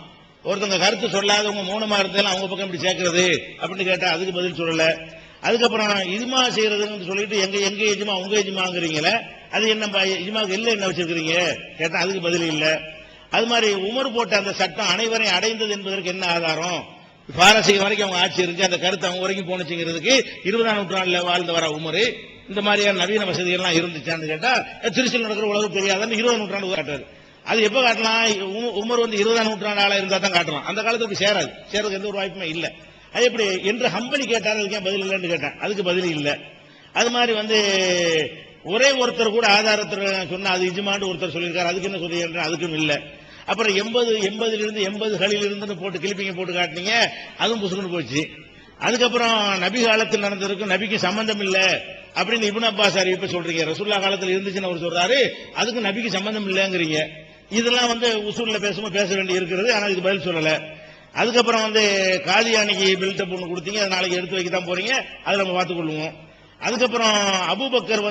ஒருத்தங்க கருத்து சொல்லாதவங்க மௌனமா இருந்தாலும் அவங்க பக்கம் இப்படி சேர்க்கிறது அப்படின்னு கேட்டா அதுக்கு பதில் சொல்லல. அதுக்கப்புறம் இஜ்மா செய்யறதுன்னு சொல்லிட்டு எங்க இஜ்மா உங்க இஜ்மாங்கிறீங்களே, அது என்ன இஜ்மாவுக்கு எல்லை என்ன வச்சிருக்கீங்க கேட்டா அதுக்கு பதில் இல்ல. அது மாதிரி உமர் போட்ட அந்த சட்டம் அனைவரையும் அடைந்தது என்பதற்கு என்ன ஆதாரம்? பாரசீக வரைக்கும் அவங்க ஆட்சி இருக்கு, அந்த கருத்து அவங்க வரைக்கும் போனுச்சுங்கிறதுக்கு 20ஆம் நூற்றாண்டுல வாழ்ந்து வர உமர் இந்த மாதிரியான நவீன வசதிகள் எல்லாம் இருந்துச்சான்னு கேட்டா திருச்சியில் நடக்கிற உலகம் தெரியாதுன்னு 20ஆம் நூற்றாண்டு காட்டுறாரு. அது எப்ப காட்டலாம்? உமர் 20ஆம் நூற்றாண்டு ஆளா இருந்தா தான் காட்டலாம். அந்த காலத்துக்கு சேரதுக்கு எந்த ஒரு வாய்ப்புமே இல்ல. அது எப்படி என்று ஹம்பலி கேட்டாரு, அதுக்கு பதில் இல்லைன்னு கேட்டேன். அதுக்கு பதில் இல்ல. அது மாதிரி ஒரே ஒருத்தர் கூட ஆதாரத்தில் சொன்னா அது இஜ்மான்னு ஒருத்தர் சொல்லியிருக்காரு. அதுக்கு என்ன சொல்லி அதுக்கும் இல்ல. அப்புறம் 80களில் இருந்து போட்டு கிளிப்பிங்க போட்டு காட்டினீங்க. அதுவும் புசுக்குன்னு போச்சு. அதுக்கப்புறம் நபி காலத்தில் நடந்திருக்கும், நபிக்கு சம்பந்தம் இல்ல அப்படின்னு இப்னு அப்பாஸ் அறிவிப்பு சொல்றீங்க. ரசூலுல்லாஹ் காலத்தில் இருந்துச்சுன்னு அவர் சொல்றாரு, அதுக்கு நபிக்கு சம்பந்தம் இல்லங்கிறீங்க. இதெல்லாம் உசூல்ல பேசும்போது பேச வேண்டி இருக்கிறது. ஆனா இதுக்கு பதில் சொல்லல. அதுக்கப்புறம் காதியானிக்கு பில்டப் ஒன்று கொடுத்தீங்க, அதை நாளைக்கு எடுத்து வைக்க தான் போறீங்க, அதை நம்ம பார்த்துக் கொள்வோம். அதுக்கப்புறம் அபூபக்கர்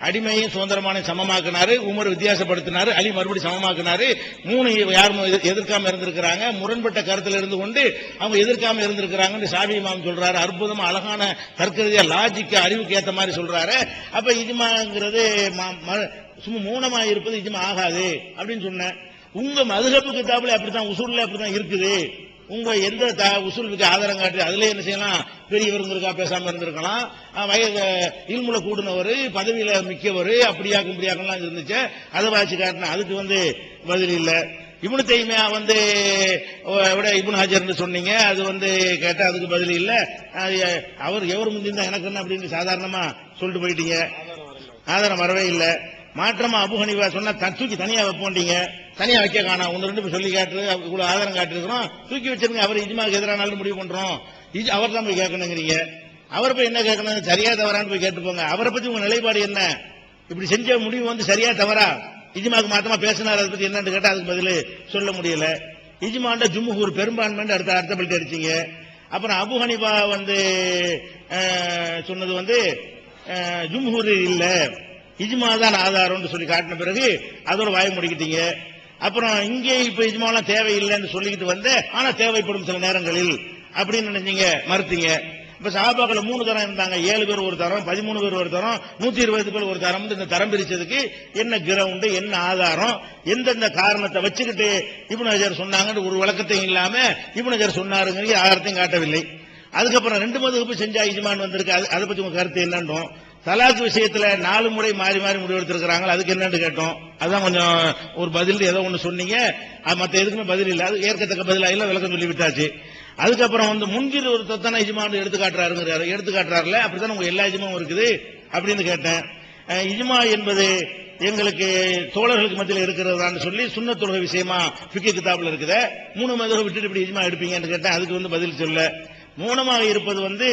அடிமையும் சுதந்திரமான சமமாக்கினாரு, உமர் வித்தியாசப்படுத்தினாரு, அலி மறுபடி சமமாக்கினாரு. 3 யாரும் எதிர்க்காம இருந்திருக்கிறாங்க. முரண்பட்ட கருத்துல இருந்து கொண்டு அவங்க எதிர்க்காம இருந்திருக்கிறாங்க. ஷாஃபி இமாம் சொல்றாரு, அற்புதமா அழகான தர்க்கரீதியா லாஜிக்கா அறிவுக்கு ஏத்த மாதிரி சொல்றாரு. அப்ப இஜ்மாங்கிறது சும்மா மௌனமா இருப்பது இஜ்மா ஆகாது அப்படின்னு சொன்னேன். உங்க மதுஹப் கிதாபுல அப்படித்தான், உசூல்ல அப்படித்தான் இருக்குது. உங்க எந்த உசூலுக்கு ஆதாரம் காட்டு அதுல என்ன செய்யலாம்? பெரியவருங்கா பேசாம இருந்திருக்கலாம், இல்முல கூடுனவர், பதவியில மிக்கவர், அப்படியாக்கும் இப்படியாக்கெல்லாம் இருந்துச்சு. அதை வாசி காட்டினா அதுக்கு பதில் இல்ல. இப்னு தைமியா இப்னு ஹஜர்னு சொன்னீங்க, அது கேட்டா அதுக்கு பதில் இல்ல. அவர் எவர் முந்திருந்தா எனக்கு என்ன அப்படின்னு சாதாரணமா சொல்லிட்டு போயிட்டீங்க. ஆதாரம் வரவே இல்லை. மாற்றமா அபு ஹனீஃபா சொன்னா தூக்கி தனியா வைப்போண்டீங்க, தனியா வைக்க காணோம். 1-2 சொல்லி காட்டு, இவ்வளவு ஆதாரம் காட்டிருக்கிறோம், தூக்கி வச்சிருங்க. அவர் இஜ்மாக்கு எதிரானாலும் முடிவு பண்றோம், அவர் தான் போய் கேட்கணுங்கிறீங்க. அவரை போய் என்ன கேட்கணும்? சரியா தவறான்னு போய் கேட்டுப்போங்க. அவரை பத்தி உங்க நிலைப்பாடு என்ன? இப்படி செஞ்ச முடிவு சரியா தவறா? இஜ்மாக்கு மாத்தமா பேசினார், அதை பத்தி என்னன்னு கேட்டா அதுக்கு பதில் சொல்ல முடியல. இஜ்மாண்ட ஜும்ஹூர் பெரும்பான்மை அடுத்த பல்ட்டி அடிச்சீங்க. அப்புறம் அபு ஹனீஃபா சொன்னது ஜும்ஹூர் இல்ல, இஜ்மா தான் ஆதாரம்னு சொல்லி காட்டின பிறகு அதோட வாய முடிக்கிட்டீங்க. அப்புறம் இங்கே இப்ப இஜ்மாலாம் தேவையில்லைன்னு சொல்லிக்கிட்டு ஆனா தேவைப்படும் சில நேரங்களில் அப்படின்னு நினைச்சீங்க, மறுத்தீங்க. இப்ப சஹாபாக்கள் 3 தரம் இருந்தாங்க. 7 பேர் ஒரு தரம், 13 பேர் ஒரு தரம், 120 பேர் ஒரு தரம். இந்த தரம் பிரிச்சதுக்கு என்ன கிரவுண்ட், என்ன ஆதாரம், எந்தெந்த காரணத்தை வச்சுக்கிட்டு இப்னு ஹஜர் சொன்னாங்கன்னு ஒரு விளக்கத்தையும் இல்லாம இப்னு ஹஜர் சொன்னாருங்கிற ஆதாரத்தையும் காட்டவில்லை. அதுக்கப்புறம் 2 மதுஹப் செஞ்சா இஜ்மான் வந்திருக்கு, அதை பத்தி உங்க கருத்து என்னன்றோம். தலாக் விஷயத்துல 4 முறை மாறி மாறி முடிவெடுத்திருக்கிறாங்க, அதுக்கு என்னன்னு கேட்டோம். அதான் கொஞ்சம் ஒரு பதில் ஏதோ ஒண்ணு சொன்னீங்க, மத்த எதுக்குமே பதில் இல்ல, அது ஏற்கத்தக்க பதிலா இல்ல, விளக்கம் சொல்லி விட்டாச்சு. அதுக்கப்புறம் முன்கீழ் ஒரு தத்தான இஜ்மான்னு எடுத்துக்காட்டுறாருல, அப்படித்தான் உங்க எல்லா இஜ்மாவும் இருக்குது அப்படின்னு கேட்டேன். இஜ்மா என்பது எங்களுக்கு தோழர்களுக்கு மத்தியில் இருக்கிறதான்னு சொல்லி சுன்னத் தொழுகை விஷயமா ஃபிக்ஹ் கிதாப்ல இருக்குது, 3 மதுஹப் விட்டுட்டு இப்படி இஜ்மா எடுப்பீங்கன்னு கேட்டேன். அதுக்கு பதில் சொல்ல. மௌனமாக இருப்பது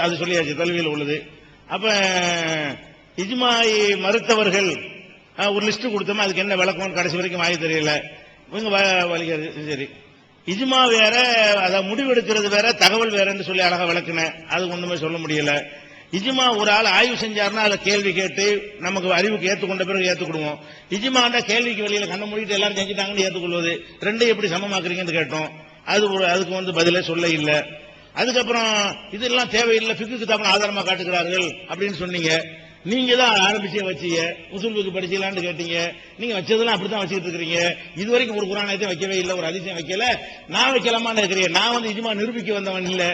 அது சொல்லியாச்சு, கல்வியில் உள்ளது. அப்ப இஜ்மாயை மறுத்தவர்கள் ஒரு லிஸ்ட் கொடுத்தோம், அதுக்கு என்ன விளக்கம் கடைசி வரைக்கும் வாங்கி தெரியல. சரி, இஜ்மா வேற, அத முடிவெடுக்கிறது வேற, தகவல் வேறன்னு சொல்லி அழகா விளக்குனேன். அது ஒண்ணுமே சொல்ல முடியல. இஜ்மா ஒரு ஆள் ஆய்வு செஞ்சாருன்னா அதுல கேள்வி கேட்டு நமக்கு அறிவுக்கு ஏத்துக்கொண்ட பிறகு ஏத்துக்கிடுவோம். இஜ்மாண்டா கேள்விக்கு வெளியில கண்ண மூடிட்டு எல்லாரும் செஞ்சுட்டாங்கன்னு ஏத்துக்கொள்வது, ரெண்டையும் எப்படி சமமாக்குறீங்கன்னு கேட்டோம். அதுக்கு பதிலே சொல்ல இல்ல. அதுக்கப்புறம் இதெல்லாம் தேவையில்லை, ஃபிக்ஹ் கிதாப்ல ஆதாரமா காட்டுகிறார்கள் அப்படின்னு சொன்னீங்க. நீங்க தான் ஆரம்பிச்சே வச்சீங்க, உசூல் ஃபிக்ஹ் படிச்சீங்களான்னு கேட்டீங்க. நீங்க வச்சதெல்லாம் அப்படித்தான் வச்சுக்கிட்டு இருக்கீங்க. இதுவரைக்கும் ஒரு குர்ஆனையும் வைக்கவே இல்லை, ஒரு ஹதீஸையும் வைக்கல. நான் வைக்கலாமான்னு இருக்கிறேன். நான் இஜ்மா நிரூபிக்க வந்தவன் இல்ல,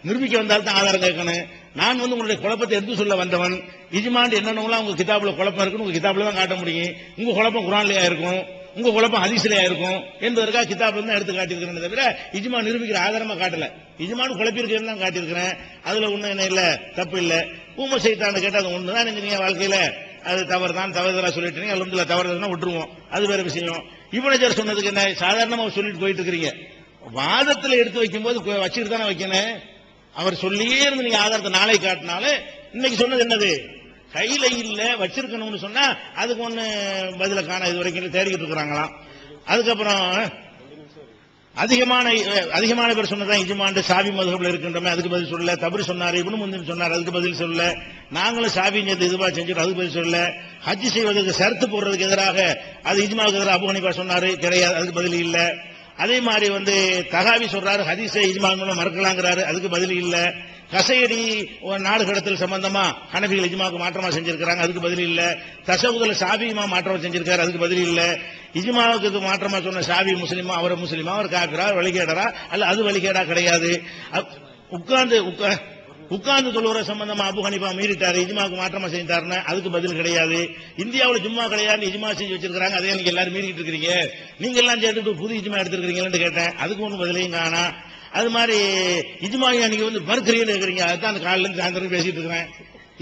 நிரூபிக்க வந்தால்தான் ஆதாரம் கேட்கணும். நான் உங்களுடைய குழப்பத்தை எடுத்து சொல்ல வந்தவன். இஜ்மாண்டு என்னென்னலாம் உங்க கிதாபுல குழப்பம் இருக்குன்னு உங்க கிதாபுல தான் காட்ட முடியும். உங்க குழப்பம் குர்ஆன்லயா இருக்கும், உங்க குழப்பம் ஹதீஸ்லயா இருக்கும் என்பதற்காக கிதாப்ல தான் எடுத்து காட்டியிருக்கிறேன். தவிர இஜ்மா நிரூபிக்கிற ஆதாரமா காட்டல. இஜ்மான்னு குழப்பி இருக்கிறேன்னு தான் காட்டியிருக்கிறேன். அதுல ஒண்ணு என்ன இல்ல, தப்பு இல்ல. ஊம சைத்தான்னு கேட்டா அது ஒண்ணுதான். நீங்க வாழ்க்கையில அது தவறுதான், தவறுதலா சொல்லிட்டு அல்ஹம்துலில்லாஹ் தவறுதான் விட்டுருவோம், அது வேற விஷயம். இப்னு ஹஜர் சொன்னதுக்கு என்ன, சாதாரணமா சொல்லிட்டு போயிட்டு இருக்கிறீங்க. வாதத்துல எடுத்து வைக்கும் போது வச்சுட்டு தானே வைக்கணும். அவர் சொல்லியே இருந்து நீங்க ஆதாரத்தை நாளை காட்டினாலும் இன்னைக்கு சொன்னது என்னது, கையில இல்ல வச்சிருக்கணும்னு சொன்னா அதுக்கு ஒண்ணு பதில காண இது வரைக்கும் தேடிக்கிட்டு இருக்கிறாங்களாம். அதுக்கப்புறம் அதிகமான பேர் சொன்னதான் இஜ்மாண்டு ஷாஃபி மதுஹப்ல இருக்கின்றமே, அதுக்கு பதில் சொல்லல. தப்ரி சொன்னாரு, இப்னு முன்திர் சொன்னார், அதுக்கு பதில் சொல்லல. நாங்களும் ஷாஃபி இதுவா செஞ்சுட்டு அதுக்கு பதில் சொல்லல. ஹஜ் செய்வதற்கு ஷர்த்து போடுறதுக்கு எதிராக அது இஜ்மாவுக்கு எதிராக அபூ ஹனீஃபா சொன்னாரு, கிடையாது, அதுக்கு பதில் இல்ல. அதே மாதிரி தகாவி சொல்றாரு, ஹதீஸை இஜ்மா மூலம் மறுக்கலாங்கிறாரு, அதுக்கு பதில் இல்ல. கசையடி நாடு கடத்தல் சம்பந்தமா ஹனபிகள் இஜ்மாவுக்கு மாற்றமா செஞ்சிருக்காங்க, அதுக்கு பதில் இல்ல. தஷவுதுல ஷாஃபி இமாம் மாற்றமா செஞ்சிருக்காரு, அதுக்கு பதில் இல்ல. இஜ்மாவுக்கு மாற்றமா சொன்ன ஷாஃபி முஸ்லிமா, அவர் முஸ்லிமா, அவர் காபிரா, வழிகேடரா அல்ல, அது வழிகேடா கிடையாது. உட்கார்ந்து தொழுகிற சம்பந்தமா அபூ ஹனீஃபா மீறிட்டாரு, இஜ்மாவுக்கு மாற்றமா செஞ்சாருன்னு, அதுக்கு பதில் கிடையாது. இந்தியாவில் ஜும்மா கிடையாது, இஜ்மா செஞ்சு வச்சிருக்காங்க, அதே நீங்க எல்லாரும் மீறிட்டு இருக்கீங்க, நீங்க எல்லாம் சேர்த்துட்டு புது இஜ்மா எடுத்திருக்கீங்கன்னு கேட்டேன், அதுக்கு ஒன்றும் பதிலையும் காணா. அது மாதிரி இஜ்மாயை நீங்க மறுக்கிறீங்கன்னு இருக்கிறீங்க, அதுதான் அந்த காலையில இருந்து சாயந்தரம் பேசிட்டு இருக்கிறேன்.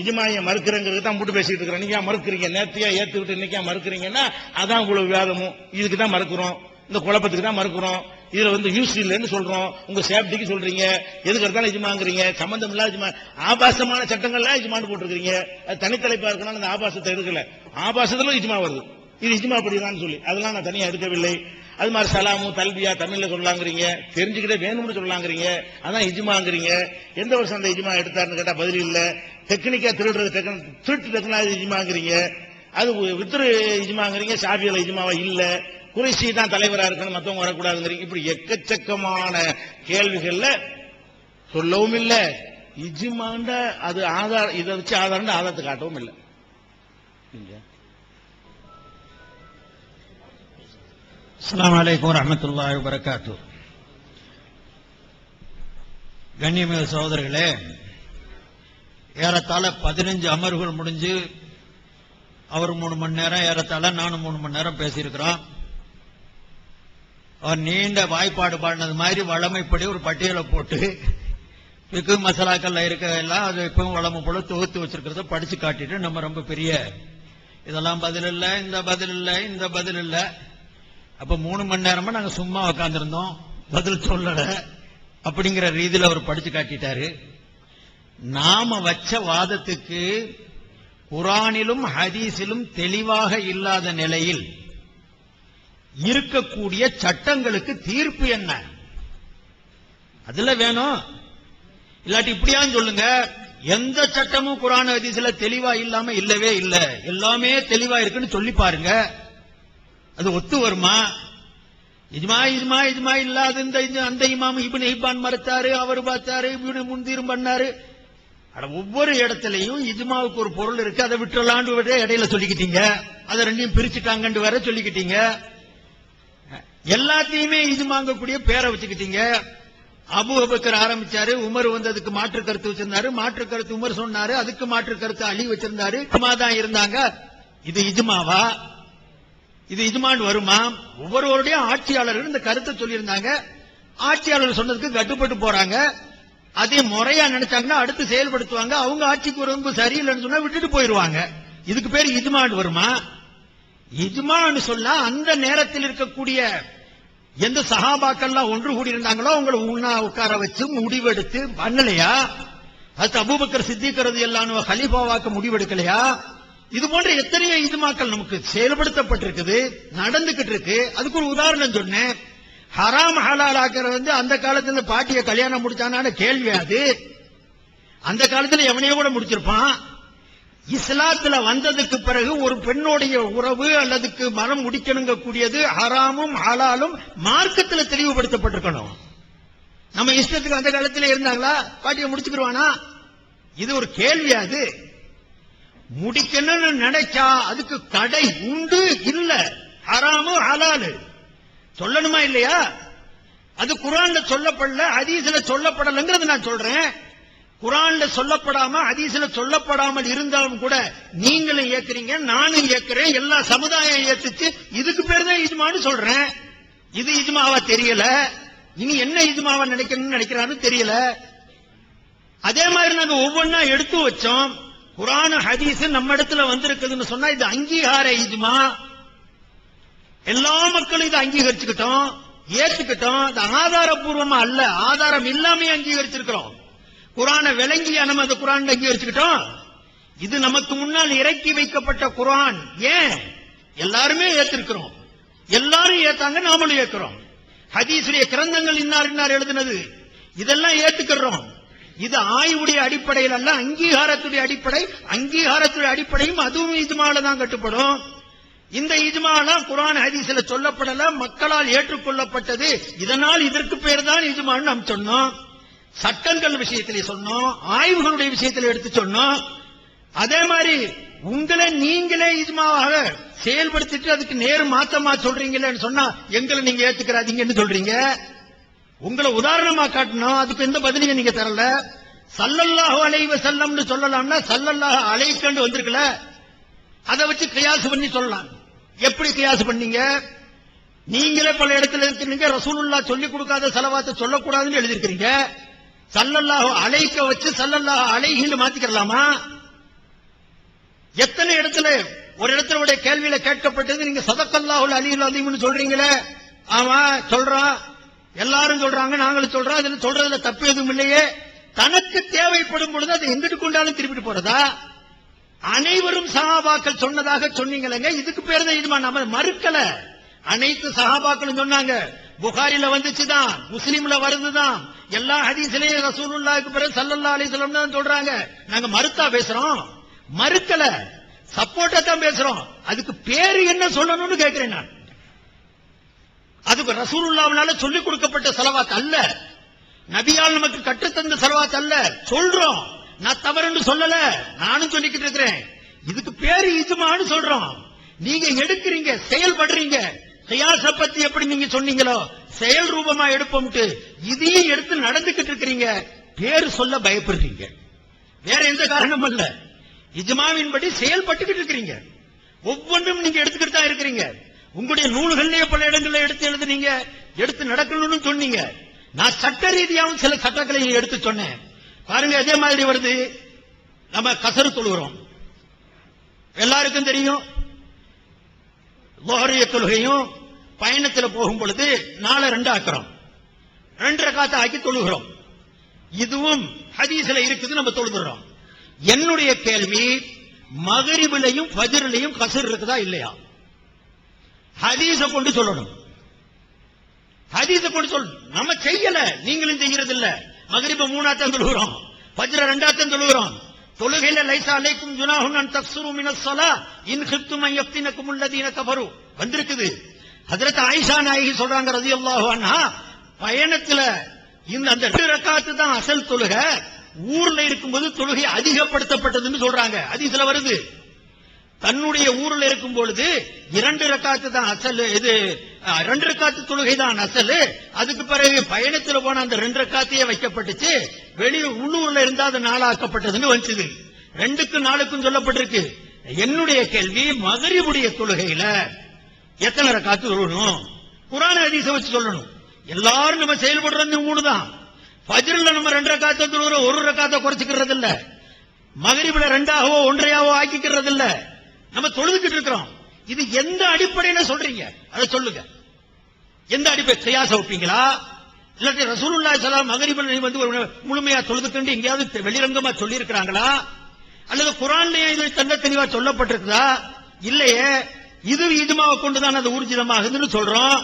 இஜ்மாயை மறுக்கிறங்கிறது தான் போட்டு பேசிட்டு இருக்கிறேன். நீங்க மறுக்கிறீங்க, நேர்த்தியா ஏத்து விட்டு இன்னைக்கா மறுக்கிறீங்கன்னா அதான் உங்களுக்கு விவாதமும். இதுக்கு தான் மறுக்கிறோம், இந்த குழப்பத்துக்கு தான் மறுக்கிறோம். இதுல யூஸ் இல்லைன்னு சொல்றோம், உங்க சேஃப்டிக்கு சொல்றீங்க, எதுக்கு எடுத்தாலும் இஜ்மாங்கிறீங்க, சம்பந்தம் இல்லாத இஜ்மா, ஆபாசமான சட்டங்கள்லாம் இஜ்மான்னு போட்டிருக்கீங்க. அது தனித்தலைப்பா இருக்கனால அந்த ஆபாசத்தை எடுக்கல, ஆபாசத்துல இஜ்மா வருது, இது இஜ்மா அப்படிதான் சொல்லி அதெல்லாம் நான் தனியா எடுக்கவில்லை. அது மாதிரி சலாமு தல்பியா தமிழ்ல சொல்லலாங்கிறீங்க, தெரிஞ்சுக்கிட்டே வேணும்னு சொல்லலாங்கிறீங்க, அதான் இஜ்மாங்கிறீங்க. எந்த வருஷம் அந்த இஜ்மா எடுத்தாருன்னு கேட்டா பதில் இல்ல. டெக்னிக்கா திருட்டு டெக்னாலஜி இஜ்மாங்கிறீங்க, அது வித்ரு இஜ்மாங்கிறீங்க, ஷாஃபியில இஜ்மாவா இல்ல. குறைஷி தான் தலைவரா இருக்கணும், மத்தவங்க வரக்கூடாதுங்கிறீங்க. இப்படி எக்கச்சக்கமான கேள்விகள்ல சொல்லவும் இல்ல, இஜ்மாண்ட அது ஆதாரம், இதை வச்சு ஆதாரம் ஆதாரத்தை காட்டவும் இல்லை. அஸ்ஸலாமு அலைக்கும் வரஹ்மத்துல்லாஹி வபரகாத்துஹு. கண்ணியமிகு சகோதரர்களே, ஏறத்தாழ 15 அமர்வுகள் முடிஞ்சு அவர் 3 மணி நேரம், ஏறத்தாழ நானும் 3 மணி நேரம் பேசியிருக்கிறோம். அவர் நீண்ட வாய்ப்பாடு பாடினது மாதிரி வளமைப்படி ஒரு பட்டியலை போட்டு ஃபிக்ஹ் மசாலாக்கள்ல இருக்க எல்லாம் அது இப்பவும் வளமை போல தொகுத்து வச்சிருக்கிறத படிச்சு காட்டிட்டு நம்ம ரொம்ப பெரிய இதெல்லாம் பதில் இல்ல, இந்த பதில் இல்ல, இந்த பதில் இல்ல. அப்ப 3 மணி நேரமா நாங்க சும்மா உட்கார்ந்திருந்தோம், பதில் சொல்லல அப்படிங்கிற ரீதியில் அவர் படிச்சு காட்டிட்டாரு. நாம வச்ச வாதத்துக்கு குர்ஆனிலும் ஹதீஸிலும் தெளிவாக இல்லாத நிலையில் இருக்கக்கூடிய சட்டங்களுக்கு தீர்ப்பு என்ன, அதுல வேணும். இல்லாட்டி இப்படியான்னு சொல்லுங்க, எந்த சட்டமும் குர்ஆன் ஹதீஸ்ல தெளிவா இல்லாம இல்லவே இல்ல, எல்லாமே தெளிவா இருக்குன்னு சொல்லி பாருங்க, அது ஒத்து வருமா? இஜ்மா இஜ்மா இஜ்மா இல்லாத அந்த இமாம் இப்னு ஹிப்பான் மறுத்தாரு, அவர் பார்த்தாரு, இப்னு முன்தீரும் பண்ணாரு. ஒவ்வொரு இடத்துலயும் இஜ்மாவுக்கு ஒரு பொருள் இருக்கு, அதை விட்டுறலான்னு இடையில சொல்லிக்கிட்டீங்க, அதை ரெண்டையும் பிரிச்சுட்டாங்கன்னு வேற சொல்லிக்கிட்டீங்க. எல்லாத்தையுமே இஜ்மாங்கக்கூடிய பேரை வச்சுக்கிட்டீங்க. அபூபக்கர் ஆரம்பிச்சாரு, உமர் வந்ததுக்கு மாற்று கருத்து வச்சிருந்தாரு, மாற்று கருத்து உமர் சொன்னாரு, அதுக்கு மாற்று கருத்து அலி வச்சிருந்தாரு, தான் இருந்தாங்க. இது இஜ்மாவா? இது இஜ்மான் வருமா? ஒவ்வொருவருடைய ஆட்சியாளர்கள் இந்த கருத்தை சொல்லியிருந்தாங்க. ஆட்சியாளர் சொன்னதுக்கு கட்டுப்பட்டு போறாங்க. அதே முறையா நினைச்சாங்கன்னா அடுத்து செயல்படுத்துவாங்க. அவங்க ஆட்சிக்கு ரொம்ப சரியில்லைன்னு சொன்னா விட்டுட்டு போயிருவாங்க. இதுக்கு பேர் இஜ்மான் வருமா? இஜ்மான்னு சொன்னா அந்த நேரத்தில் இருக்கக்கூடிய எந்த சஹாபாக்கள்லாம் ஒன்று கூடி இருந்தாங்களோ அவங்களை உண்ணா உட்கார வச்சு முடிவெடுத்து பண்ணலையா? அது அபூபக்கர் சித்திக் ரலியல்லாஹு அன்ஹு கலீஃபாவாக்க முடிவெடுக்கலையா? இது போன்ற எத்தனையோ இஜ்மாக்கள் நமக்கு செயல்படுத்தப்பட்டிருக்குது, நடந்துகிட்டு இருக்கு. அதுக்கு ஒரு உதாரணம் சொன்னேன். ஹராம் ஹலால் ஆக்கிறது அந்த காலத்துல பாட்டிய கல்யாணம் முடிச்சான கேள்வி. அது அந்த காலத்துல எவனையோ கூட முடிச்சிருப்பான். இஸ்லாத்துல வந்ததுக்கு பிறகு ஒரு பெண்ணுடைய உறவு அல்லதுக்கு மனம் முடிக்கணுங்க கூடியது ஹராமும் ஹலாலும் மார்க்கத்தில் தெளிவுபடுத்தப்பட்டிருக்கணும். நம்ம இஷ்டத்துக்கு அந்த காலத்துல இருந்தாங்களா? பாட்டிய முடிச்சுக்கிடுவானா? இது ஒரு கேள்வி. அது முடிக்கணும்னு நினைச்சா அதுக்கு தடை உண்டு இல்ல. ஹராமு ஹலாலு சொல்லணுமா இல்லையா? அது குர்ஆன்ல சொல்லப்படல, ஹதீஸ்ல சொல்லப்படலங்கிறது நான் சொல்றேன். குர்ஆன்ல சொல்லப்படாம ஹதீஸ்ல சொல்லப்படாமல் இருந்தாலும் கூட நீங்களும் ஏக்குறீங்க, நானும் ஏக்குறேன், எல்லா சமுதாயம் ஏத்துச்சு. இதுக்கு பேர் தான் இஜ்மான்னு சொல்றேன். இது இஜ்மாவா தெரியல. இனி என்ன இஜ்மாவா நினைக்கிறான்னு தெரியல. அதே மாதிரி நாங்க ஒவ்வொன்னா எடுத்து வச்சோம். குர்ஆன் ஹதீஸ் நம்ம இடத்துல வந்திருக்குதுன்னு சொன்னா இது அங்கீகார இஜ்மா. எல்லா மக்களும் இதை அங்கீகரிச்சுக்கிட்டோம், ஏத்துக்கிட்டோம். இது ஆதாரபூர்வமா அல்ல, ஆதாரம் இல்லாமே அங்கீகரிச்சிருக்கிறோம். குர்ஆனை விளங்கியா நம்ம அந்த குர்ஆன் அங்கீகரிச்சுக்கிட்டோம். இது நமக்கு முன்னால் இறக்கி வைக்கப்பட்ட குர்ஆன். ஏன் எல்லாருமே ஏத்திருக்கிறோம், எல்லாரும் ஏத்தாங்க, நாமளும் ஏற்கிறோம். ஹதீஸுடைய கிரந்தங்கள் இன்னார் இன்னார் எழுதினது இதெல்லாம் ஏத்துக்கிறோம். இது ஆய்வுடைய அடிப்படையில் அல்ல, அங்கீகாரத்துடைய அடிப்படை. அங்கீகாரத்துடைய அடிப்படையும் அதுவும் இஜ்மால தான் கட்டுப்படும். இந்த இஜ்மாலாம் குர்ஆன் ஹதீஸ்ல சொல்லப்படல, மக்களால் ஏற்றுக்கொள்ளப்பட்டது. இதனால் இதற்கு பேர் தான் இஜ்மான்னு நாம் சொன்னோம். சட்டங்கள் விஷயத்திலே சொன்னோம், ஆய்வுகளுடைய விஷயத்தில் எடுத்து சொன்னோம். அதே மாதிரி உங்களை நீங்களே இஜ்மாவாக செயல்படுத்திட்டு அதுக்கு நேர் மாத்தமா சொல்றீங்களேன்னு சொன்னா எங்களை நீங்க ஏத்துக்கிறாதீங்கன்னு சொல்றீங்க. உங்களை உதாரணமா காட்டணும், அதுக்கு எந்த பதிலையும் நீங்க தரல. ஸல்லல்லாஹு அலைஹி வஸல்லம்னு சொல்லலாம்னா ஸல்லல்லாஹு அலைஹின்னு வந்திருக்கல, அதை வச்சு கியாஸ் பண்ணி சொல்லலாம். எப்படி கியாஸ் பண்ணீங்க? நீங்களே பல இடத்துல இருக்கிறீங்க, ரசூலுல்லாஹ் சொல்லிக் கொடுக்காத ஸலவாத்தை சொல்லக்கூடாதுன்னு எழுதிருக்கீங்க. ஸல்லல்லாஹு அலைஹி வச்சு ஸல்லல்லாஹு அலைஹின்னு மாத்திக்கலாமா? எத்தனை இடத்துல ஒரு இடத்துல உடைய கேள்வியில கேட்கப்பட்டது நீங்க ஸதக்கல்லாஹுல் அலியுல் அஸீம்னு சொல்றீங்களே. ஆமா சொல்றோம், எல்லாரும் சொல்றாங்க, நாங்களும் சொல்றோம். அதுல சொல்றதுல தப்பு எதுவும் இல்லையே. தனக்கு தேவைப்படும் பொழுது அதை எங்கிட்டு கொண்டாலும் திருப்பிட்டு போறதா? அனைவரும் சஹாபாக்கள் சொன்னதாக சொன்னீங்களேங்க, இதுக்கு பேர் தான் இஜ்மா. நம்ம மறுக்கல, அனைத்து சஹாபாக்களும் சொன்னாங்க. புகாரில வந்துச்சுதான், முஸ்லிம்ல வருதுதான், எல்லா ஹதீஸ்லயும் ரசூலுல்லாஹ்வுக்கு பிறகு ஸல்லல்லாஹு அலைஹி வஸல்லம் தான் சொல்றாங்க. நாங்க மறுத்தா பேசுறோம்? மறுக்கல, சப்போர்ட்டா தான் பேசுறோம். அதுக்கு பேரு என்ன சொல்லணும்னு கேட்கிறேன் நான். அதுக்கு ரசூலுல்லாஹ்வால சொல்லிக் கொடுக்கப்பட்ட ஸலவாத் அல்ல, நபியால் நமக்கு கற்றுத்தந்த ஸலவாத் அல்ல. சொல்றோம், நான் தவறுன்னு சொல்லல, நானும் சொல்லிக்கிட்டு இருக்கிறேன். இதுக்கு பேரு இஜ்மான்னு சொல்றோம். நீங்க எடுக்கிறீங்க, செயல்படுறீங்க. கியாஸ பத்தி எப்படி நீங்க சொன்னீங்களோ செயல் ரூபமா எடுப்போம்ட்டு இதையும் எடுத்து நடந்துகிட்டு இருக்கிறீங்க. பேரு சொல்ல பயப்படுறீங்க, வேற எந்த காரணமும் இல்ல. இஜ்மாவின்படி செயல்பட்டுக்கிட்டு இருக்கிறீங்க. ஒவ்வொன்றும் நீங்க எடுத்துக்கிட்டு தான் இருக்கிறீங்க. உங்களுடைய நூல்கள்லயே பல இடங்கள்ல எடுத்து எழுதுனீங்க, எடுத்து நடக்கணும்னு சொன்னீங்க. நான் சட்ட ரீதியாகவும் சில சட்டங்களை எடுத்து சொன்னேன். பாருங்க, அதே மாதிரி வருது. நம்ம கசரு தொழுகிறோம், எல்லாருக்கும் தெரியும். லுஹரிய தொழுகையும் பயணத்தில் போகும் பொழுது 4 ஆக்குறோம், 2 ரக்காத் ஆக்கி தொழுகிறோம். இதுவும் ஹதீஸ்ல இருக்குது, நம்ம தொழுகிறோம். என்னுடைய கேள்வி, மகரிபிலையும் ஃபஜ்ரிலையும் கசர் இருக்குதா இல்லையா? ஹதீஸ கொண்டு சொல்லணும், ஹதீஸ கொண்டு சொல்லணும். நம்ம செய்யல, நீங்களும் செய்யறது இல்ல. மகரிப 3 தொழுகிறோம், ஃபஜ்ர 2 தொழுகிறோம். தொழுகையில லைஸா அலைக்கும் ஜுனாஹுன் அன் தக்ஸுரு மினஸ் ஸலா இன் கிஃப்தும் அன் யஃப்தினக்கும் அல்லதீன கஃபரு வந்திருக்குது. ஹஜ்ரத் ஆயிஷா நாயகி சொல்றாங்க ரலியல்லாஹு அன்ஹா, பயணத்துல இந்த 2 ரக்காத்து தான் அசல் தொழுகை, ஊர்ல இருக்கும்போது தொழுகை அதிகப்படுத்தப்பட்டதுன்னு சொல்றாங்க. ஹதீஸ்ல வருது. தன்னுடைய ஊரில் இருக்கும் பொழுது 2 ரக்காத்து தான் அசல், இது 2 ரக்காத்து தொழுகை தான் அசல். அதுக்கு பிறகு பயணத்தில் போன அந்த 2 ரக்காத்தையே வைக்கப்பட்டுச்சு. உள்ளூர்ல இருந்தா அது 4 ஆக்கப்பட்டதுன்னு வந்துச்சு. 2க்கும் 4க்கும் சொல்லப்பட்டிருக்கு. என்னுடைய கேள்வி, மகரிபுடைய தொழுகையில எத்தனை ரக்காத்து தொழணும்? குர்ஆன் ஹதீஸை வச்சு சொல்லணும். எல்லாரும் நம்ம செயல்படுறது 3 தான். ஃபஜ்ர்ல நம்ம 2 ரக்காத்தை தொழுகிறோம், 1 ரக்காத்தை குறைச்சிக்கிறது இல்ல. மகரிபுல 2ஆகவோ 1.5ஆவோ ஆக்கிக்கிறது இல்ல. நம்ம தொழுதுகிட்டு இருக்கிறோம். இது எந்த அடிப்படையில சொல்றீங்க? அதை சொல்லுங்க. எந்த அடிப்படை? கியாஸ் வைப்பீங்களா? இல்லாட்டி ரசூலுல்லாஹி ஸல்லல்லாஹு அலைஹி வஸல்லம் மகரிபுல வந்து முழுமையா தொழுதுக்கண்டு எங்கேயாவது வெளிரங்கமா சொல்லி இருக்கிறாங்களா? அல்லது குர்ஆன்லயே இது தன்ன தெளிவா சொல்லப்பட்டிருக்குதா? இல்லையே. இது இஜ்மாவை கொண்டுதான் அது ஊர்ஜிதமாகுதுன்னு சொல்றோம்.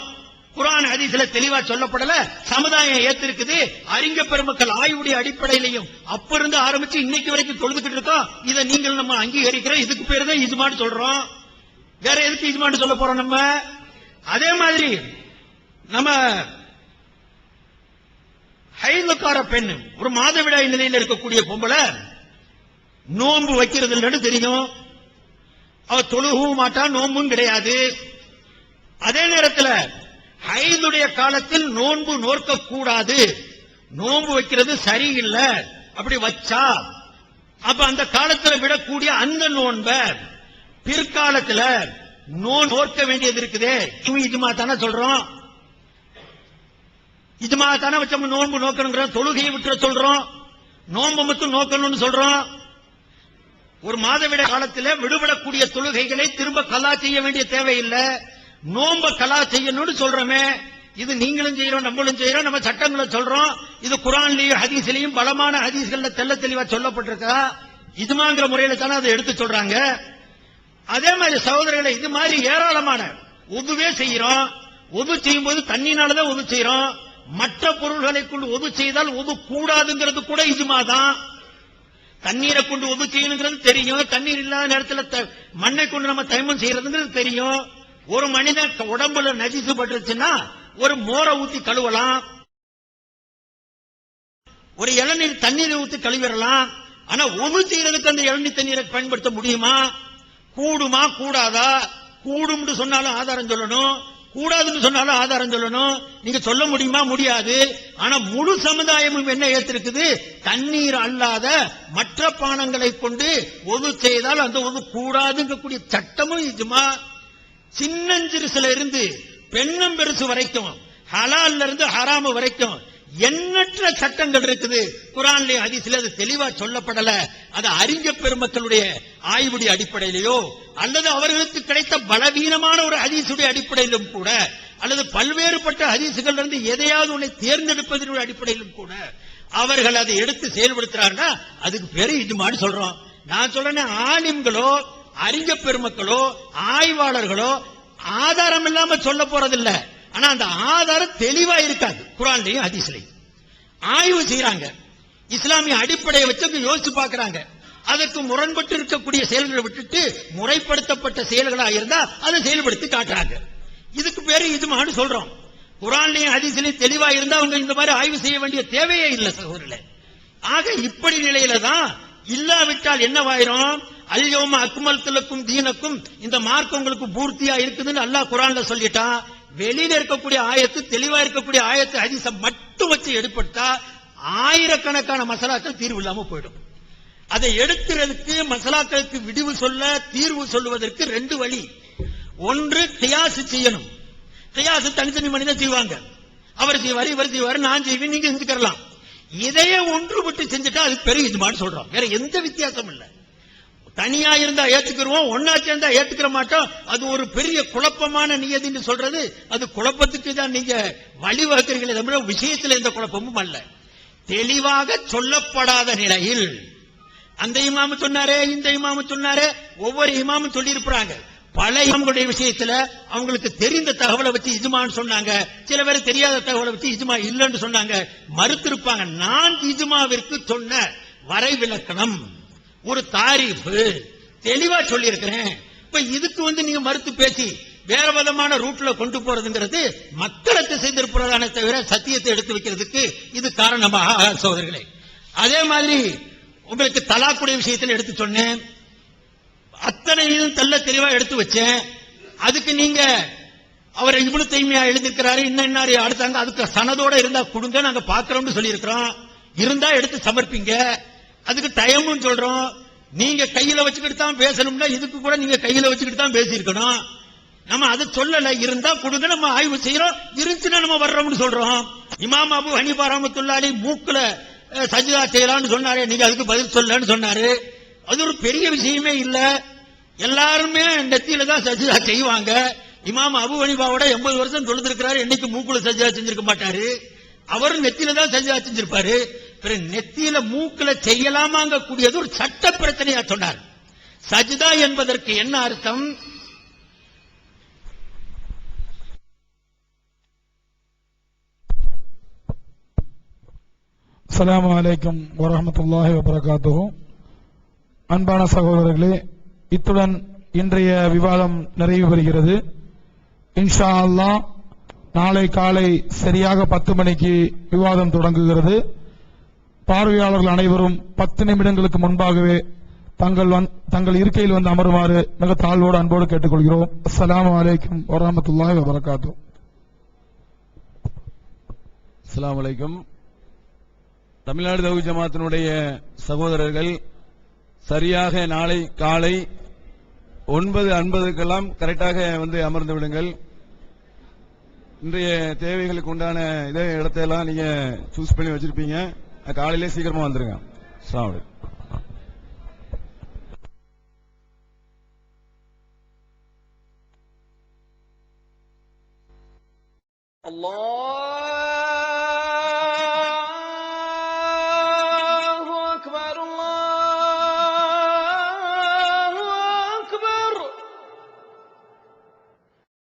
குர்ஆன் ஹதீஸ்ல தெளிவா சொல்லப்படல, சமுதாயம் ஏத்திருக்குது. அறிஞர் பெருமக்கள் ஆய்வுடைய அடிப்படையிலையும் அப்ப இருந்து ஆரம்பிச்சு இன்னைக்கு வரைக்கும் தொழுதுகிட்டு இருக்கோம். இதை நீங்கள் நம்ம அங்கீகரிக்கிறோம். இதுக்கு பேரு தான் இஜ்மான்னு சொல்றோம். வேற எதுக்கு இஜ்மான்னு சொல்ல போறோம் நம்ம? அதே மாதிரி நம்ம ஹைதுக்கார பெண், ஒரு மாதவிடாய் நிலையில் இருக்கக்கூடிய பொம்பளை நோன்பு வைக்கிறது இல்லைன்னு தெரியும். அவ தொழுகவும் மாட்டா, நோன்பும் கிடையாது. அதே நேரத்தில் ஹைதுடைய காலத்தில் நோன்பு நோக்க கூடாது, நோன்பு வைக்கிறது சரியில்லை. அப்படி வச்சா அப்ப அந்த காலத்தில் விடக்கூடிய அந்த நோன்ப பிற்காலத்தில் நோக்க வேண்டியது இருக்குதே. இஜ்மா தானே சொல்றோம். இஜ்மா தானே வச்ச நோன்பு நோக்கணுங்கிற, தொழுகையை விட்டு சொல்றோம், நோன்பு மட்டும் நோக்கணும்னு சொல்றோம். ஒரு மாதவிட காலத்தில் விடுபடக்கூடிய தொழுகைகளை திரும்ப கலா செய்ய வேண்டிய தேவையில்லை. நோம்ப கலா செய்யணும்னு சொல்றோமே. இது நீங்களும் செய்யறோம், நம்மளும் செய்யறோம், நம்ம சட்டங்களை சொல்றோம். இது குர்ஆன்லயும் ஹதீஸ்லயும் பலமான ஹதீஸ்கள்ல தெள்ள தெளிவா சொல்லப்பட்டிருக்கா. இஜ்மாங்கிற முறையில தானே அதை எடுத்து சொல்றாங்க. அதே மாதிரி சகோதரர்களை, இது மாதிரி ஏராளமான உதுவே செய்யறோம். உது செய்யும் போது தண்ணினாலதான் உது செய்யறோம். மற்ற பொருள்களை கொண்டு உது செய்தால் உது கூடாதுங்கிறது கூட இஜ்மா தான். தண்ணீரை கொண்டு உது செய்யணுங்கிறது தெரியும். தண்ணீர் இல்லாத நேரத்தில் மண்ணை கொண்டு நம்ம தைமம் செய்யறதுங்கிறது தெரியும். ஒரு மனிதன் உடம்புல நஜிசு பட்டுச்சுன்னா ஒரு மோரை ஊத்தி கழுவலாம், ஒரு இளநீர் தண்ணீரை ஊத்தி கழுவிடலாம். ஆனா உது செய்யறதுக்கு அந்த இளநீர் தண்ணீரை பயன்படுத்த முடியுமா? கூடுமா? கூடாதா? கூடும் சொன்னாலும் ஆதாரம் சொல்லணும், கூடாதுன்னு சொன்னாலும் ஆதாரம் சொல்லணும். நீங்க சொல்ல முடியுமா? முடியாது. ஆனா முழு சமுதாயமும் என்ன ஏற்றிருக்குது? தண்ணீர் அல்லாத மற்ற பானங்களை கொண்டு ஒது செய்தால் அந்த ஒது கூடாதுங்கக்கூடிய சட்டமும் இஜ்மா. சின்னஞ்சிறுசுல இருந்து பெண்ணும் பெருசு வரைக்கும், ஹலால்ல இருந்து ஹராமு வரைக்கும் எண்ணற்ற சட்டங்கள் இருக்குது. குர்ஆன்லயும் ஹதீஸ்ல அது தெளிவா சொல்லப்படல. அது அறிஞர் பெருமக்களுடைய ஆய்வுடைய அடிப்படையிலோ அல்லது அவர்களுக்கு கிடைத்த பலவீனமான ஒரு ஹதீஸுடைய அடிப்படையிலும் கூட, அல்லது பல்வேறுபட்ட ஹதீசுகள் இருந்து எதையாவது ஒன்றை தேர்ந்தெடுப்பதனுடைய அடிப்படையிலும் கூட அவர்கள் அதை எடுத்து செயல்படுத்துறாங்கன்னா அதுக்கு பேரு இஜ்மான்னு சொல்றோம். நான் சொல்றேன், ஆலிம்களோ அறிஞர் பெருமக்களோ ஆய்வாளர்களோ ஆதாரம் இல்லாம சொல்ல போறதில்லை. ஆனா அந்த ஆதாரம் தெளிவா இருக்காது. குர்ஆன்லயும் ஹதீஸ்லயும் ஆய்வு செய்யறாங்க, இஸ்லாமிய அடிப்படையை வச்சு யோசிச்சு பார்க்கறாங்க. அதற்கு முரண்பட்டு இருக்கக்கூடிய செயல்களை விட்டுட்டு முறைப்படுத்தப்பட்ட செயல்களா இருந்தா அதை செயல்படுத்தி காட்டுறாங்க. இதுக்கு பேரு இஜ்மான்னு சொல்றோம். குர்ஆன்லயும் ஹதீஸ்லயும் தெளிவா இருந்தா அவங்க இந்த மாதிரி ஆய்வு செய்ய வேண்டிய தேவையே இல்லை சகோதரர்களே. ஆக இப்படி நிலையில தான், இல்லாவிட்டால் என்னவாயிரும்? அல்யௌம அக்மல்து லக்கும் தீனக்கும், இந்த மார்க்கம் உங்களுக்கு பூர்த்தியா இருக்குதுன்னு அல்லாஹ் குர்ஆன்ல சொல்லிட்டான். வெளியில இருக்கக்கூடிய ஆயத்து, தெளிவா இருக்கக்கூடிய ஆயத்து ஹதீஸ மட்டும் வச்சு எடுப்பட்டா ஆயிரக்கணக்கான மசாலாக்கள் தீர்வு இல்லாம போயிடும். அதை எடுக்கிறதுக்கு, மசாலாக்களுக்கு விடிவு சொல்ல, தீர்வு சொல்லுவதற்கு 2 வழி. ஒன்று கியாஸ் செய்யணும். கியாஸ் தனித்தனி மனிதன் செய்வாங்க. அவர் செய்வார், இவர் செய்வார், நான் செய்வேன், நீங்க செஞ்சுக்கலாம். இதையே ஒன்று விட்டு செஞ்சுட்டா அது பெரிய இஜ்மான்னு சொல்றோம். வேற எந்த வித்தியாசமும் இல்ல. தனியா இருந்தா ஏத்துக்கிறோம், ஒன்னா சேர்ந்தா ஏத்துக்கிற மாட்டோம். அது ஒரு பெரிய குழப்பமான நியதின்னு சொல்றது, அது குழப்பத்துக்கு தான் நீங்க வழிவகுக்கிறீங்களே தவிர விஷயத்தில் எந்த குழப்பமும் அல்ல. தெளிவாக சொல்லப்படாத நிலையில் அந்த இமாமு சொன்னாரே, இந்த இமாமு சொன்னாரே, ஒவ்வொரு இமாமும் சொல்லி இருப்பாங்க. பல இமாம்களுடைய விஷயத்துல அவங்களுக்கு தெரிந்த தகவலை வச்சு இஜ்மான்னு சொன்னாங்க, சில பேர் தெரியாத தகவலை வச்சு இஜ்மா இல்லைன்னு சொன்னாங்க, மறுத்திருப்பாங்க. நான் இஜ்மாவிற்கு சொன்ன வரைவிலக்கணம், ஒரு தாரீஃபு தெளிவா சொல்லி இருக்கிறேன். இப்ப இதுக்கு நீங்க மறுத்து பேசி வேற விதமான ரூட்ல கொண்டு போறதுங்கிறது மக்களை திசை திருப்புறதானே தவிர சத்தியத்தை எடுத்து வைக்கிறதுக்கு இது காரணமாக சோதர்களே. அதே மாதிரி உங்களுக்கு தலாக்குடைய விஷயத்தில் எடுத்து சொன்னேன். அத்தனையும் தெள்ள தெளிவா எடுத்து வச்சேன். அதுக்கு நீங்க அவர் இப்னு தைமியா எழுதிருக்கிறாரு, இன்னாரு அடுத்தாங்க, அதுக்கு சனதோட இருந்தா கொடுங்க, நாங்க பாக்குறோம்னு சொல்லி இருக்கிறோம். இருந்தா எடுத்து சமர்ப்பிங்க. அதுக்கு டைமும் சொல்றோம். நீங்க கையில வச்சுக்கிட்டு தான் பேசணும்னா இதுக்கு கூட நீங்க கையில வச்சுக்கிட்டு தான் பேசியிருக்கணும். நம்ம அதை சொல்லல. இருந்தா கொடுங்க, நம்ம ஆய்வு செய்யறோம். இருந்துச்சுன்னா நம்ம வர்றோம்னு சொல்றோம். இமாம் அபு ஹனீஃபா ரஹ்மத்துல்லாஹி அலைஹி மூக்குல சஜ்தா செய்யலாம்னு சொன்னாரு, நீங்க அதுக்கு பதில் சொல்லலன்னு சொன்னாரு. அது ஒரு பெரிய விஷயமே இல்ல. எல்லாருமே நெத்தியில தான் சஜ்தா செய்வாங்க. இமாம் அபு ஹனீஃபாவோட 80 வருஷம் தொழுதிருக்கிறாரு, என்னைக்கு மூக்குல சஜ்தா செஞ்சிருக்க மாட்டாரு. அவரும் நெத்தியில தான் சஜ்தா செஞ்சிருப்பாரு. நெத்தியில மூக்குல செய்யலாமாங்க கூடியது ஒரு சட்ட பிரச்சனையா சொன்னார். சஜ்தா என்பதற்கு என்ன அர்த்தம்? அஸ்ஸலாமு அலைக்கும் வரஹ்மத்துல்லாஹி வபரகாத்துஹு. அன்பான சகோதரர்களே, இத்துடன் இன்றைய விவாதம் நிறைவு பெறுகிறது. இன்ஷா அல்லாஹ் நாளை காலை சரியாக 10 மணிக்கு விவாதம் தொடங்குகிறது. பார்வையாளர்கள் அனைவரும் 10 நிமிடங்களுக்கு முன்பாகவே தங்கள் இருக்கையில் வந்து அமருமாறு மிக தாழ்வோடு அன்போடு கேட்டுக்கொள்கிறோம். அஸ்ஸலாமு அலைக்கும் வரஹ்மத்துல்லாஹி வபரகாத்துஹு. அஸ்ஸலாமு அலைக்கும். தமிழ்நாடு தௌஹீத் ஜமாத்தினுடைய சகோதரர்கள் சரியாக நாளை காலை 9:50க்கெல்லாம் கரெக்டாக வந்து அமர்ந்து விடுங்கள். இன்றைய தேவைகளுக்கு உண்டான இதே இடத்தையெல்லாம் நீங்க சூஸ் பண்ணி வச்சிருப்பீங்க. காலையிலே சீக்கிரமா வந்துருங்க. அஸ்ஸலாமு அலைக்கும். Allah